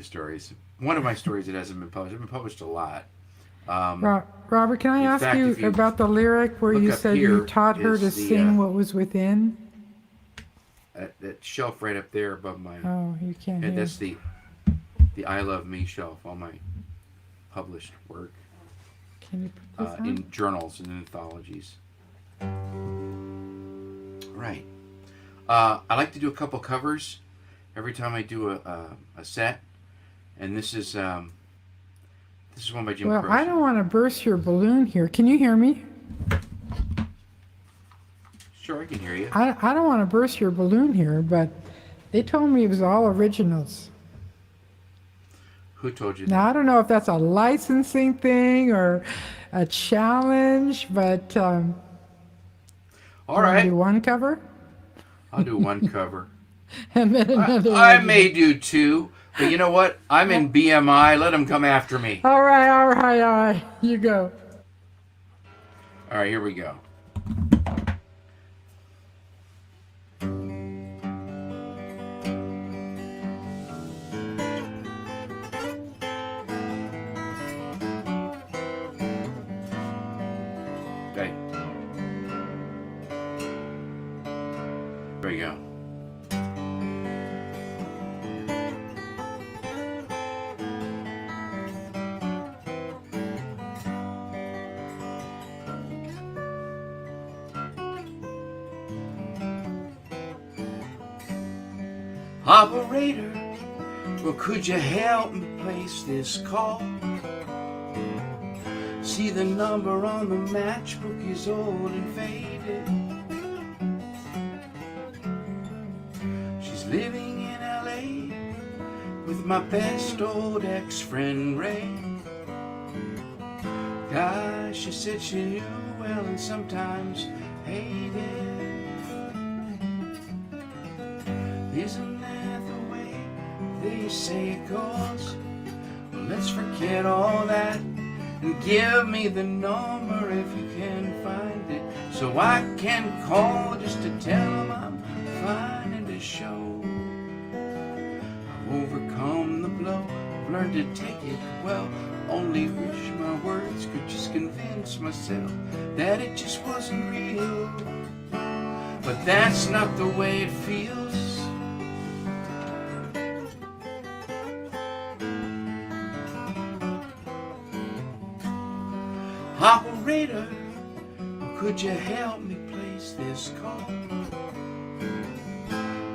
stories. One of my stories that hasn't been published. I've been published a lot. Robert, can I in ask fact, you if you about the lyric where look you up said here you taught her to is the, sing what was within? That shelf right up there above my Oh, you can't head, hear. that's the I Love Me shelf, all my published work Can you put this on? in journals and anthologies. Right. I like to do a couple covers every time I do a set, and this is one by Jim Well, Croce. I don't want to burst your balloon here. Can you hear me? Sure, I can hear you. I don't want to burst your balloon here, but they told me it was all originals. Who told you Now, that? I don't know if that's a licensing thing or a challenge, but All you wanna right, do one cover I'll do one cover. and then another. I one. may do 2, but you know what? I'm in BMI. Let them come after me. All right. You go. All right, here we go. Okay. There we go. Operator, well, could you help me place this call? See, the number on the matchbook is old and faded. She's living in LA with my best old ex-friend Ray. Gosh, she said she knew well and sometimes hated. Isn't that the way they say it goes? Well, let's forget all that and give me the number if you can find it. so I can call just to tell him I'm fine and to show I've overcome the blow, I've learned to take it well. Only wish my words could just convince myself that it just wasn't real. But that's not the way it feels. Operator, could you help me place this call?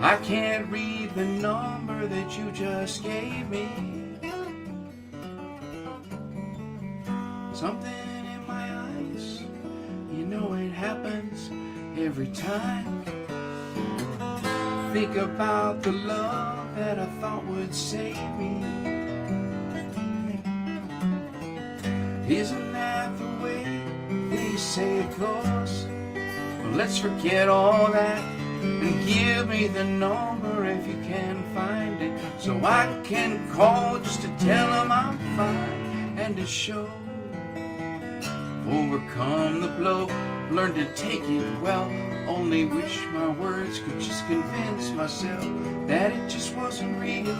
I can't read the number that you just gave me. Something in my eyes, you know it happens every time. Think about the love that I thought would save me. Isn't that the way they say it goes? Well, let's forget all that and give me the number if you can find it, so I can call just to tell them I'm fine and to show overcome the blow, learn to take it well. Only wish my words could just convince myself that it just wasn't real.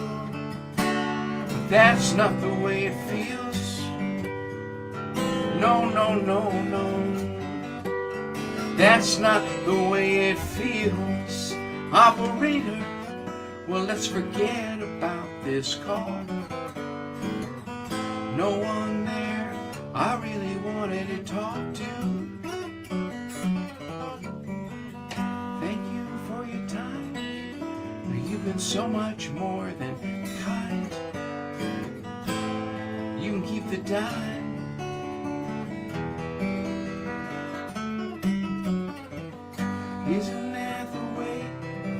But that's not the way it feels. No, no, no, no. That's not the way it feels. Operator, well, let's forget about this call. No one there I really wanted to talk to. Thank you for your time. You've been so much more than kind. You can keep the dime. Isn't that the way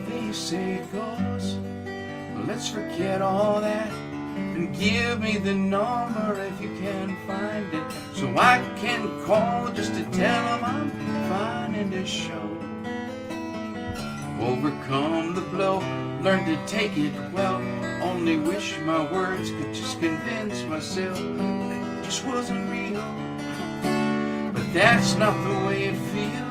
they say it goes? Well, let's forget all that and give me the number if you can find it, so I can call just to tell them I'm fine and to show overcome the blow, learn to take it well. Only wish my words could just convince myself that it just wasn't real. But that's not the way it feels.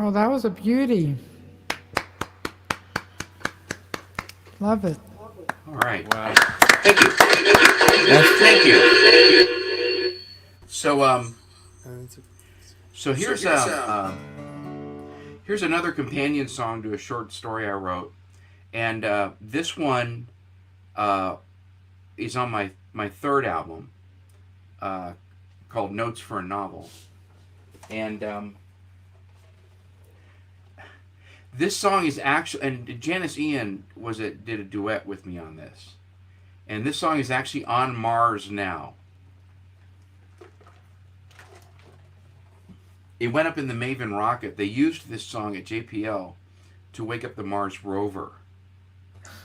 Oh, that was a beauty. Love it. All right. Wow. Thank you. Thank you. So here's another companion song to a short story I wrote, and this one is on my third album called Notes for a Novel, and this song is actually, and Janice Ian did a duet with me on this, and this song is actually on Mars now. It went up in the Maven rocket. They used this song at JPL to wake up the Mars rover.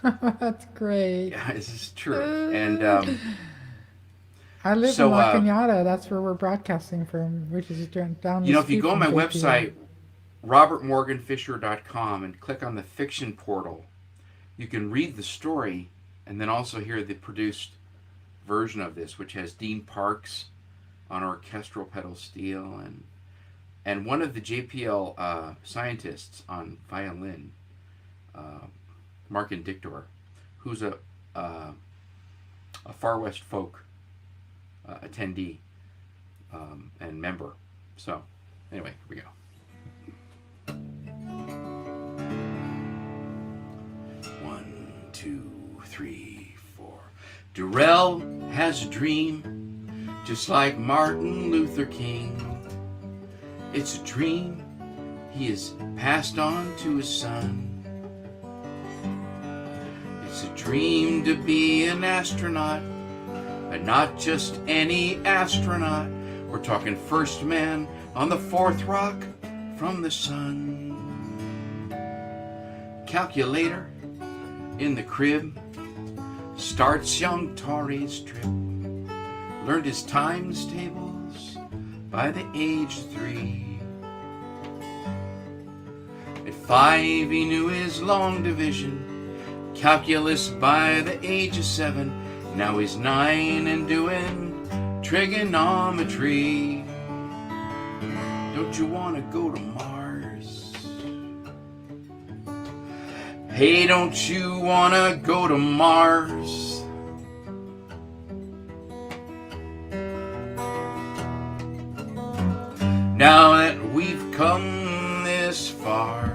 That's great. Yeah, this is true. And I live in La Cañada. That's where we're broadcasting from, which is down the if you go on my website, robertmorganfisher.com, and click on the fiction portal, you can read the story and then also hear the produced version of this, which has Dean Parks on orchestral pedal steel and one of the JPL scientists on violin, Mark Indictor, who's a Far West Folk attendee and member. So anyway, here we go. 1, 2, 3, 4. Darrell has a dream, just like Martin Luther King. It's a dream he has passed on to his son. It's a dream to be an astronaut, but not just any astronaut. We're talking first man on the 4th rock from the sun. Calculator in the crib, starts young Tori's trip. Learned his times tables by the age of 3. At 5 he knew his long division, calculus by the age of 7. Now he's 9 and doing trigonometry. Don't you want to go to Mars? Hey, don't you want to go to Mars? Now that we've come this far,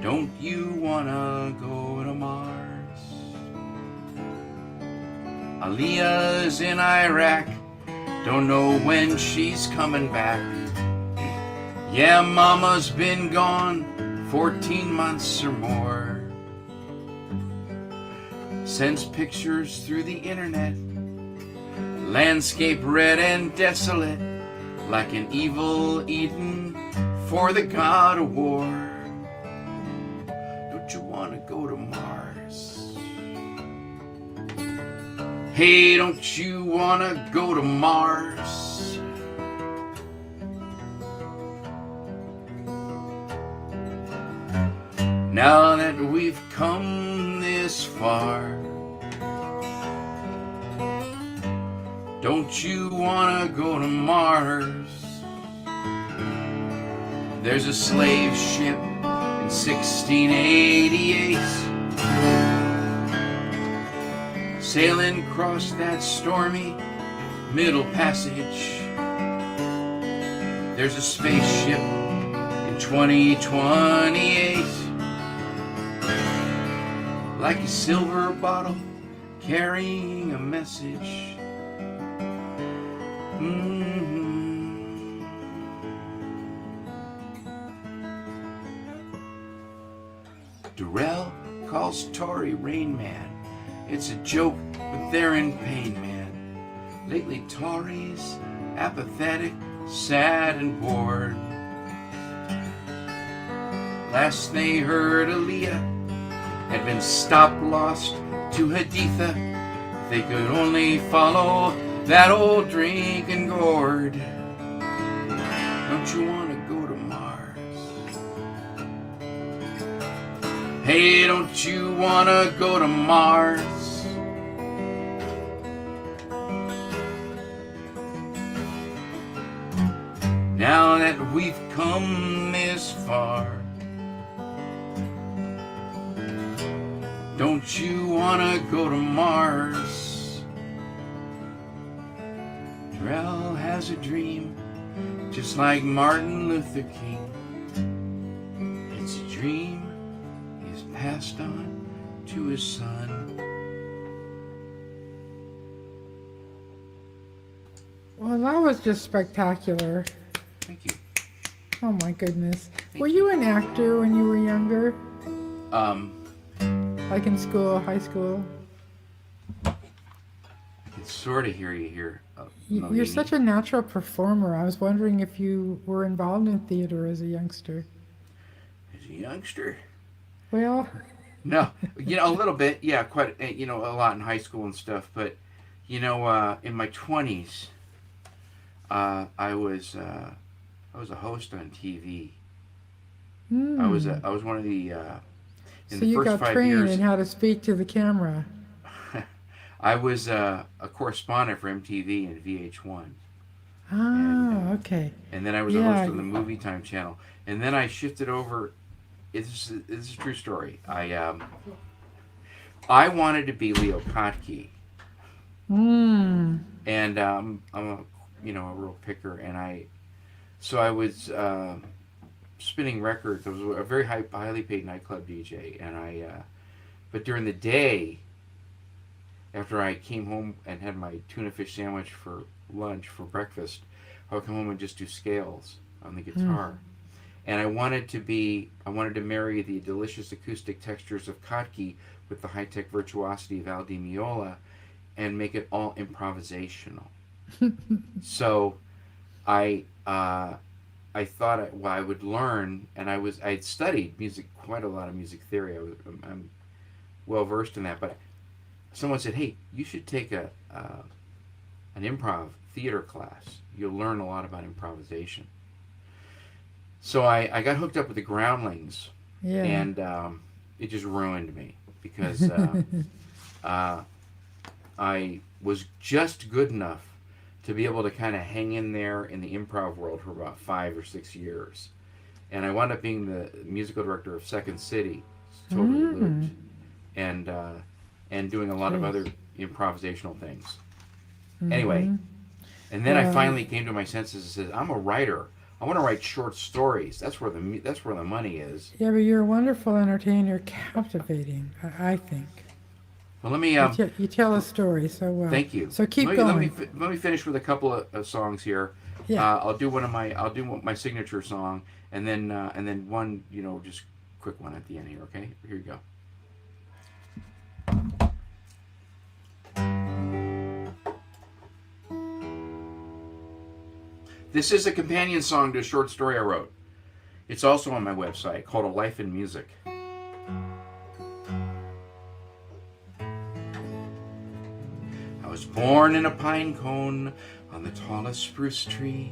don't you wanna go to Mars? Aliyah's in Iraq, don't know when she's coming back. Yeah, Mama's been gone 14 months or more. Sends pictures through the internet, landscape red and desolate, like an evil Eden for the god of war. Don't you want to go to Mars? Hey, don't you want to go to Mars? Now that we've come this far, don't you wanna go to Mars? There's a slave ship in 1688 sailing across that stormy middle passage. There's a spaceship in 2028 like a silver bottle carrying a message. Darrell calls Tory Rain Man. It's a joke, but they're in pain, man. Lately Tory's apathetic, sad and bored. Last they heard, Aaliyah had been stop-lost to Haditha. They could only follow that old drinking gourd. Don't you want to go to Mars? Hey, don't you want to go to Mars? Now that we've come this far, don't you want to go to Mars? Darrell has a dream, just like Martin Luther King. It's a dream he's passed on to his son. Well, that was just spectacular. Thank you. Oh my goodness. Were you an actor when you were younger? Like in school, high school? I can sort of hear you here. You're Nalini. such a natural performer. I was wondering if you were involved in theater as a youngster. As a youngster? Well, No, a little bit, yeah, quite, a lot in high school and stuff. But, in my 20s, I was a host on TV. I was one of the. In so the you first got 5 trained years, in how to speak to the camera. I was a correspondent for MTV and VH1. Ah, okay. And then I was a host on the Movie Time channel. And then I shifted over. It's a true story. I wanted to be Leo Kottke. And I'm a real picker, and I was spinning records. I was a very highly paid nightclub DJ, and but during the day, after I came home and had my tuna fish sandwich for lunch for breakfast, I would come home and just do scales on the guitar. And I wanted to marry the delicious acoustic textures of Kottke with the high-tech virtuosity of Al Di Meola and make it all improvisational. So I thought I would learn, and I'd studied music, quite a lot of music theory. I'm well versed in that. But someone said, "Hey, you should take a an improv theater class. You'll learn a lot about improvisation. So I got hooked up with the Groundlings, Yeah. and it just ruined me because I was just good enough to be able to kind of hang in there in the improv world for about 5 or 6 years. And I wound up being the musical director of Second City, totally looped, and doing a lot of other improvisational things. Anyway, and then I finally came to my senses and said, I'm a writer. I want to write short stories. That's where the money is. Yeah, but you're a wonderful entertainer, captivating, I think. Well, let me. You tell a story so well. Thank you. So keep going. Let me finish with a couple of songs here. Yeah. I'll do my signature song, and then one, just quick one at the end here. Okay, here you go. This is a companion song to a short story I wrote. It's also on my website, called A Life in Music. I was born in a pine cone on the tallest spruce tree.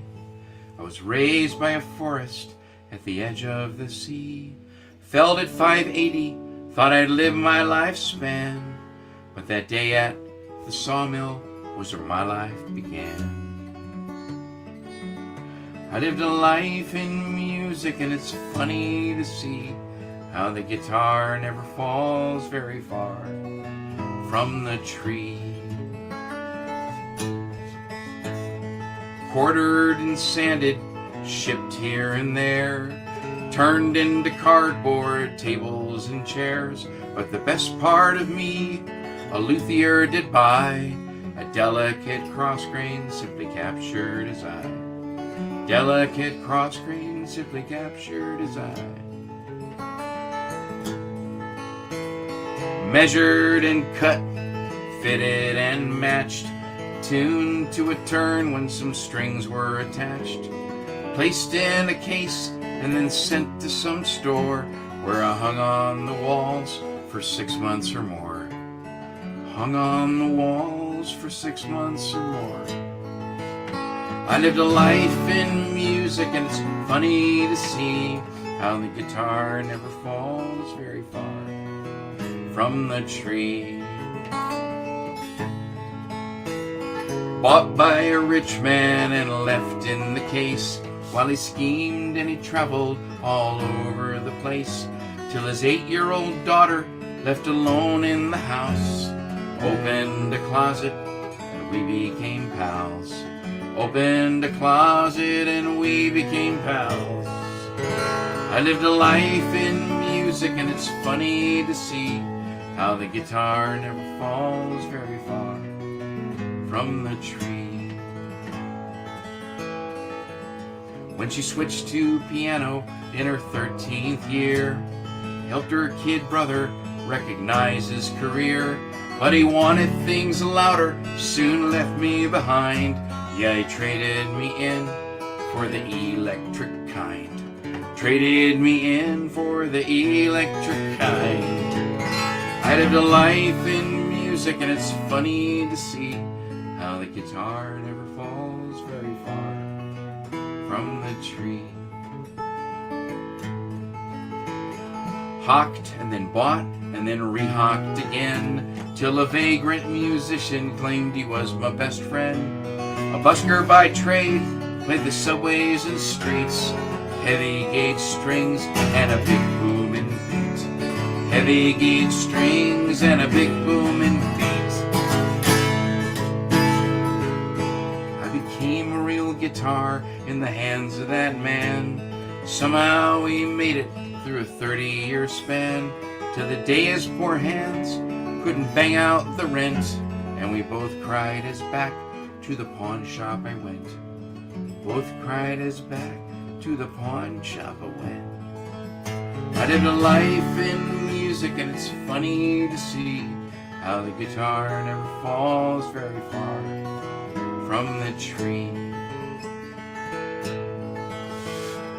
I was raised by a forest at the edge of the sea. Felled at 580, thought I'd live my lifespan. But that day at the sawmill was where my life began. I lived a life in music, and it's funny to see how the guitar never falls very far from the tree. Quartered and sanded, shipped here and there, turned into cardboard tables and chairs. But the best part of me, a luthier did buy, a delicate cross-grain simply captured his eye. Delicate cross-grain simply captured his eye. Measured and cut, fitted and matched, tuned to a turn when some strings were attached, placed in a case and then sent to some store where I hung on the walls for 6 months or more. Hung on the walls for 6 months or more. I lived a life in music, and it's funny to see how the guitar never falls very far from the tree. Bought by a rich man and left in the case while he schemed and he traveled all over the place, till his 8-year-old daughter, left alone in the house, opened a closet and we became pals. Opened a closet and we became pals. I lived a life in music, and it's funny to see how the guitar never falls very far from the tree. When she switched to piano in her 13th year, helped her kid brother recognize his career, but he wanted things louder, soon left me behind. Yeah, he traded me in for the electric kind. Traded me in for the electric kind. I lived a life in music, and it's funny to see how the guitar never falls very far from the tree. Hawked and then bought and then rehawked again, till a vagrant musician claimed he was my best friend. A busker by trade, played the subways and streets, heavy gauge strings and a big booming beat. Heavy gauge strings and a big booming beat. I became a real guitar in the hands of that man. Somehow we made it through a 30-year span, till the day his poor hands couldn't bang out the rent, and we both cried as back to the pawn shop I went. Both cried as back to the pawn shop I went. I lived a life in music, and it's funny to see how the guitar never falls very far from the tree.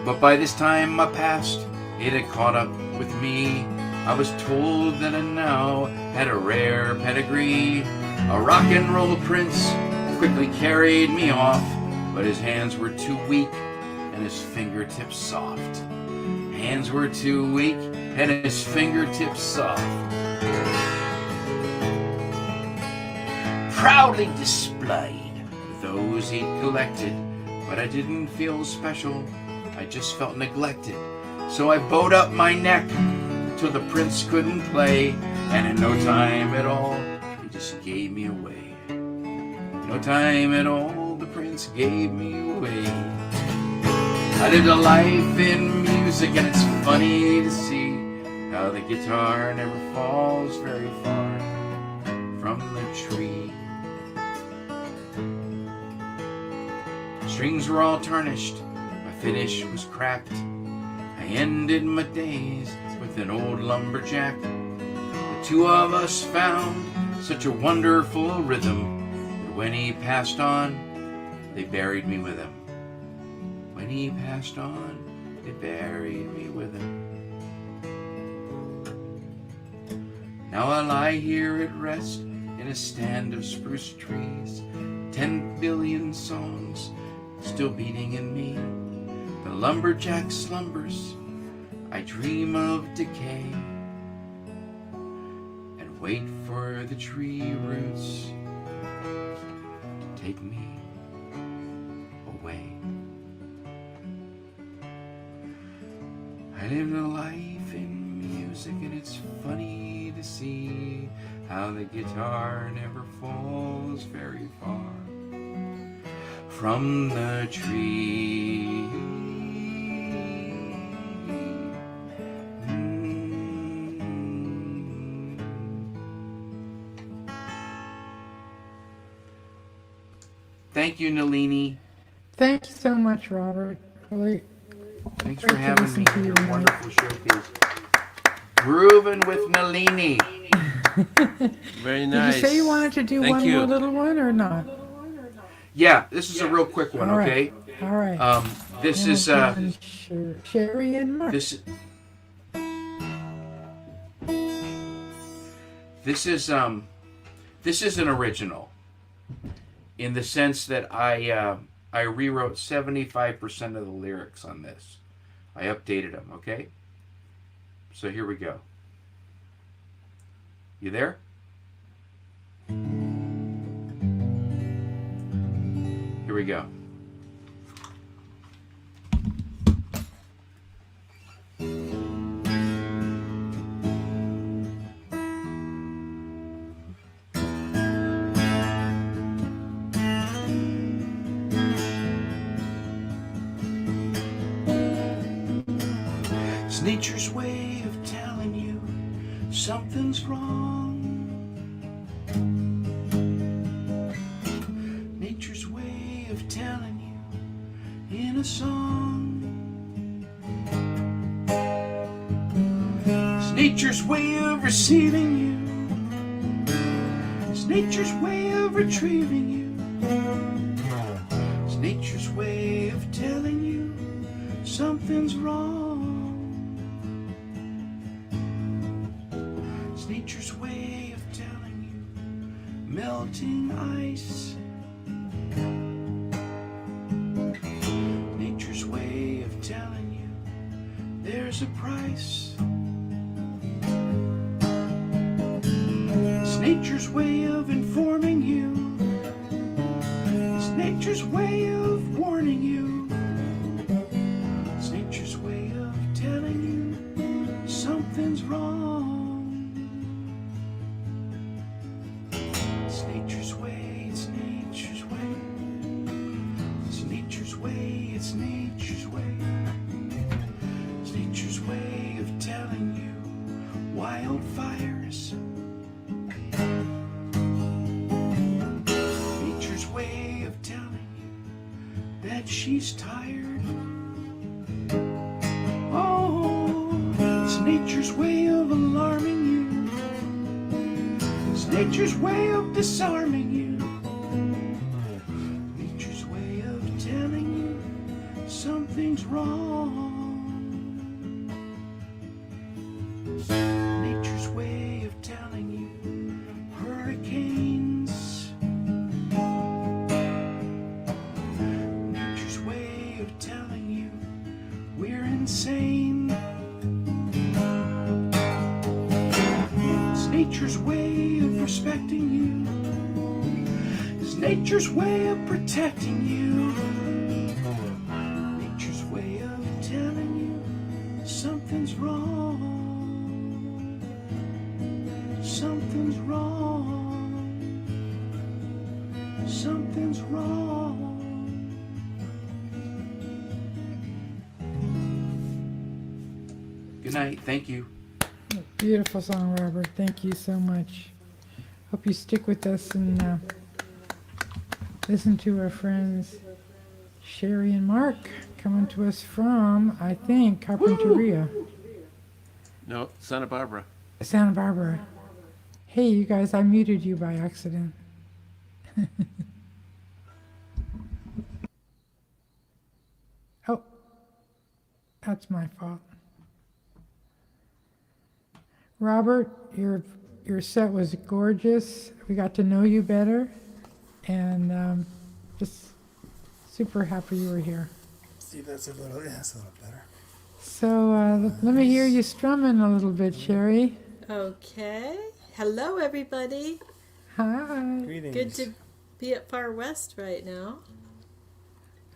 But by this time my past, it had caught up with me. I was told that I now had a rare pedigree, a rock and roll prince quickly carried me off, but his hands were too weak and his fingertips soft. Hands were too weak and his fingertips soft. Proudly displayed those he'd collected, but I didn't feel special, I just felt neglected. So I bowed up my neck till the prince couldn't play, and in no time at all, he just gave me away. No time at all, the prince gave me away. I lived a life in music, and it's funny to see how the guitar never falls very far from the tree. Strings were all tarnished, my finish was cracked. I ended my days with an old lumberjack. The two of us found such a wonderful rhythm that when he passed on, they buried me with him. When he passed on, they buried me with him. Now I lie here at rest in a stand of spruce trees, 10 billion songs still beating in me. The lumberjack slumbers, I dream of decay, and wait for the tree roots to take me away. I lived a life in music, and it's funny to see how the guitar never falls very far from the tree. Thank you, Nalini. Thank you so much, Robert. Really Thanks great for to having listen me. to you Your tonight. wonderful showcase. Groovin with Nalini. Very Did nice. you say you wanted to do Thank one you. more little one or not? Yeah, this is a real quick one, All right. okay? All right. This is Sherie and Mark. This is an original, in the sense that I rewrote 75% of the lyrics on this. I updated them, okay? So here we go. You there? Here we go. It's nature's way of telling you something's wrong. Nature's way of telling you in a song. It's nature's way of receiving you. It's nature's way of retrieving you. It's nature's way of telling you something's wrong. It's nature's way of telling you melting ice. Nature's way of telling you there's a price. It's nature's way of informing you. It's nature's way of warning you. It's nature's way of telling you something's wrong. It's nature's way, it's nature's way. It's nature's way, it's nature's way. It's nature's way of telling you wildfires. Nature's way of telling you that she's tired. Oh, it's nature's way of alarming you. It's nature's way of disarming you. Nature's way of telling you something's wrong. Nature's way of telling you hurricanes. insane. It's nature's way of respecting you. It's nature's way of protecting you. Nature's way of telling you something's wrong. Something's wrong. Something's wrong. Good night. Thank you. Beautiful song, Robert. Thank you so much. Hope you stick with us and listen to our friends Sherie and Mark coming to us from, I think, Carpinteria. No, Santa Barbara. Santa Barbara. Hey, you guys, I muted you by accident. Oh, that's my fault. Robert, your set was gorgeous. We got to know you better, and just super happy you were here. See, that's a little better. So let me hear you strumming a little bit, Sherie. Okay. Hello, everybody. Hi. Greetings. Good to be at Far West right now.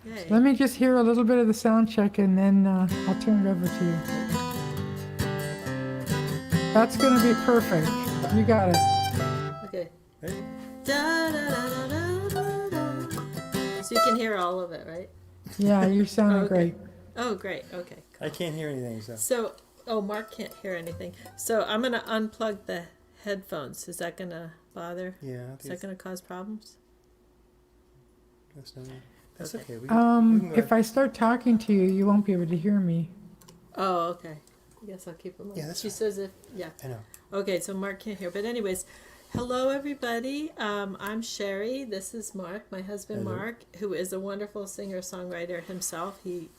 Yay. Let me just hear a little bit of the sound check, and then I'll turn it over to you. That's going to be perfect. You got it. Okay. Hey. Da, da, da, da, da, da, da. So you can hear all of it, right? Yeah, you're sounding Okay. great. Oh, great. Okay. I can't hear anything, so. So, Mark can't hear anything. So I'm going to unplug the headphones. Is that going to bother? Yeah, I Is think that going to cause problems? that's Okay. okay. We can go If I start talking to you, you won't be able to hear me. Oh, okay. I guess I'll keep them on. Yeah, that's She fine. says yeah. I know. Okay, so Mark can't hear. But anyways, hello, everybody. I'm Sherie. This is Mark, my husband Hello. Mark, who is a wonderful singer-songwriter himself. He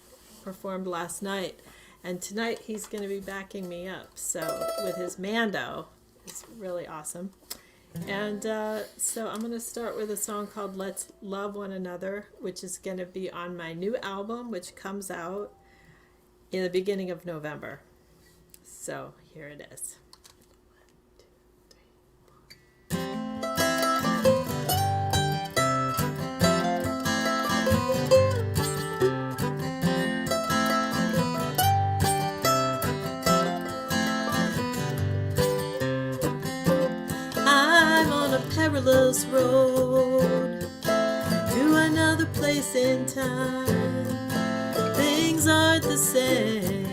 performed last night. And tonight he's going to be backing me up. So with his Mando. It's really awesome. And so I'm going to start with a song called Let's Love One Another, which is going to be on my new album, which comes out in the beginning of November. So here it is. I'm on a perilous road to another place in time. Things aren't the same.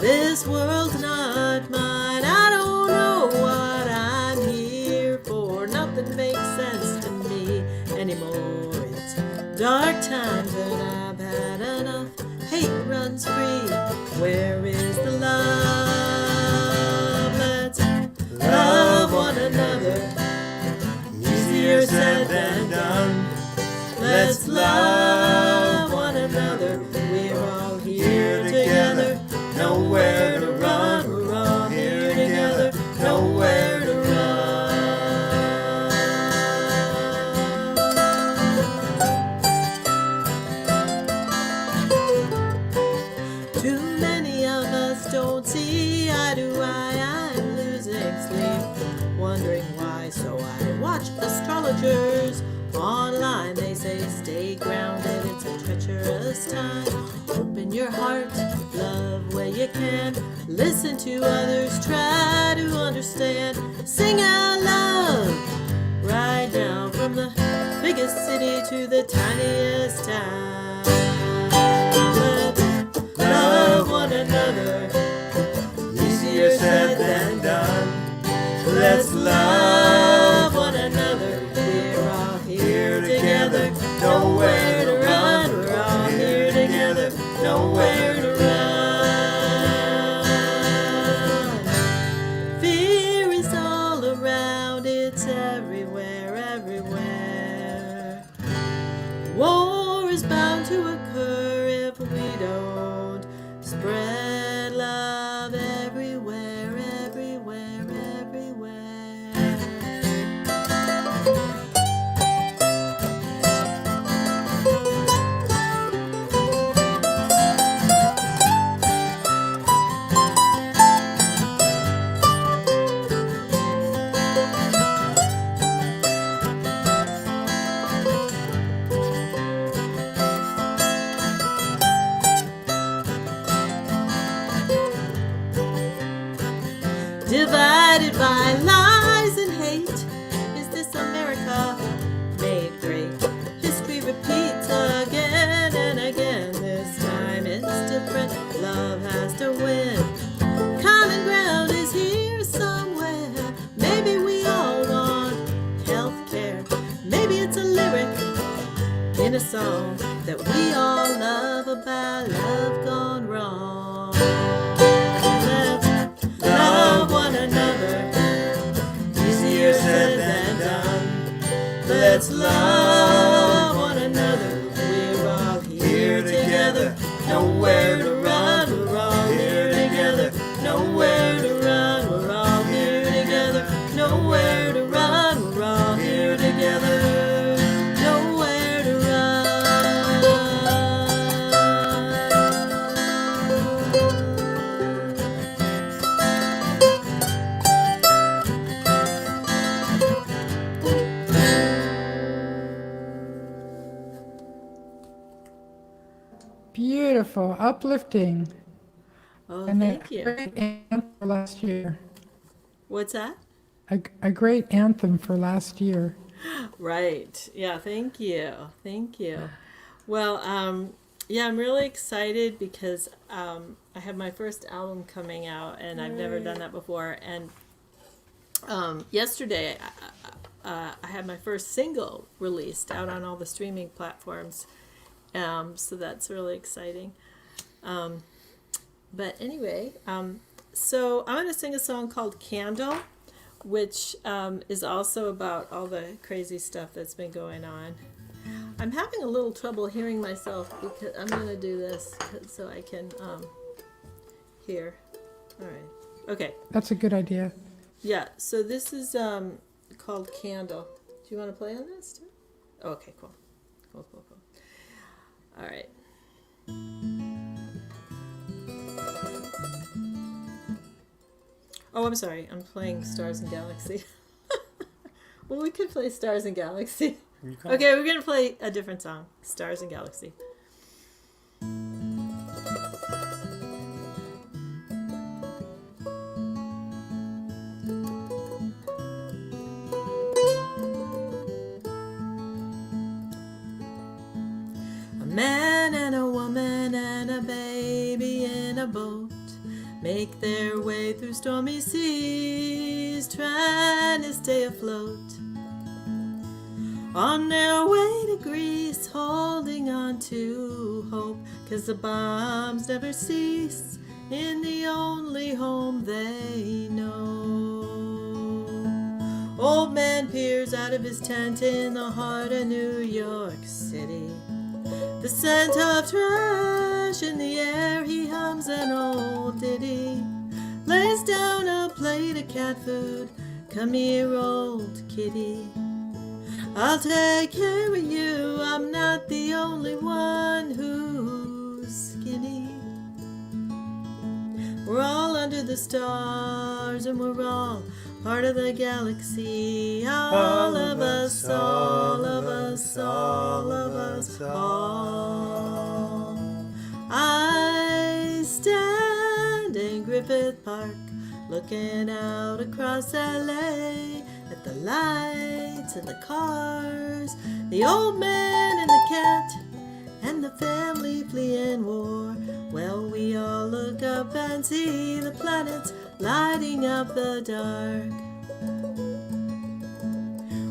This world's not mine. I don't know what I'm here for. Nothing makes sense to me anymore. It's dark times and I've had enough. Hate runs free. Where is the love? Let's love one another. Easier said than done. Let's love one another. We're all here together. Nowhere to run. We're all here together. Nowhere to run. Too many of us don't see eye to eye. I'm losing sleep, wondering why. So I watch astrologers online. They say stay grounded. It's a treacherous time. Open your heart, love where you can. Listen to others, try to understand. Sing out loud, right now, from the biggest city to the tiniest town. Let's love one another. Easier said than done. Let's love one another. We're all here together. Nowhere to run. We're all here together. Nowhere to run. Fear is all around. It's everywhere, everywhere. War is bound to occur if we don't spread love everywhere, everywhere, everywhere. by lies and hate. Is this America made great? History repeats again and again. This time it's different. Love has to win. Common ground is here somewhere. Maybe we all want health care. Maybe it's a lyric in a song that we all love about love gone wrong. Let's love one another. Easier said than done. Let's love one another. We're all here together. Nowhere to run. We're all here together. Nowhere to run. We're all here together. Nowhere to run. We're all here together. Nowhere to Beautiful, uplifting. Oh, And thank a you. great anthem for last year. What's that? A great anthem for last year. Right. Yeah, thank you. Thank you. Well, yeah, I'm really excited because I have my first album coming out and I've never done that before. And yesterday I had my first single released out on all the streaming platforms. So that's really exciting. But anyway, so I'm going to sing a song called Candle, which is also about all the crazy stuff that's been going on. I'm having a little trouble hearing myself because I'm going to do this so I can hear. All right. Okay. That's a good idea. Yeah, so this is called Candle. Do you want to play on this too? Okay, cool. Cool. All right. Oh, I'm sorry. I'm playing Stars and Galaxy. Well, we could play Stars and Galaxy. Okay, we're going to play a different song. Stars and Galaxy. A man and a woman and a baby in a boat make their way through stormy seas, trying to stay afloat. On their way to Greece, holding on to hope, 'cause the bombs never cease in the only home they know. Old man peers out of his tent in the heart of New York City. The scent of trash in the air, he hums an old ditty. Lays down a plate of cat food, come here old kitty. I'll take care of you, I'm not the only one who's skinny. We're all under the stars and we're all part of the galaxy. All of us, all of us, all of us, all. I stand in Griffith Park, looking out across LA at the lights and the cars, the old man and the cat, and the family fleeing war. Well, we all look up and see the planets lighting up the dark.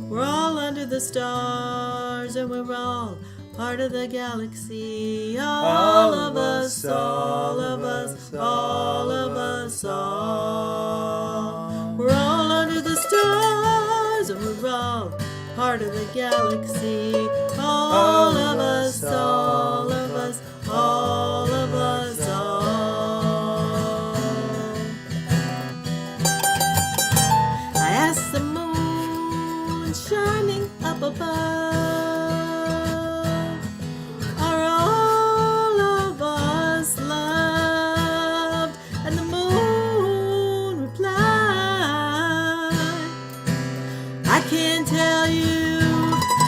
We're all under the stars and we're all part of the galaxy. All of us, all of us, all of us, all. We're all under the stars and we're all part of the galaxy. All of us, all of us, all of us, all. I asked the moon shining up above, are all of us loved? And the moon replied, I can't tell you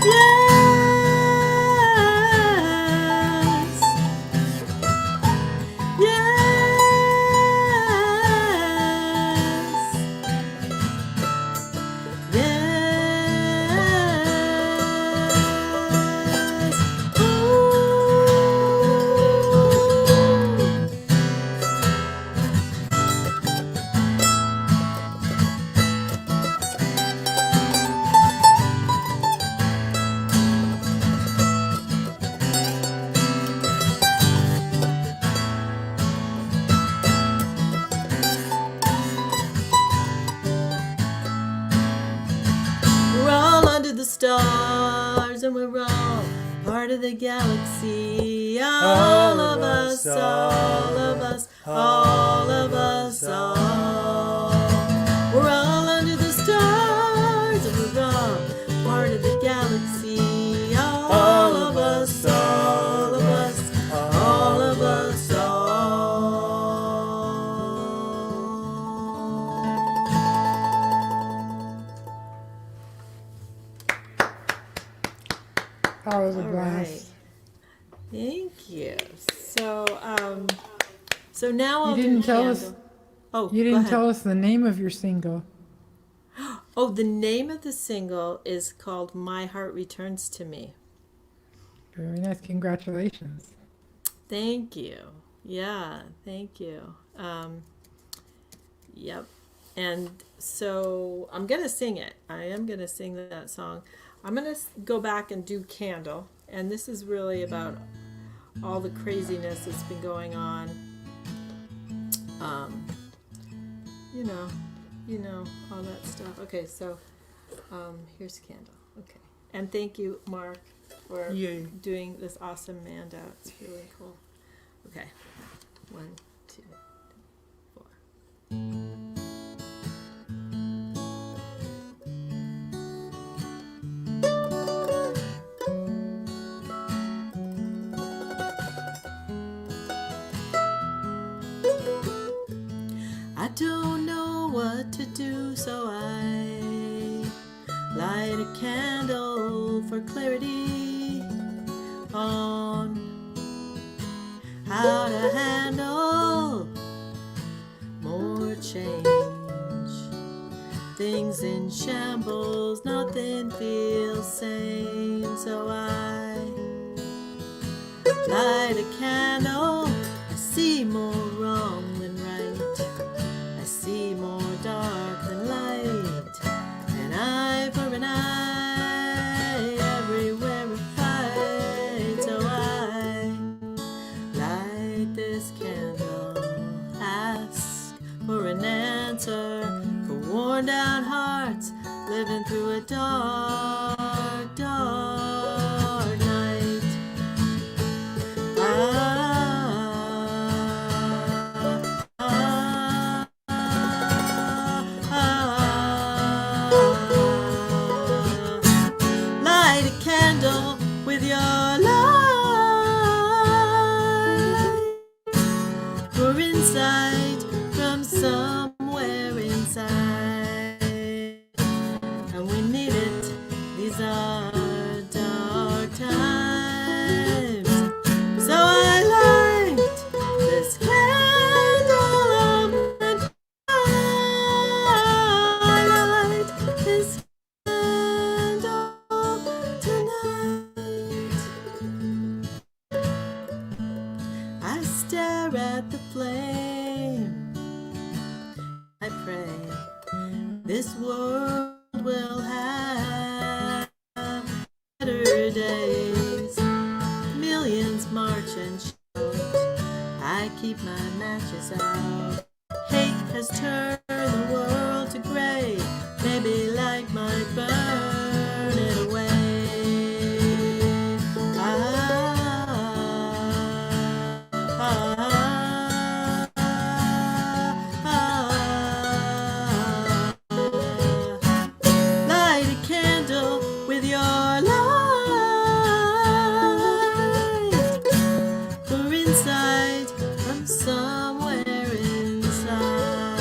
yet, part of the galaxy. All of us, all of us, all of us, all. We're all under the stars, and we're all part of the galaxy. All of us, all of us, all of us, That was a All blast. right. Thank you. So now I'll You didn't do tell candle. us. Oh, You go didn't ahead. tell us the name of your single. Oh, the name of the single is called "My Heart Returns to Me." Very nice. Congratulations. Thank you. Yeah, thank you. Yep. And so I'm going to sing it. I am going to sing that song. I'm going to go back and do Candle. And this is really about all the craziness that's been going on. You know, all that stuff. Okay, so here's Candle. Okay. And thank you, Mark, for Yay. doing this awesome handout. It's really cool. Okay. 1, 2, 4. I don't know what to do, so I light a candle for clarity on how to handle more change. Things in shambles, nothing feels sane, so I light a candle. I see more wrong than right, I see more dark than light, an eye for an eye, everywhere a fight, so I light this candle, ask for an answer, for worn down hearts living through a dark, dark night. Light a candle with your light. We're inside from somewhere inside, and we need it. These are dark times, so I light this candle of my light this candle tonight. I stare at the flame, I pray this world will have better days. Millions march and shout, I keep my matches out. Hate has turned the world to gray, maybe light might burn it away. Light a candle with your light. We're inside from somewhere inside,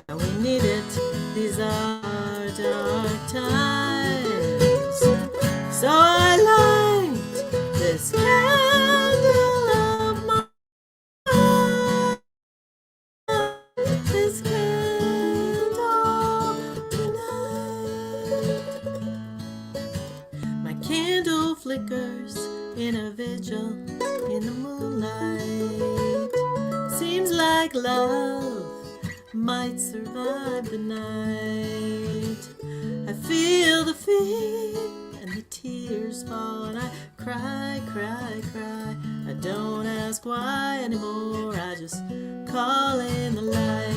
and we need it. These are dark times, so I light this candle of mine. This candle tonight. My candle flickers in a vigil in the moonlight. Seems like love might survive the night. I feel the fear and the tears fall, and I cry, cry, cry. I don't ask why anymore, I just call in the light.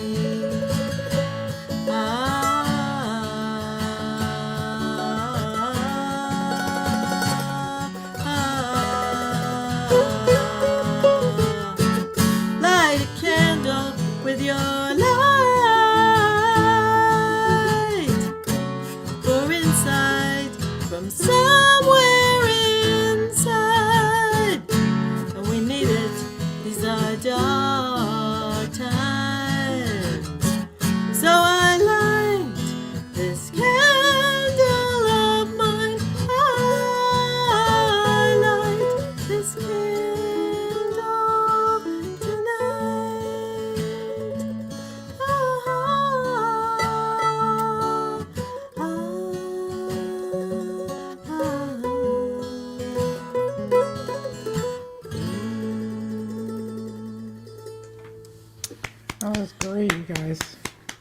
Oh, that's great, you guys.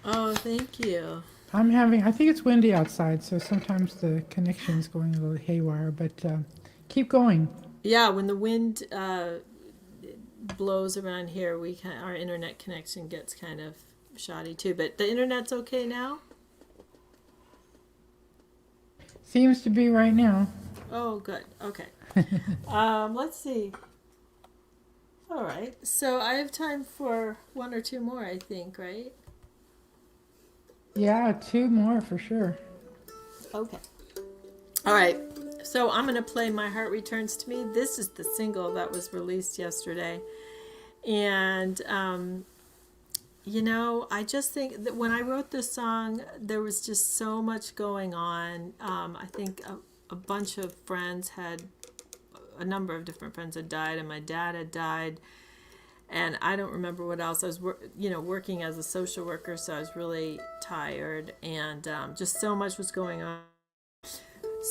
Oh, thank you. I think it's windy outside, so sometimes the connection's going a little haywire, but keep going. Yeah, when the wind blows around here, our internet connection gets kind of shoddy too. But the internet's okay now? Seems to be right now. Oh, good. Okay. Let's see. All right. So I have time for one or two more, I think, right? Yeah, 2 more for sure. Okay. All right. So I'm going to play My Heart Returns to Me. This is the single that was released yesterday. And, I just think that when I wrote this song, there was just so much going on. I think a bunch of friends a number of different friends had died, and my dad had died. And I don't remember what else. I was, working as a social worker, so I was really tired, and just so much was going on.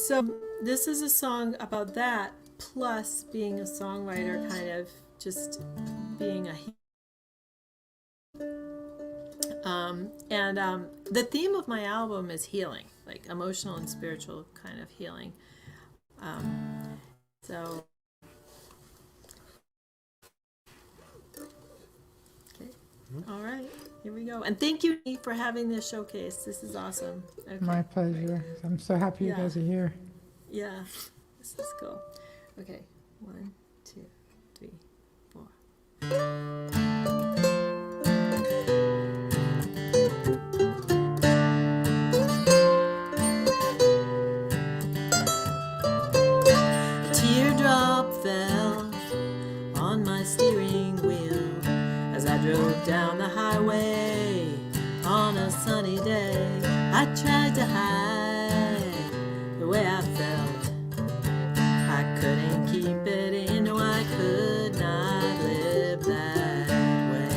So this is a song about that, plus being a songwriter, kind of just being a the theme of my album is healing, like emotional and spiritual kind of healing. So. All right, here we go. And thank you for having this showcase. This is awesome. Okay. My pleasure. I'm so happy you guys are here. Yeah, this is cool. Okay, 1, 2, 3, 4. Teardrop fell on my steering wheel as I drove down the highway on a sunny day. I tried to hide the way I felt. I couldn't keep it in, no, I could not live that way.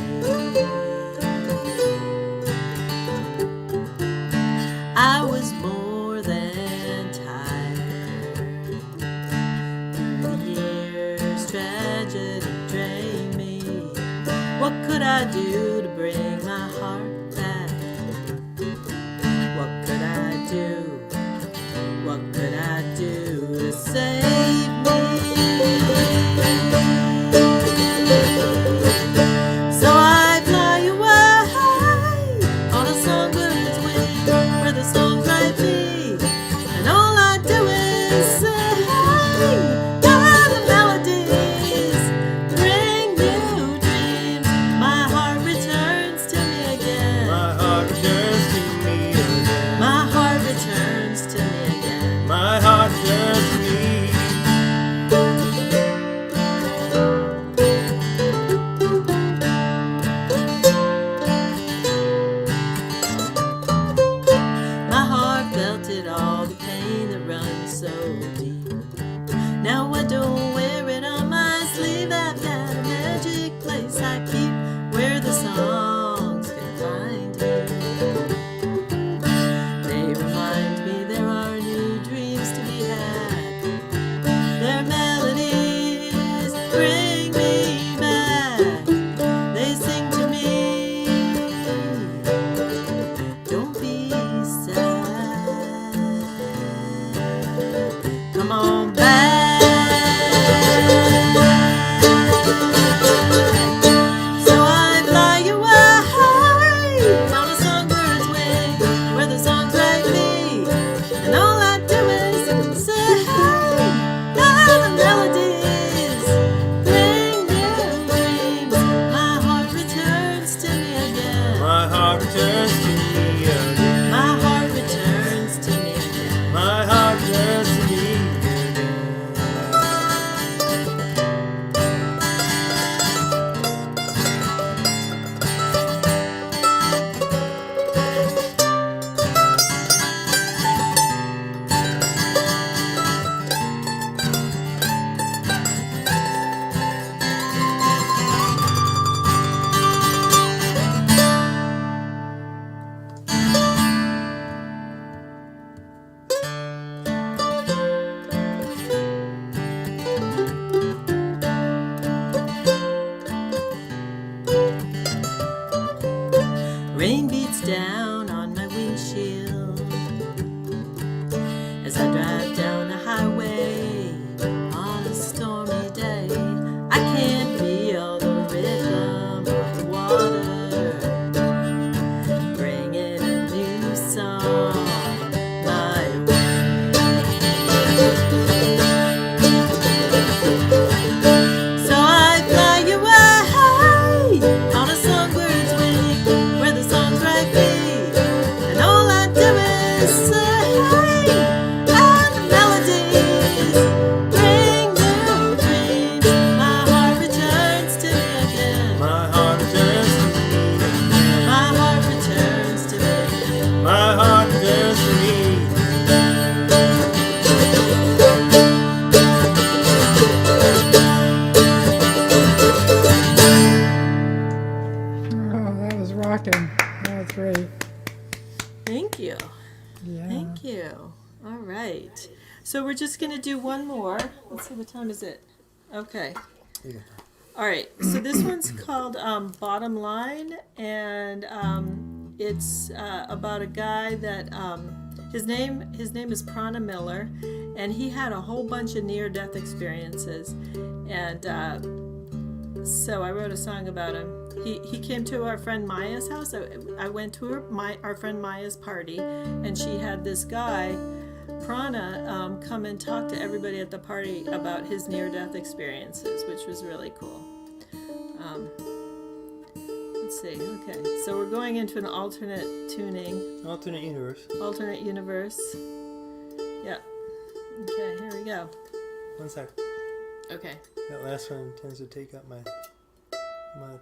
I was more than tired. Through the years, tragedy drained me. What could I do to bring my heart back? What could I do? What could I do to save me? So I fly away on a songbird's wing, where the songs write me, and all I do is sing. Down the melodies bring new dreams. My heart returns to me again. we're just going to do one more. Let's see, what time is it? Okay. All right. So this one's called Bottom Line, and it's about a guy that his name is Prana Miller, and he had a whole bunch of near-death experiences, and so I wrote a song about him. He came to our friend Maya's house. I went to our friend Maya's party, and she had this guy, Prana, come and talk to everybody at the party about his near-death experiences, which was really cool. Let's see. Okay, so we're going into an alternate tuning. Alternate universe. Alternate universe. Yeah. Okay, here we go. 1 sec. Okay. That last one tends to take up my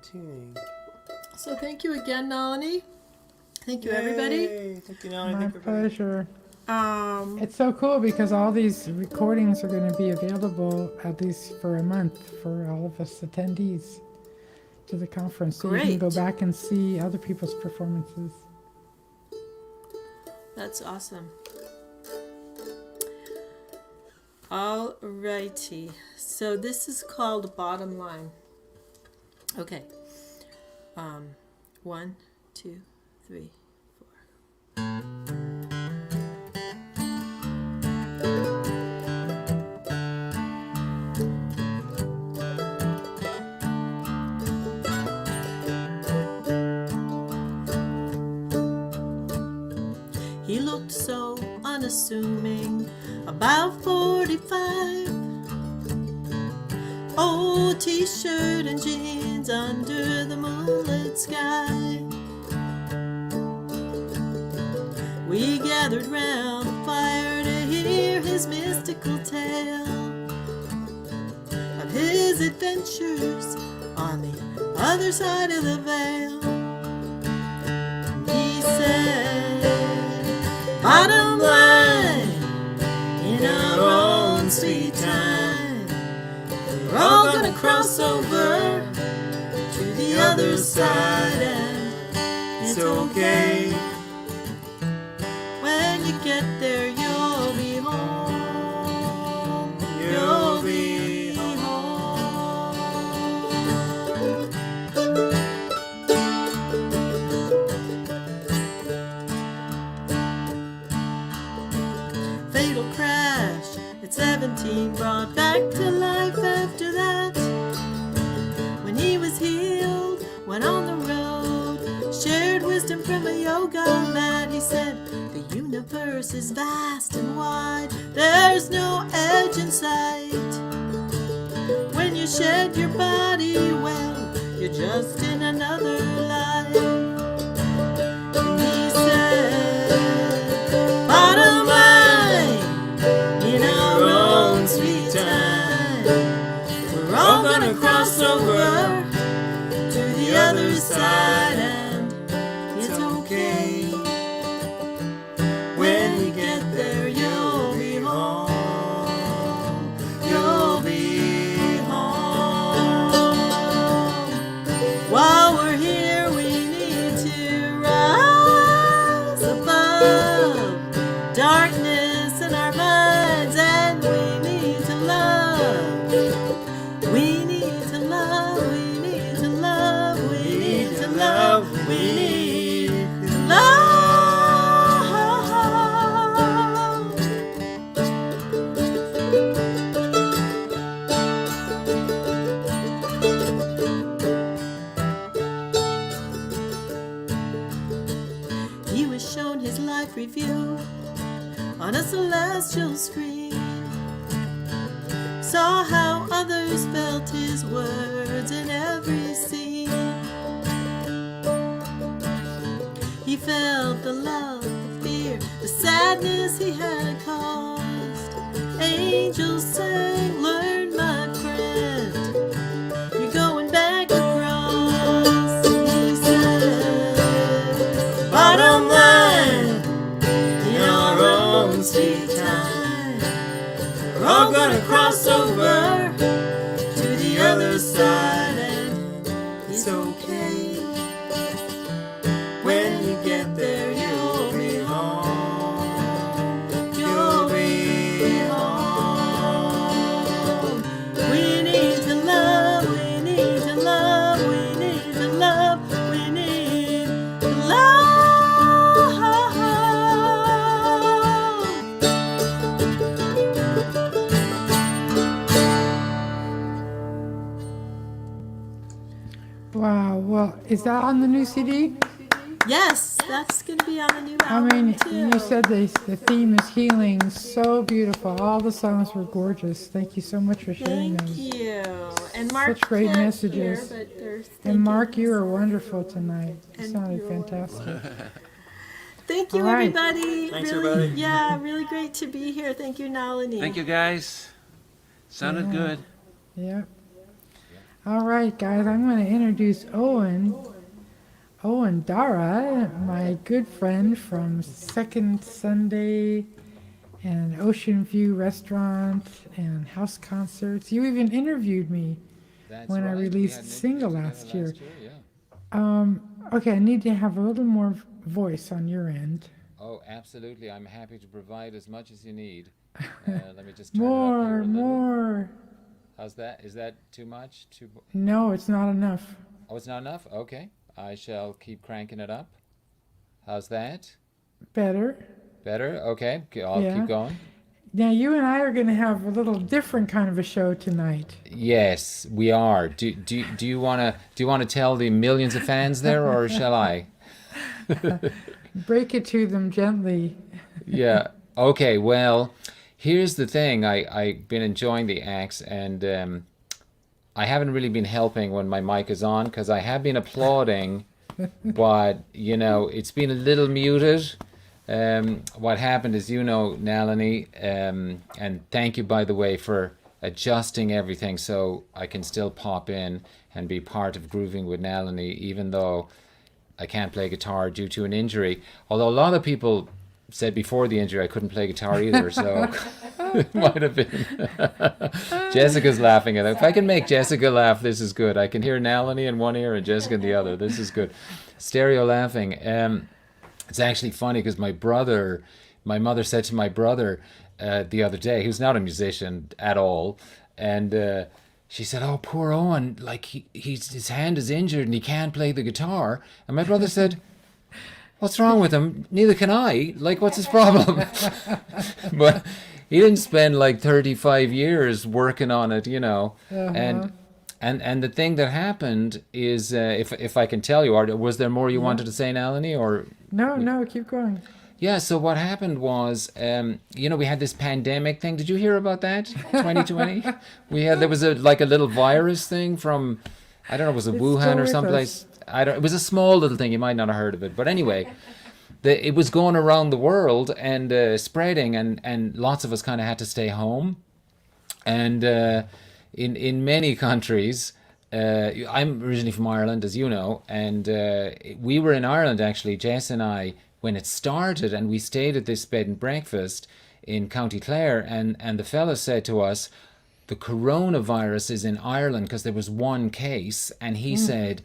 tuning. So thank you again, Nalini. Thank you, everybody. Yay. Thank you, Nalini. My pleasure. Um, It's so cool because all these recordings are going to be available at least for a month for all of us attendees to the conference. So you can go Great. back and see other people's performances. That's awesome. All righty. So this is called Bottom Line. Okay. 1, 2, 3, 4. He looked so unassuming, about 45. Old t-shirt and jeans under the moonlit sky. We gathered round the fire to hear his mystical tale of his adventures on the other side of the veil. He said, bottom line, in our own sweet time, we're all gonna cross over to the other side, and it's okay. When you get there, you'll be home. You'll be home. Fatal crash at 17, brought back to life after that. When he was healed, went on the road, shared wisdom from a yoga mat. He said, the universe is vast and wide, there's no edge in sight. When you shed your body, well, you're just in another life. And he said, bottom line, in our own sweet time, we're all gonna cross over to the other side, and it's okay. When you get there, you'll be home. You'll be home. While we're here, we need to rise above darkness in our minds, and we need to love. We need to love. We need to love. We need to love. We need to love. He was shown his life review on a celestial screen. Saw how others felt his words in every scene. He felt the love, the fear, the sadness he had caused. Angels sang, learn my friend, you're going back across. He said, bottom line, in our own sweet time, we're all gonna cross over to the other side, and it's okay. When you get there, you'll be home. You'll be home. Wow. Well, is that on the new CD? Yes, that's going to be on the new I album mean, too. you said the theme is healing. So beautiful. All the songs were gorgeous. Thank you so much for sharing Thank those. you. And Mark Such great can't messages. hear, but there's And Mark, thank you yous. were wonderful tonight. You And sounded you're fantastic. Thank you, All right. everybody. Thanks, really, everybody. Yeah, really great to be here. Thank you, Nalini. Thank you, guys. Sounded Yeah. good. Yep. All right, guys, I'm going to introduce Owen Dara, my good friend from Second Sunday and Ocean View Restaurant and house concerts. You even interviewed me when I released the single last year. Okay, I need to have a little more voice on your end. Oh, absolutely. I'm happy to provide as much as you need. Let me just turn it up here More, a little. more. How's that? Is that too much? No, it's not enough. Oh, it's not enough? Okay. I shall keep cranking it up. How's that? Better. Better? Okay. I'll Yeah. keep going. Now, you and I are going to have a little different kind of a show tonight. Yes, we are. Do you want to tell the millions of fans there, or shall I? Break it to them gently. Yeah. Okay. Well, here's the thing. I've been enjoying the acts, and I haven't really been helping when my mic is on because I have been applauding, but it's been a little muted. What happened is, Nalini, and thank you, by the way, for adjusting everything so I can still pop in and be part of Grooving with Nalini, even though I can't play guitar due to an injury. Although a lot of people said before the injury I couldn't play guitar either, so it might have been. Jessica's laughing at it. If I can make Jessica laugh, this is good. I can hear Nalini in one ear and Jessica in the other. This is good. Stereo laughing. It's actually funny because my mother said to my brother the other day, who's not a musician at all, and she said, "Oh, poor Owen, like his hand is injured and he can't play the guitar." And my brother said, "What's wrong with him? Neither can I. Like, what's his problem?" But he didn't spend like 35 years working on it, And the thing that happened is, if I can tell you, was there more you wanted to say, Nalini, or? No, keep going. Yeah, so what happened was, we had this pandemic thing. Did you hear about that? 2020? There was a little virus thing from, I don't know, was it Wuhan or someplace? It was a small little thing. You might not have heard of it. But anyway, it was going around the world and spreading, and lots of us kind of had to stay home. And in many countries, I'm originally from Ireland, as you know, and we were in Ireland, actually, Jess and I, when it started, and we stayed at this bed and breakfast in County Clare, and the fella said to us, the coronavirus is in Ireland because there was one case, and he said,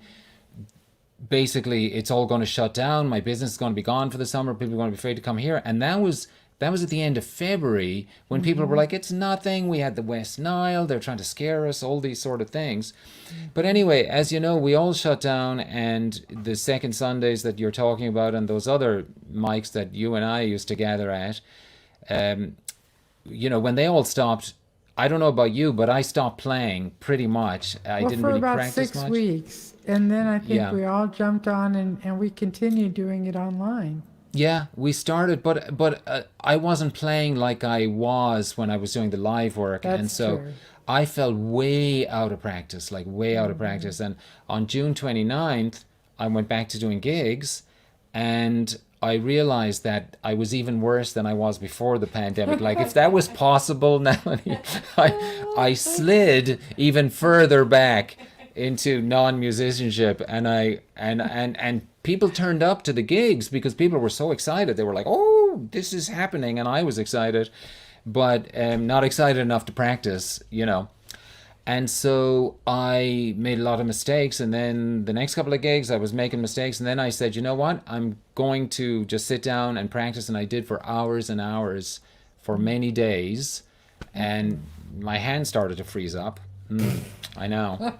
basically, it's all going to shut down, my business is going to be gone for the summer, people are going to be afraid to come here, and that was at the end of February when people were like, it's nothing, we had the West Nile, they're trying to scare us, all these sort of things. But anyway, as you know, we all shut down, and the second Sundays that you're talking about and those other mics that you and I used to gather at, when they all stopped, I don't know about you, but I stopped playing pretty much. I didn't really practice much. For about 6 weeks. And then I think Yeah. we all jumped on and we continued doing it online. Yeah, we started, but I wasn't playing like I was when I was doing the live work, and That's so true. I felt way out of practice, like way out of practice. And on June 29th, I went back to doing gigs, and I realized that I was even worse than I was before the pandemic. Like, if that was possible, Nalini, I slid even further back into non-musicianship, and people turned up to the gigs because people were so excited. They were like, "Oh, this is happening," and I was excited, but not excited enough to practice, And so I made a lot of mistakes, and then the next couple of gigs I was making mistakes, and then I said, you know what, I'm going to just sit down and practice, and I did for hours and hours for many days, and my hand started to freeze up. I know.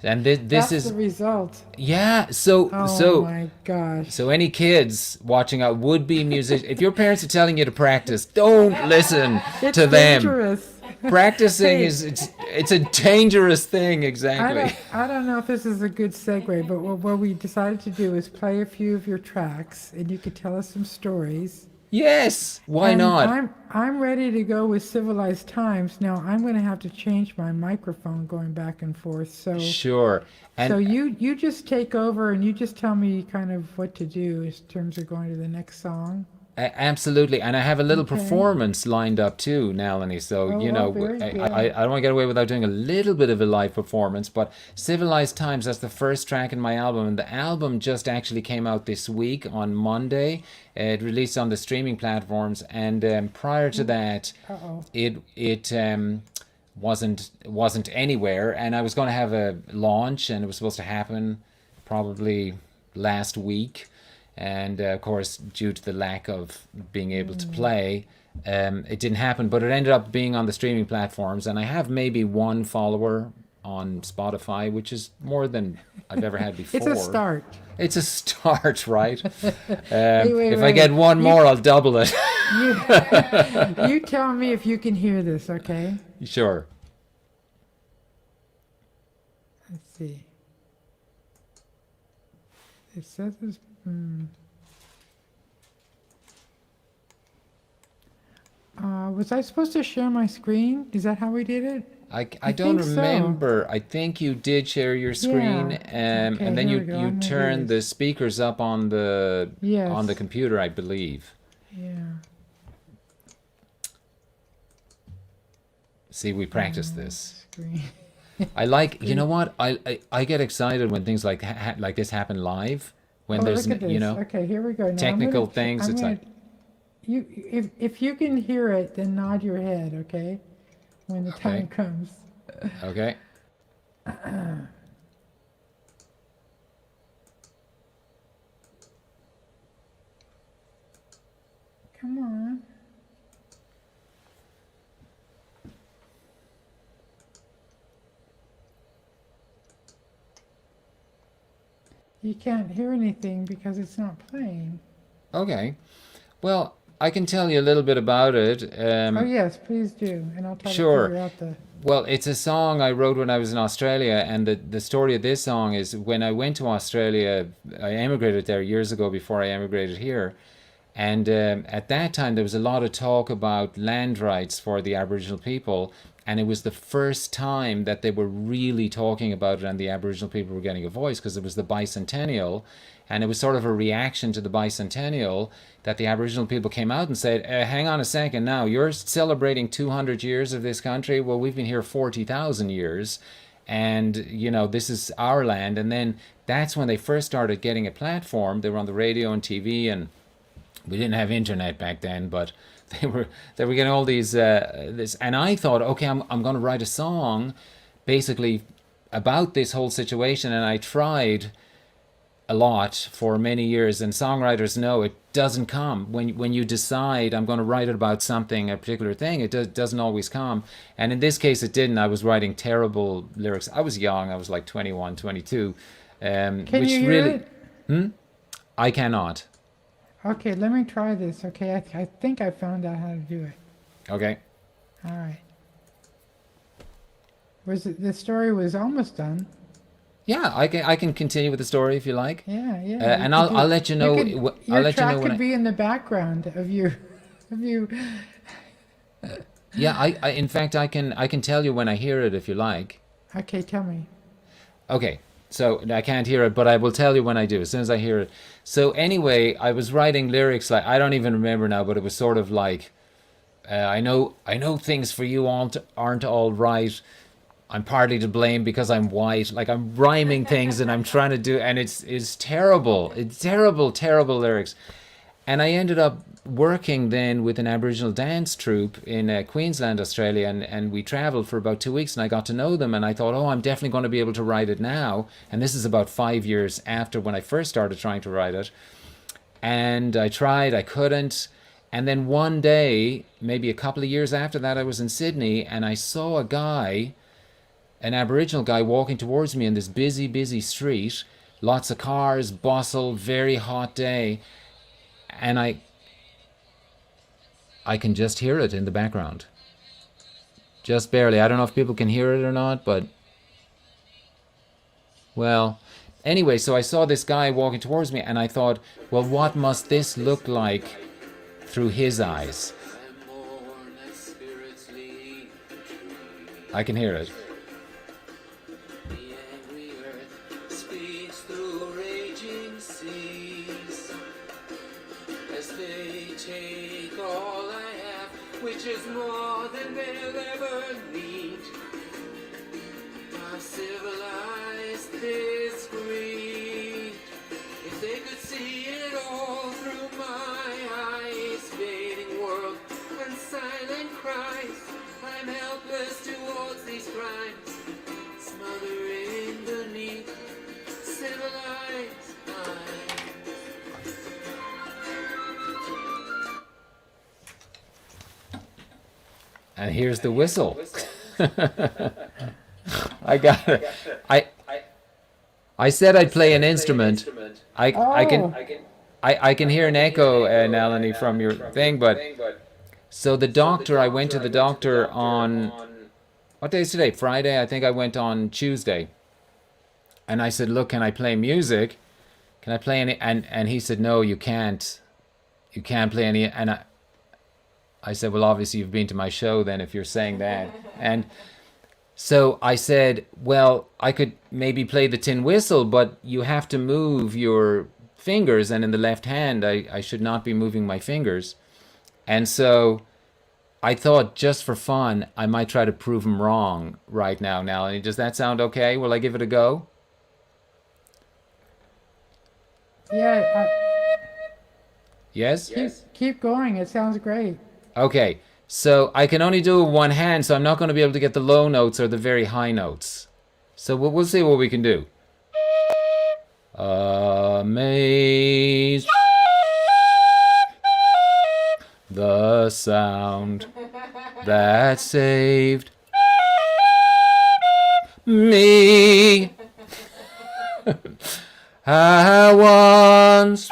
And this That's is the result. yeah. So Oh my gosh. so any kids watching out, would be musicians, if your parents are telling you to practice, don't listen It's to them. dangerous. Practicing Hey. it's a dangerous thing, exactly. I don't know if this is a good segue, but what we decided to do is play a few of your tracks, and you could tell us some stories. Yes, why And not? I'm ready to go with Civilized Times. Now I'm going to have to change my microphone going back and forth. So Sure. And so you just take over and you just tell me kind of what to do in terms of going to the next song. Absolutely, and I have a little Okay. performance lined up too, Nalini. So Oh, you well, know, very I, good. I don't want to get away without doing a little bit of a live performance. But Civilized Times, that's the first track in my album, and the album just actually came out this week on Monday. It released on the streaming platforms, and prior to that, Uh-oh. it wasn't anywhere, and I was going to have a launch, and it was supposed to happen probably last week. And of course, due to the lack of being able to play, it didn't happen. But it ended up being on the streaming platforms, and I have maybe one follower on Spotify, which is more than I've ever had before. It's a start. It's a start, right? Wait, If I get one more, I'll double it. You tell me if you can hear this, okay? Sure. Let's see. It says it's. Was I supposed to share my screen? Is that how we did it? I don't think so. remember. I think you did share your screen, Yeah. Okay, and then here you we go. I'm gonna do turned the this. speakers up on the Yes. computer, I believe. Yeah. See, we practiced this. Screen. I like, you know what? I get excited when things like like this happen live. When Oh, there's, look at this. you know, Okay, here we go. Now I'm technical gonna- things. I'm It's gonna- like, you. If you can hear it, then nod your head, okay? When the time Okay. comes. okay. Come on. You can't hear anything because it's not playing. Okay. Well, I can tell you a little bit about it. Oh yes, please do, and I'll try Sure. to figure out the. Well, it's a song I wrote when I was in Australia, and the story of this song is when I went to Australia, I emigrated there years ago before I emigrated here. And at that time, there was a lot of talk about land rights for the Aboriginal people, and it was the first time that they were really talking about it and the Aboriginal people were getting a voice because it was the bicentennial, and it was sort of a reaction to the bicentennial that the Aboriginal people came out and said, hang on a second now, you're celebrating 200 years of this country? Well, we've been here 40,000 years, and, you know, this is our land. And then that's when they first started getting a platform. They were on the radio and TV, and we didn't have internet back then, but they were getting all these this, and I thought, okay, I'm going to write a song, basically about this whole situation, and I tried a lot for many years, and songwriters know it doesn't come when you decide I'm going to write about something, a particular thing. It doesn't always come, and in this case, it didn't. I was writing terrible lyrics. I was young. I was like 21, 22. Can which you hear really, it? I cannot. Okay, let me try this. Okay, I think I found out how to do it. Okay. All right. The story was almost done. Yeah, I can continue with the story if you like. Yeah, yeah. And I'll let you know. I'll let you know Your track when could be in the background of you. Yeah, I in fact I can tell you when I hear it if you like. Okay, tell me. Okay. So I can't hear it, but I will tell you when I do, as soon as I hear it. So anyway, I was writing lyrics like, I don't even remember now, but it was sort of like, I know things for you aren't all right. I'm partly to blame because I'm white. Like I'm rhyming things and I'm trying to do, and it's terrible. It's terrible lyrics. And I ended up working then with an Aboriginal dance troupe in Queensland, Australia, and we travelled for about 2 weeks, and I got to know them, and I thought, oh, I'm definitely going to be able to write it now. And this is about 5 years after when I first started trying to write it. And I tried, I couldn't. And then one day, maybe a couple of years after that, I was in Sydney, and I saw a guy, an Aboriginal guy, walking towards me in this busy street. Lots of cars, bustle, very hot day. And I can just hear it in the background. Just barely. I don't know if people can hear it or not, but... Well, anyway, so I saw this guy walking towards me, and I thought, well, what must this look like through his eyes? I can hear it. Which is more than they'll ever need. I've civilized this greed. If they could see it all through my eyes, fading world and silent cries, I'm helpless towards these crimes, smothering beneath civilized minds. And here's the whistle. I got it. I said I'd play an instrument. I can hear an echo, Nalini, from your thing, but so the doctor, I went to the doctor on, what day is today? Friday? I think I went on Tuesday. And I said, look, can I play music? Can I play any? And he said, no, you can't. You can't play any. And I said, well, obviously you've been to my show then if you're saying that. And so I said, well, I could maybe play the tin whistle, but you have to move your fingers. And in the left hand, I should not be moving my fingers. And so I thought just for fun, I might try to prove him wrong right now, Nalini. Does that sound okay? Will I give it a go? Yeah. Yes? Keep going. It sounds great. Okay, so I can only do it with one hand, so I'm not going to be able to get the low notes or the very high notes. So we'll see what we can do. Amaze the sound that saved me. I once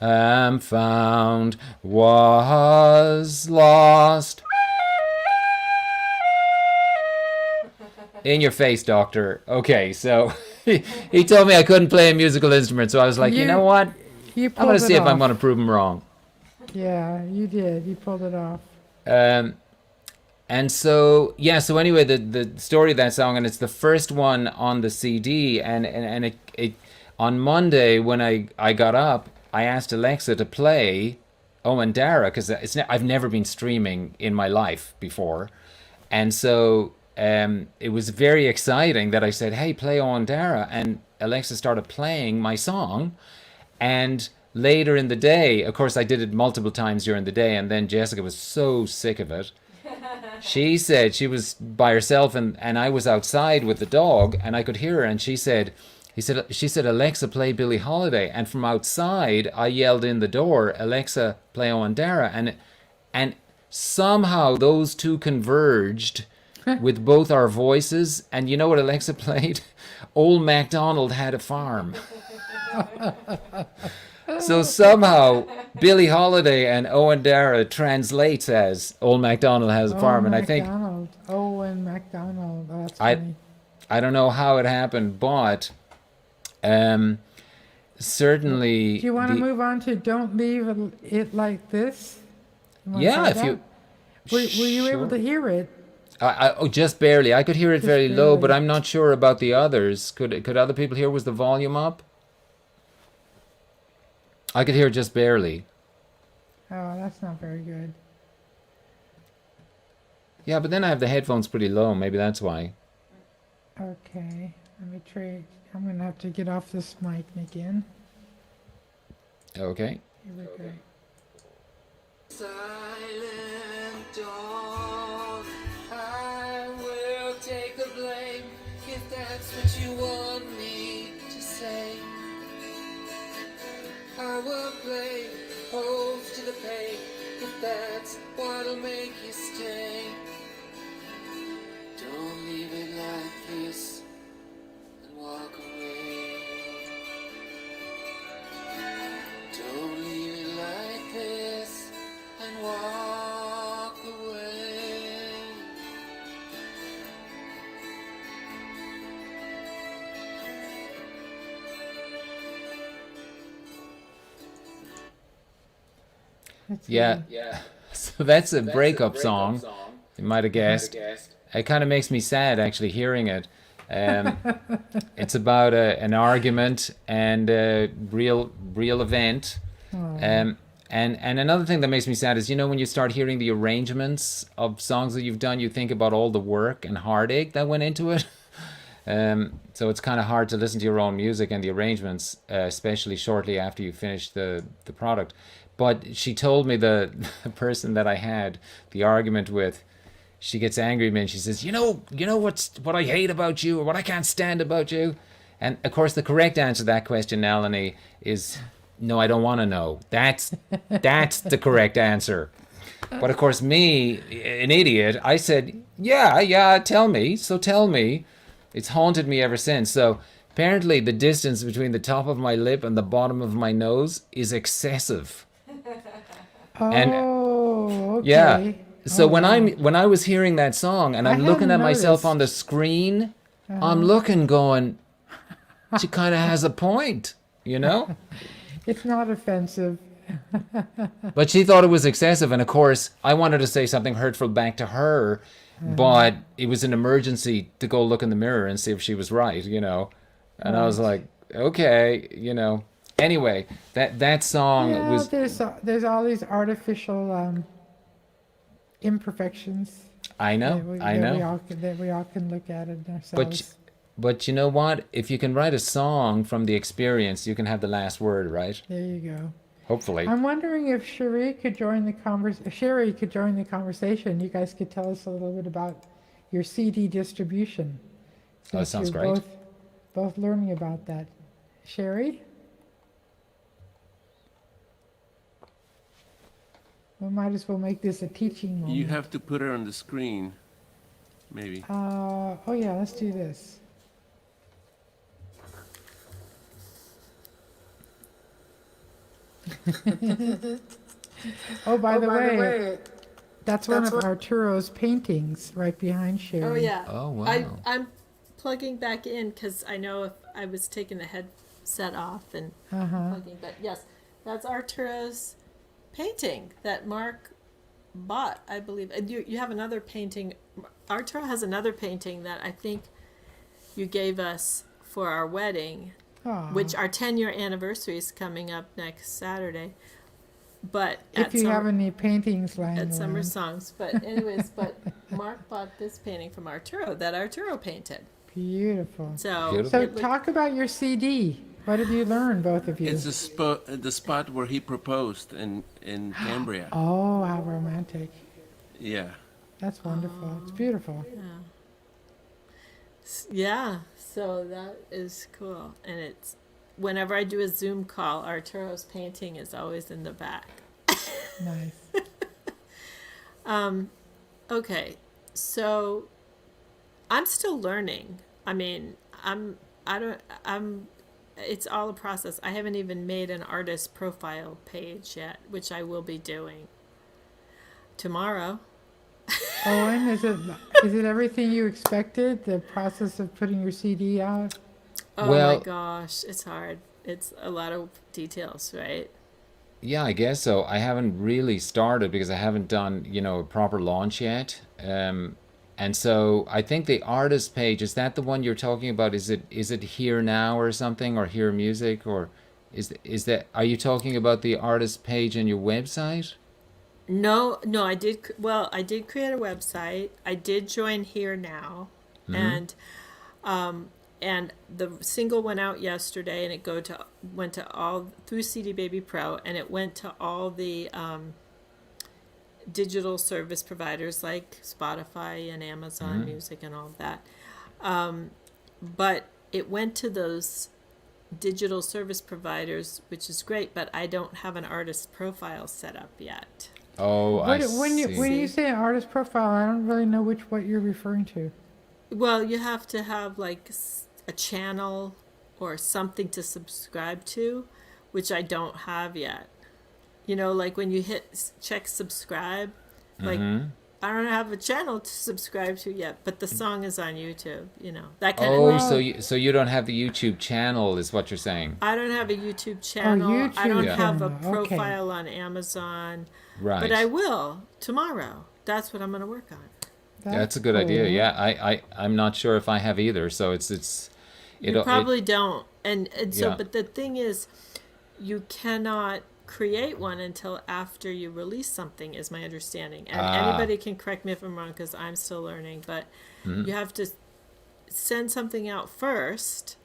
am found, was lost. In your face, doctor. Okay, so he told me I couldn't play a musical instrument, so I was like, you know what? I'm going to see if I'm going to prove him wrong. Yeah, you did. You pulled it off. And so, yeah, so anyway, the story of that song, and it's the first one on the CD, and it on Monday when I got up, I asked Alexa to play Owen Dara, because I've never been streaming in my life before. And so it was very exciting that I said, hey, play Owen Dara. And Alexa started playing my song. And later in the day, of course, I did it multiple times during the day. And then Jessica was so sick of it. She said she was by herself and I was outside with the dog and I could hear her. And she said, Alexa, play Billie Holiday. And from outside, I yelled in the door, Alexa, play Owen Dara. And somehow those two converged with both our voices. And you know what Alexa played? Old MacDonald Had a Farm. So somehow Billie Holiday and Owen Dara translates as Old MacDonald Has a Farm. And I think Owen MacDonald. Oh, that's funny. I don't know how it happened, but certainly. Do you want to move on to Don't Leave It Like This? Yeah, if you. Were you able to hear it? Oh, just barely. I could hear it very low, but I'm not sure about the others. Could other people hear? Was the volume up? I could hear just barely. Oh, that's not very good. Yeah, but then I have the headphones pretty low. Maybe that's why. Okay, let me try. I'm going to have to get off this mic again. Okay. Here we go. Silent dawn, I will take the blame if that's what you want me to say. I will play host to the pain if that's what'll make you stay. Don't leave it like this and walk away. Don't leave it like this and walk away. Yeah. So that's a breakup song. You might have guessed. It kind of makes me sad actually hearing it. It's about an argument and a real event. And another thing that makes me sad is, you know, when you start hearing the arrangements of songs that you've done, you think about all the work and heartache that went into it. So it's kind of hard to listen to your own music and the arrangements, especially shortly after you finish the product. But she told me the person that I had the argument with, she gets angry at me and she says, you know what I hate about you or what I can't stand about you? And of course the correct answer to that question, Nalini, is no, I don't want to know. That's the correct answer. But of course me, an idiot, I said, yeah, tell me. So tell me. It's haunted me ever since. So apparently the distance between the top of my lip and the bottom of my nose is excessive. Okay. Yeah. So when I was hearing that song and I'm looking at myself on the screen, I'm looking going, she kind of has a point, you know? It's not offensive. But she thought it was excessive, and of course I wanted to say something hurtful back to her, but it was an emergency to go look in the mirror and see if she was right, you know? And I was like, okay, you know. Anyway, that song was... There's all these artificial... imperfections. I know. That we all can look at it ourselves. But you know what? If you can write a song from the experience, you can have the last word, right? There you go. Hopefully. I'm wondering if Sherie could join the conversation. You guys could tell us a little bit about your CD distribution. Oh, that sounds great. Both learning about that. Sherie? We might as well make this a teaching moment. You have to put her on the screen, maybe. Oh yeah, let's do this. By the way, that's one of Arturo's paintings right behind Sherie. Oh yeah. Oh wow. I'm plugging back in because I know if I was taking the headset off and plugging, but yes, that's Arturo's painting that Mark bought, I believe. And you have another painting. Arturo has another painting that I think you gave us for our wedding, which our 10-year anniversary is coming up next Saturday. But if you have any paintings lying at Summer around. Songs, but anyways, Mark bought this painting from Arturo that Arturo painted. Beautiful. So talk about your CD. What have you learned, both of you? It's the spot where he proposed in Cambria. Oh, how romantic. Yeah. That's wonderful. It's beautiful. Yeah, so that is cool. And it's whenever I do a Zoom call, Arturo's painting is always in the back. Nice. Okay, so I'm still learning. I mean, it's all a process. I haven't even made an artist profile page yet, which I will be doing tomorrow. Owen, is it everything you expected? The process of putting your CD out? Oh my gosh, it's hard. It's a lot of details, right? Yeah, I guess so. I haven't really started because I haven't done, a proper launch yet. And so I think the artist page, is that the one you're talking about? Is it Here Now or something, or Hear Music, or is that, are you talking about the artist page on your website? No, I did create a website. I did join Here Now, and the single went out yesterday, and it went to all through CD Baby Pro, and it went to all the digital service providers like Spotify and Amazon Music and all of that. But it went to those digital service providers, which is great, but I don't have an artist profile set up yet. Oh, I see. When you say an artist profile, I don't really know what you're referring to. Well, you have to have like a channel or something to subscribe to, which I don't have yet. Like when you check subscribe, like I don't have a channel to subscribe to yet, but the song is on YouTube. You know, that kind Oh, of thing. so you don't have the YouTube channel, is what you're saying? I don't have a YouTube channel. YouTube I don't Yeah. have a channel, okay. profile on Amazon. Right. But I will tomorrow. That's what I'm going to work on. That's a good idea. cool. Yeah, I'm not sure if I have either. So You probably don't. And so, Yeah. but the thing is, you cannot create one until after you release something, is my understanding. And anybody can correct me if I'm wrong, because I'm still learning, but you have to send something out first,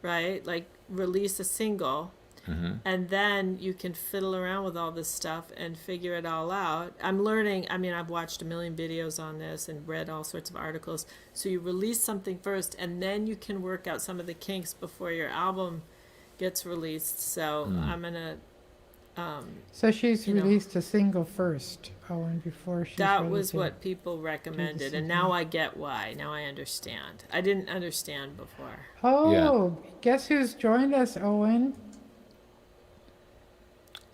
right? Like release a single, and then you can fiddle around with all this stuff and figure it all out. I'm learning. I mean, I've watched a million videos on this and read all sorts of articles. So you release something first, and then you can work out some of the kinks before your album gets released. So I'm gonna. So she's you know. released a single first, Owen, before she's That ready was to- what people recommended, and now I get why. Now I understand. I didn't understand before. Oh, guess who's joined us, Owen?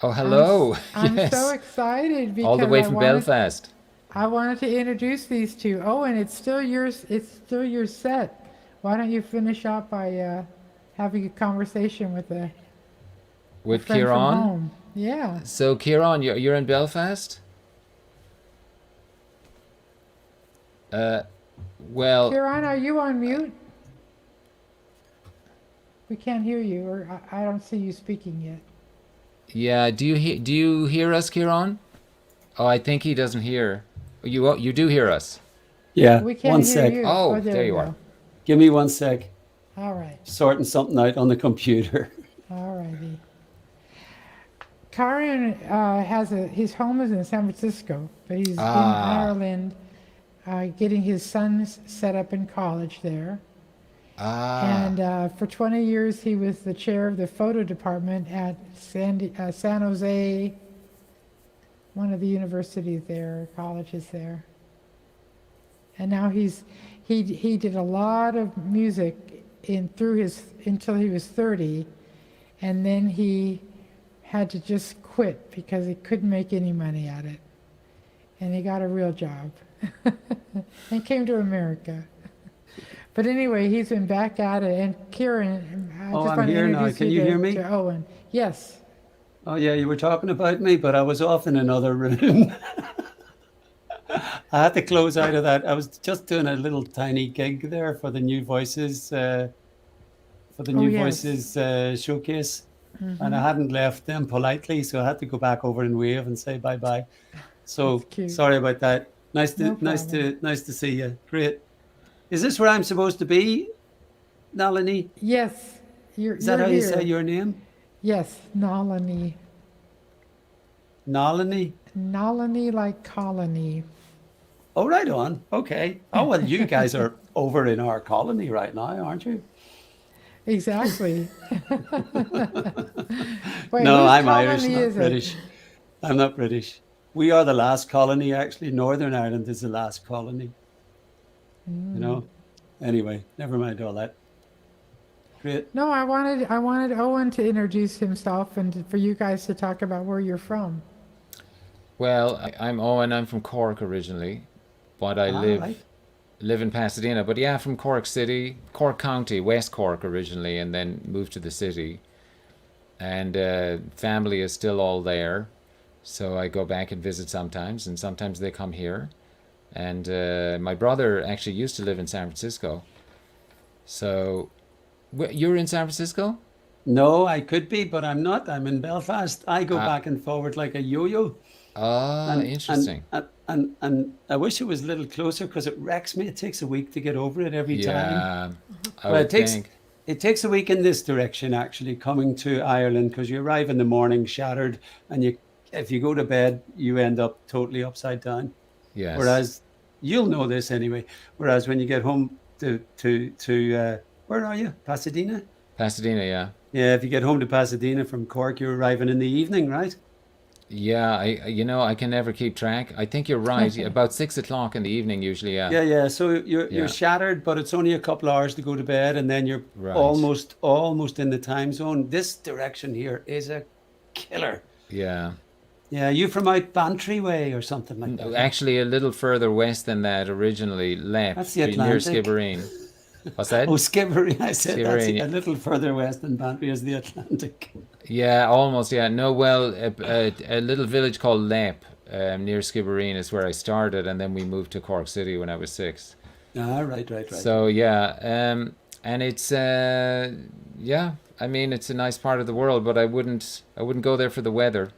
Oh, hello. I'm Yes. so excited because All the way I from wanted- Belfast. I wanted to introduce these two. Owen, it's still yours. It's still your set. Why don't you finish up by having a conversation with a With friend from Ciaran? home? Yeah. So, Ciaran, you're in Belfast? Well, Ciaran, are you on mute? We can't hear you, or I don't see you speaking yet. yeah. Do you hear us, Ciaran? Oh, I think he doesn't hear. You do hear us. Yeah, We can't one hear sec. you. Oh, there there we you go. are. Give me 1 sec. All right. Sorting something out on the computer. All righty. Ciaran his home is in San Francisco, but he's in Ireland getting his sons set up in college there. And for 20 years, he was the chair of the photo department at San Jose, one of the universities there, colleges there. And now he did a lot of music until he was 30, and then he had to just quit because he couldn't make any money at it. And he got a real job and came to America. But anyway, he's been back at it. And Ciaran, I Oh, just I'm want to here now. introduce Can you hear me? to Owen. Yes. Oh, yeah, you were talking about me, but I was off in another room. I had to close out of that. I was just doing a little tiny gig there for the New Voices, showcase. And I hadn't left them politely, so I had to go back over and wave and say bye-bye. So That's cute. sorry about that. Nice No to see you. Great. Is this where I'm supposed to be, Nalini? Yes. Is that you're how you here. say your name? Yes, Nalini. Nalini? Nalini like colony. Oh, right on. Okay. Oh, well, you guys are over in our colony right now, aren't you? Exactly. Wait, No, whose I'm Irish, colony not is it? British. I'm not British. We are the last colony, actually. Northern Ireland is the last colony. You know? Anyway, never mind all that. Great. No, I wanted Owen to introduce himself and for you guys to talk about where you're from. Well, I'm Owen. I'm from Cork originally, but I live in Pasadena. But yeah, from Cork City, Cork County, West Cork originally, and then moved to the city. And family is still all there, so I go back and visit sometimes, and sometimes they come here. And my brother actually used to live in San Francisco. So, you're in San Francisco? No, I could be, but I'm not. I'm in Belfast. I go back and forward like a yo-yo. Ah, interesting. And I wish it was a little closer because it wrecks me. It takes a week to get over it every time. I Well, would think. it takes a week in this direction, actually, coming to Ireland, because you arrive in the morning shattered, and if you go to bed, you end up totally upside down. Yes. Whereas, you'll know this anyway, whereas when you get home to where are you? Pasadena? Pasadena, yeah. Yeah, if you get home to Pasadena from Cork, you're arriving in the evening, right? Yeah, I can never keep track. I think you're right. About 6 o'clock in the evening usually, yeah. Yeah. So you're Yeah. shattered, but it's only a couple hours to go to bed, and then you're Right. almost in the time zone. This direction here is a killer. Yeah. Yeah, you from out Bantry way or something like that. Actually, a little further west than that originally, Lep, That's the near Atlantic. Skibbereen. What's that? Oh, Skibbereen. I said that's Skibbereen. a little further west than Bantry is the Atlantic. Yeah, almost. Yeah, no. Well, a little village called Lep near Skibbereen is where I started, and then we moved to Cork City when I was 6. Ah, right. So yeah, and it's yeah. I mean, it's a nice part of the world, but I wouldn't go there for the weather.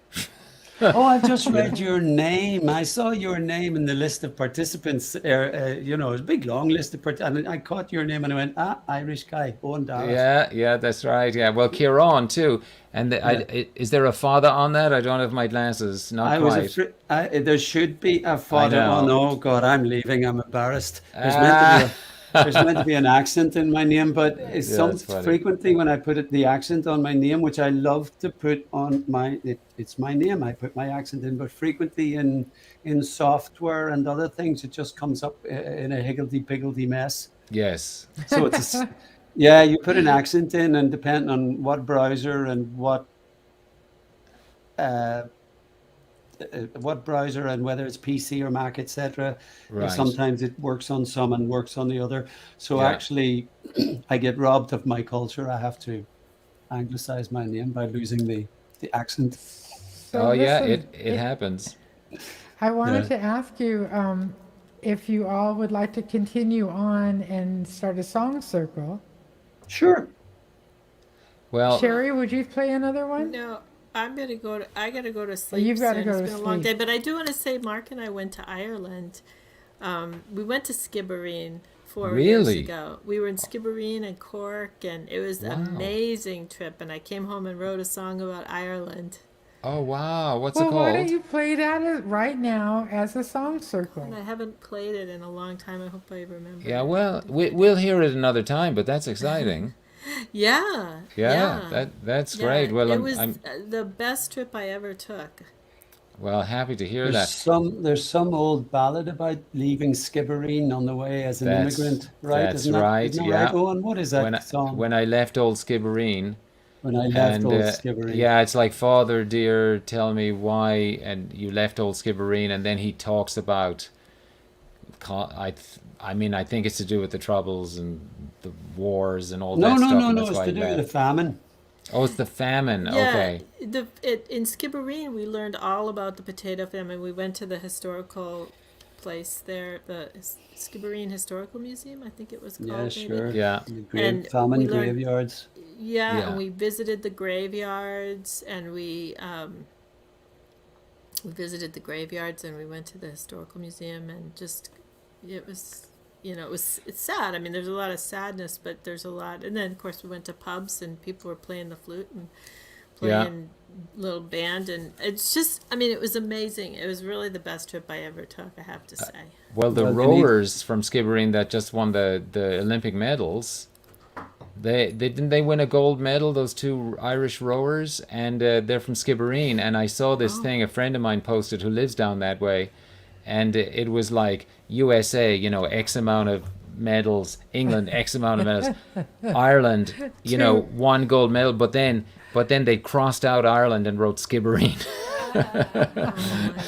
Oh, I've just read your name. I saw your name in the list of participants. You know, it's a big, long list of participants. And I caught your name and I went, Irish guy, Owen Dara. Yeah, that's right. Yeah, well, Ciaran too. And is there a father on that? I don't have my glasses. Not I quite. was afraid, there should be a father. know. Oh no, God, I'm leaving. I'm embarrassed. There's meant to be an accent in my name, but that's funny. frequently when I put the accent on my name, which I love to put on it's my name. I put my accent in, but frequently in software and other things, it just comes up in a higgledy-piggledy mess. Yes. So yeah, you put an accent in, and depending on what browser and what browser and whether it's PC or Mac, etc. Right. Sometimes it works on some and works on the other. So Yeah. actually, I get robbed of my culture. I have to anglicize my name by losing the accent. So yeah, listen, it happens. I wanted to ask you if you all would like to continue on and start a song circle. Sure. Well, Sherie, would you play another one? No, I gotta go to sleep. You've gotta soon. go It's to been a long day, sleep. but I do want to say, Mark and I went to Ireland. We went to Skibbereen 4 years Really? ago. We were in Skibbereen and Cork, and it was an amazing trip. And I came home and wrote a song about Ireland. Oh wow, what's Well, it why called? don't you play that right now as a song circle? And I haven't played it in a long time. I hope I remember. Yeah, well, we'll hear it another time, but that's exciting. Yeah. That's Yeah, great. Well, it was I'm the best trip I ever took. well happy to hear There's that. there's some old ballad about leaving Skibbereen on the way as an immigrant, right? That's right. Isn't that Yeah. right, Owen? What is that song? When I left old Skibbereen. When I left And, old Skibbereen. Yeah, it's like, Father dear, tell me why, and you left old Skibbereen, and then he talks about, I mean, I think it's to do with the Troubles and the wars and all that stuff. No, and it's that's why to he do with left. the famine. Oh, it's the famine. Yeah, Okay. In Skibbereen, we learned all about the potato famine. We went to the historical place there, the Skibbereen Historical Museum, I think it was called. Yeah, maybe. sure. Yeah. And famine we learned- graveyards. Yeah, and we visited the graveyards, and we visited the graveyards, and we went to the historical museum, and just it was, it's sad. I mean, there's a lot of sadness, but there's a lot. And then, of course, we went to pubs, and people were playing the flute and playing little band, and it's just, I mean, it was amazing. It was really the best trip I ever took, I have to say. Well, the rowers from Skibbereen that just won the Olympic medals, they didn't they win a gold medal, those two Irish rowers, and they're from Skibbereen. And I saw this thing a friend of mine posted who lives down that way, and it was like USA, X amount of medals, England X amount of medals, Ireland, one gold medal, but then they crossed out Ireland and wrote Skibbereen.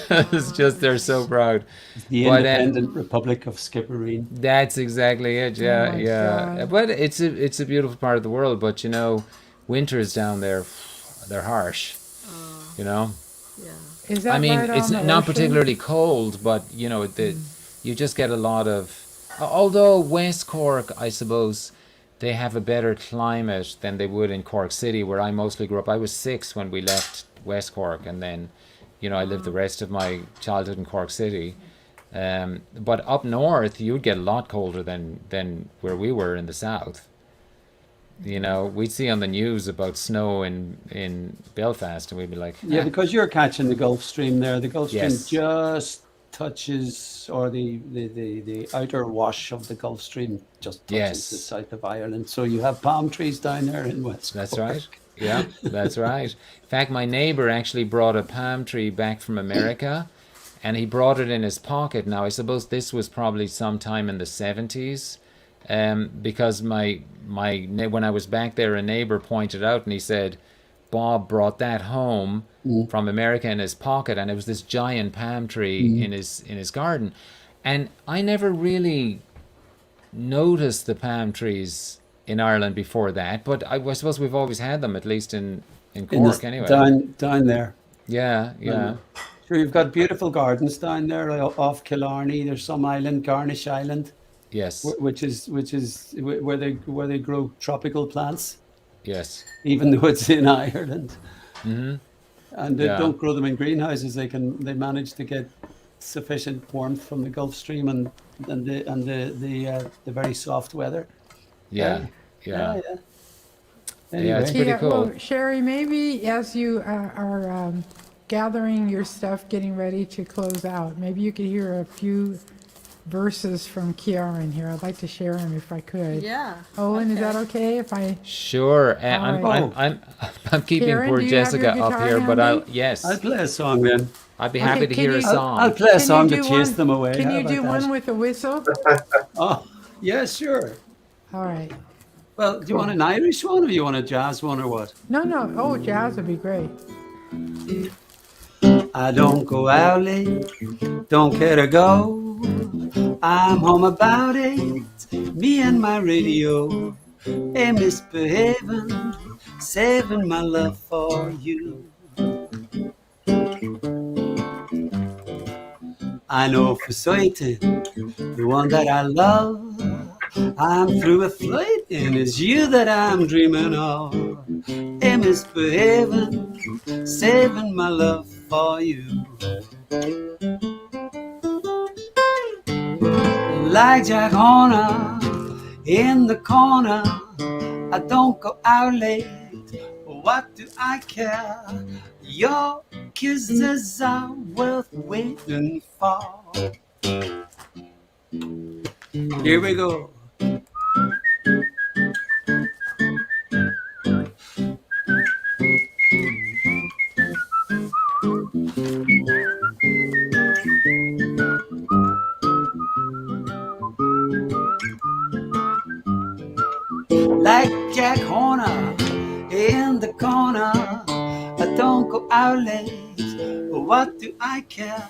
It's just, they're so proud. The independent Republic of Skibbereen. That's exactly it. Yeah, my yeah. God. But it's a beautiful part of the world. But winters down there, they're harsh. Yeah. Is that I mean, right it's on the not ocean? particularly cold, but you just get a lot of. Although West Cork, I suppose, they have a better climate than they would in Cork City, where I mostly grew up. I was 6 when we left West Cork, and then, I lived the rest of my childhood in Cork City. But up north, you'd get a lot colder than where we were in the south. We'd see on the news about snow in Belfast, and we'd be like, Yeah, because you're catching the Gulf Stream there. The Gulf Stream Yes. just touches, or the outer wash of the Gulf Stream just touches Yes. the south of Ireland. So you have palm trees down there in West That's Cork. right. Yeah, that's right. In fact, my neighbor actually brought a palm tree back from America, and he brought it in his pocket. Now, I suppose this was probably sometime in the 70s, because when I was back there, a neighbor pointed out, and he said, Bob brought that home from America in his pocket, and it was this giant palm tree in his garden. And I never really noticed the palm trees in Ireland before that, but I suppose we've always had them, at least in Cork anyway. Down there. Yeah. Sure, you've got beautiful gardens down there off Killarney. There's some island, Garnish Island. Yes. Which is where they grow tropical plants. Yes. Even though it's in Ireland. Mm-hmm. And they don't grow them in greenhouses. They manage to get sufficient warmth from the Gulf Stream and the very soft weather. Yeah. Anyway. Yeah, it's pretty cool. Well, Sherie, maybe as you are gathering your stuff, getting ready to close out, maybe you could hear a few verses from Ciaran here. I'd like to share them if I could. Yeah. Owen, is that okay if I? Sure. All I'm keeping Ciaran, poor do you have Jessica your up guitar here, but handy? I'll play a song then. I'd be happy to can hear a you- song. I'll play a Can song you to do chase one- them away. Can How you about do that? one with a whistle? Oh, yeah, sure. All right. Well, do you want an Irish one or you want a jazz one or what? No. Oh, jazz would be great. I don't go out late, don't care to go. I'm home about 8, me and my radio. Hey, misbehaving, saving my love for you. I know for certain the one that I love. I'm through with flirting, it's you that I'm dreaming of. Hey, misbehaving, saving my love for you. Like Jack Horner in the corner, I don't go out late. What do I care? Your kisses are worth waiting for. Here we go. Like Jack Horner in the corner, I don't go out late. What do I care?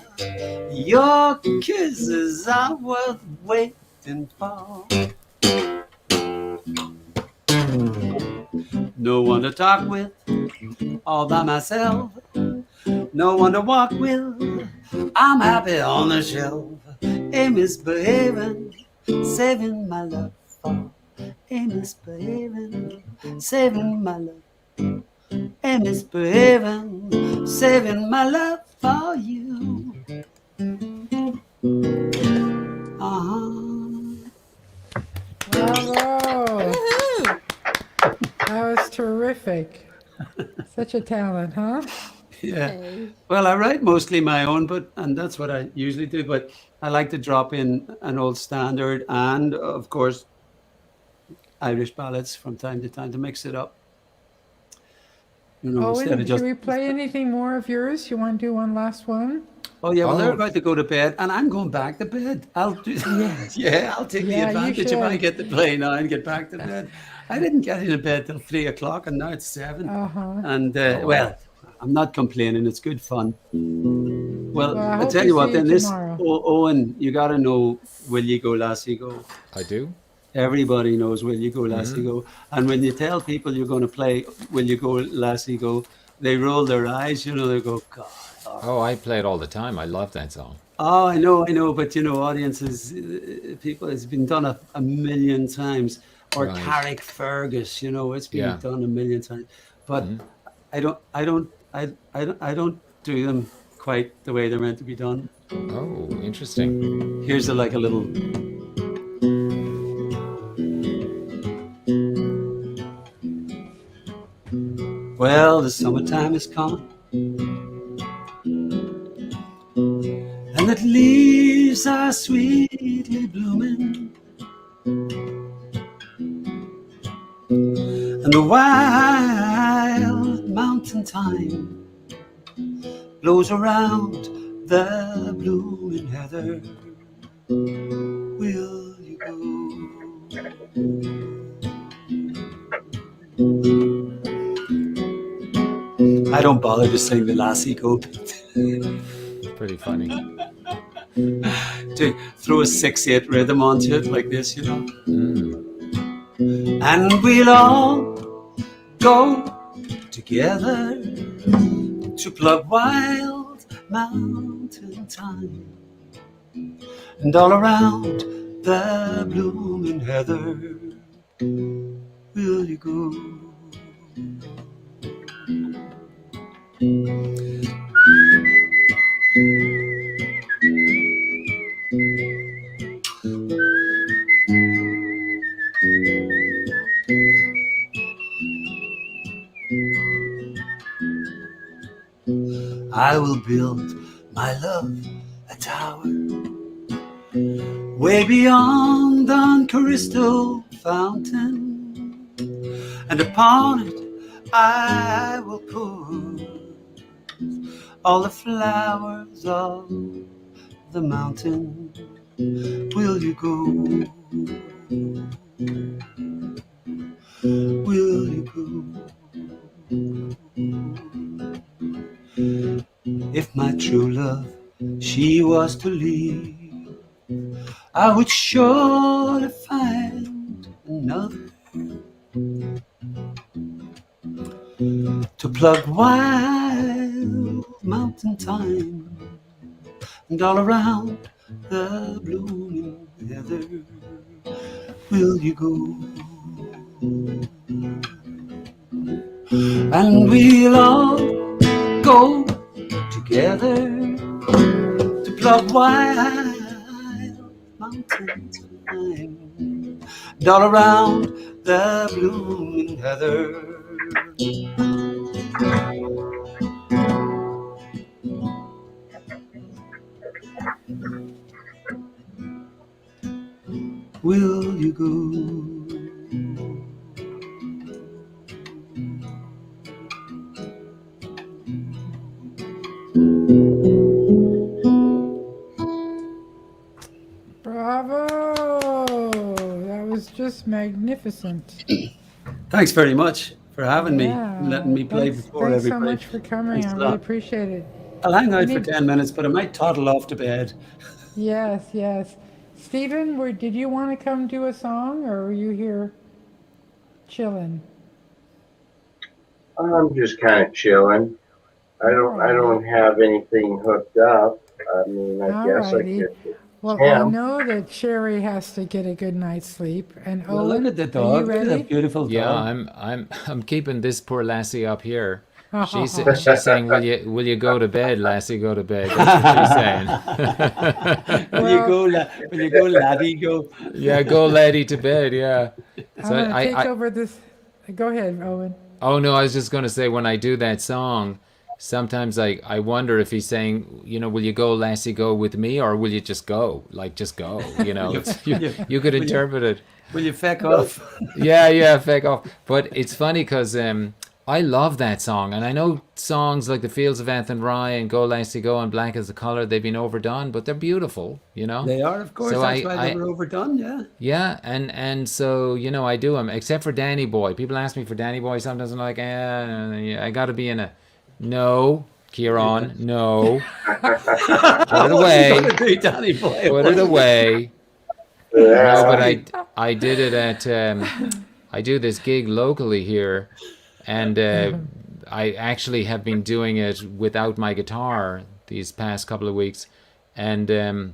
Your kisses are worth waiting for. No one to talk with, all by myself. No one to walk with, I'm happy on the shelf. Hey, misbehaving, saving my love for. Hey, misbehaving, saving my love. Hey, misbehaving, saving my love for you. Bravo! That was terrific. Such a talent, huh? Yeah. Well, I write mostly my own, and that's what I usually do. But I like to drop in an old standard and, of course, Irish ballads from time to time to mix it up. You know, instead Owen, of just. should we play anything more of yours? You want to do one last one? Oh yeah, well they're about to go to bed, and I'm going back to bed. I'll do. Yeah, I'll take the Yeah, you advantage if I should. get to play now and get back to bed. I didn't get into bed till 3 o'clock, and now it's 7. And well, I'm not complaining. It's good fun. Well, I I hope tell to you what. see you Then this, tomorrow. Owen, you got to know. Will you go, Lassie, go? I do. Everybody knows Will You Go, Lassie Go. And when you tell people you're going to play Will You Go, Lassie Go, they roll their eyes, you know, they go, God. Oh, I play it all the time. I love that song. Oh, I know, but you know, audiences, people, it's been done a million times. Or Right. Carrick Fergus, you know, it's been done a million times. But I don't do them quite the way they're meant to be done. Oh, interesting. Here's like a little. Well, the summertime is coming, and the leaves are sweetly blooming, and the wild mountain thyme blows around the blooming heather. Will you go? I don't bother to sing the Lassie Go. Pretty funny. To throw a 6/8 rhythm onto it like this, you know. And we'll all go together to plug wild mountain thyme, and all around the blooming heather will you go. I will build, my love, a tower way beyond the crystal fountain, and upon it I will put all the flowers of the mountain. Will you go? Will you go? If my true love, she was to leave, I would surely find another to plug wild mountain thyme, and all around the blooming heather will you go. And we'll all go together to plug wild mountain thyme, and all around the blooming heather. Will you go? Bravo! That was just magnificent. Thanks very much for having me Yeah. and letting me play before Thanks so everybody. much for coming. Thanks I a really lot. appreciate it. I'll hang out We for need- 10 minutes, but I might toddle off to bed. Yes, yes. Stephen, did you want to come do a song, or were you here chilling? I'm just kind of chilling. I don't have anything hooked up. I mean, I guess I Alrighty. could. Well, Yeah. I know that Sherie has to get a good night's sleep. And Well, Owen, look at the are you dog. Look at ready? that beautiful dog. Yeah, I'm keeping this poor lassie up here. She's saying, will you go to bed, lassie? Go to bed. That's what she's saying. Will you go, laddie, go? Yeah, go laddie to bed. Yeah. I'm going to take over this. Go ahead, Owen. Oh no, I was just going to say, when I do that song, sometimes I wonder if he's saying, will you go, lassie, go with me, or will you just go? Like, just go, you could interpret it. Will you feck off? Yeah, feck off. But it's funny because I love that song, and I know songs like The Fields of Athenry and Go Lassie Go and Black as the Colour, they've been overdone, but they're beautiful, They are, of course. So That's why they were overdone, yeah. Yeah, and so, I do them, except for Danny Boy. People ask me for Danny Boy sometimes, I'm like, I got to be in a... No, Ciaran, no. Put it away. Danny Boy. Put it away. No, but I did it at... I do this gig locally here, and I actually have been doing it without my guitar these past couple of weeks, and a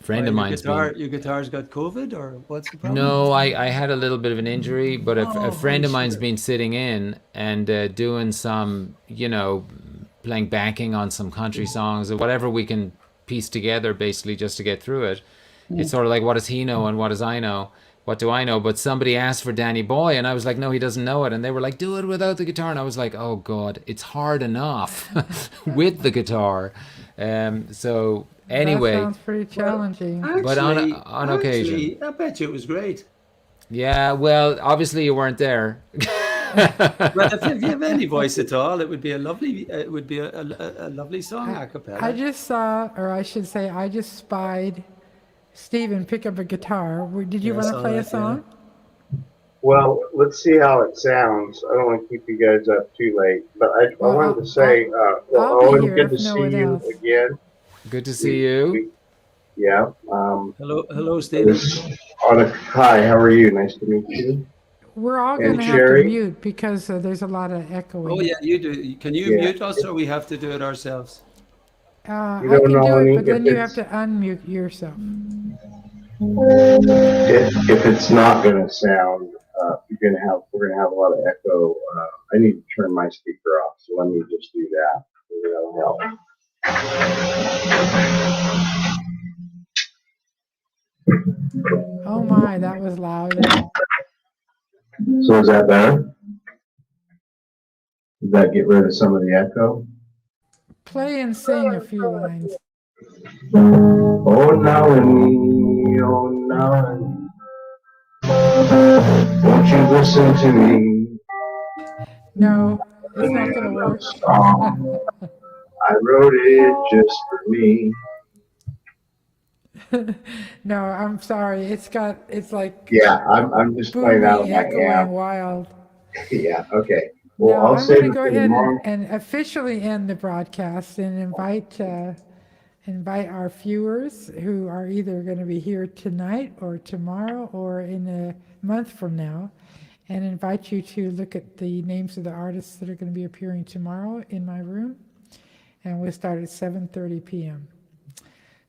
friend of mine's been... Your guitar's got COVID, or what's the problem? No, I had a little bit of an injury, but a friend of mine's been sitting in and doing some, playing backing on some country songs or whatever we can piece together, basically, just to get through it. It's sort of like, what does he know and what does I know? What do I know? But somebody asked for Danny Boy, and I was like, no, he doesn't know it. And they were like, do it without the guitar. And I was like, oh, God, it's hard enough with the guitar. So anyway. That sounds pretty challenging. But on occasion. I bet you it was great. Yeah, well, obviously you weren't there. Well, if you have any voice at all, it would be a lovely song a cappella. I just saw, or I should say, I just spied Stephen pick up a guitar. Did you want to play a song? Well, let's see how it sounds. I don't want to keep you guys up too late, but I Well, wanted to say, I'll be Owen, here good to if no see one you else. again. Good to see you. Yeah. Hello, Stephen. Hi, how are you? Nice to meet you. We're all And going to have to Sherie? mute because there's a lot of echoing. Oh yeah, you do. Can you Yeah. mute us, or we have to do it ourselves? You I know, can do it, Nalini, but then if you have it's to unmute yourself. if it's not gonna sound, we're gonna have a lot of echo. I need to turn my speaker off, so let me just do that. Maybe that'll help. Oh my, that was loud. So is that better? Did that get rid of some of the echo? Play and sing a few lines. Oh Nalini, oh Nalini, won't you listen to me? No, it's not going to work. Song. I wrote it just for me. No, I'm sorry. It's like Yeah, I'm just playing out of booming, my echoing, amp. wild. Yeah, okay. Well, No, I'll I'm going save to it go for ahead tomorrow. and officially end the broadcast and invite our viewers who are either going to be here tonight or tomorrow or in a month from now, and invite you to look at the names of the artists that are going to be appearing tomorrow in my room, and we'll start at 7:30 p.m.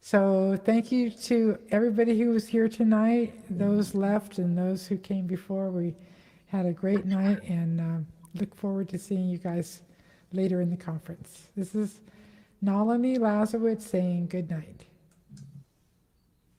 So thank you to everybody who was here tonight, those left and those who came before. We had a great night, and look forward to seeing you guys later in the conference. This is Nalini Lasiewicz saying good night.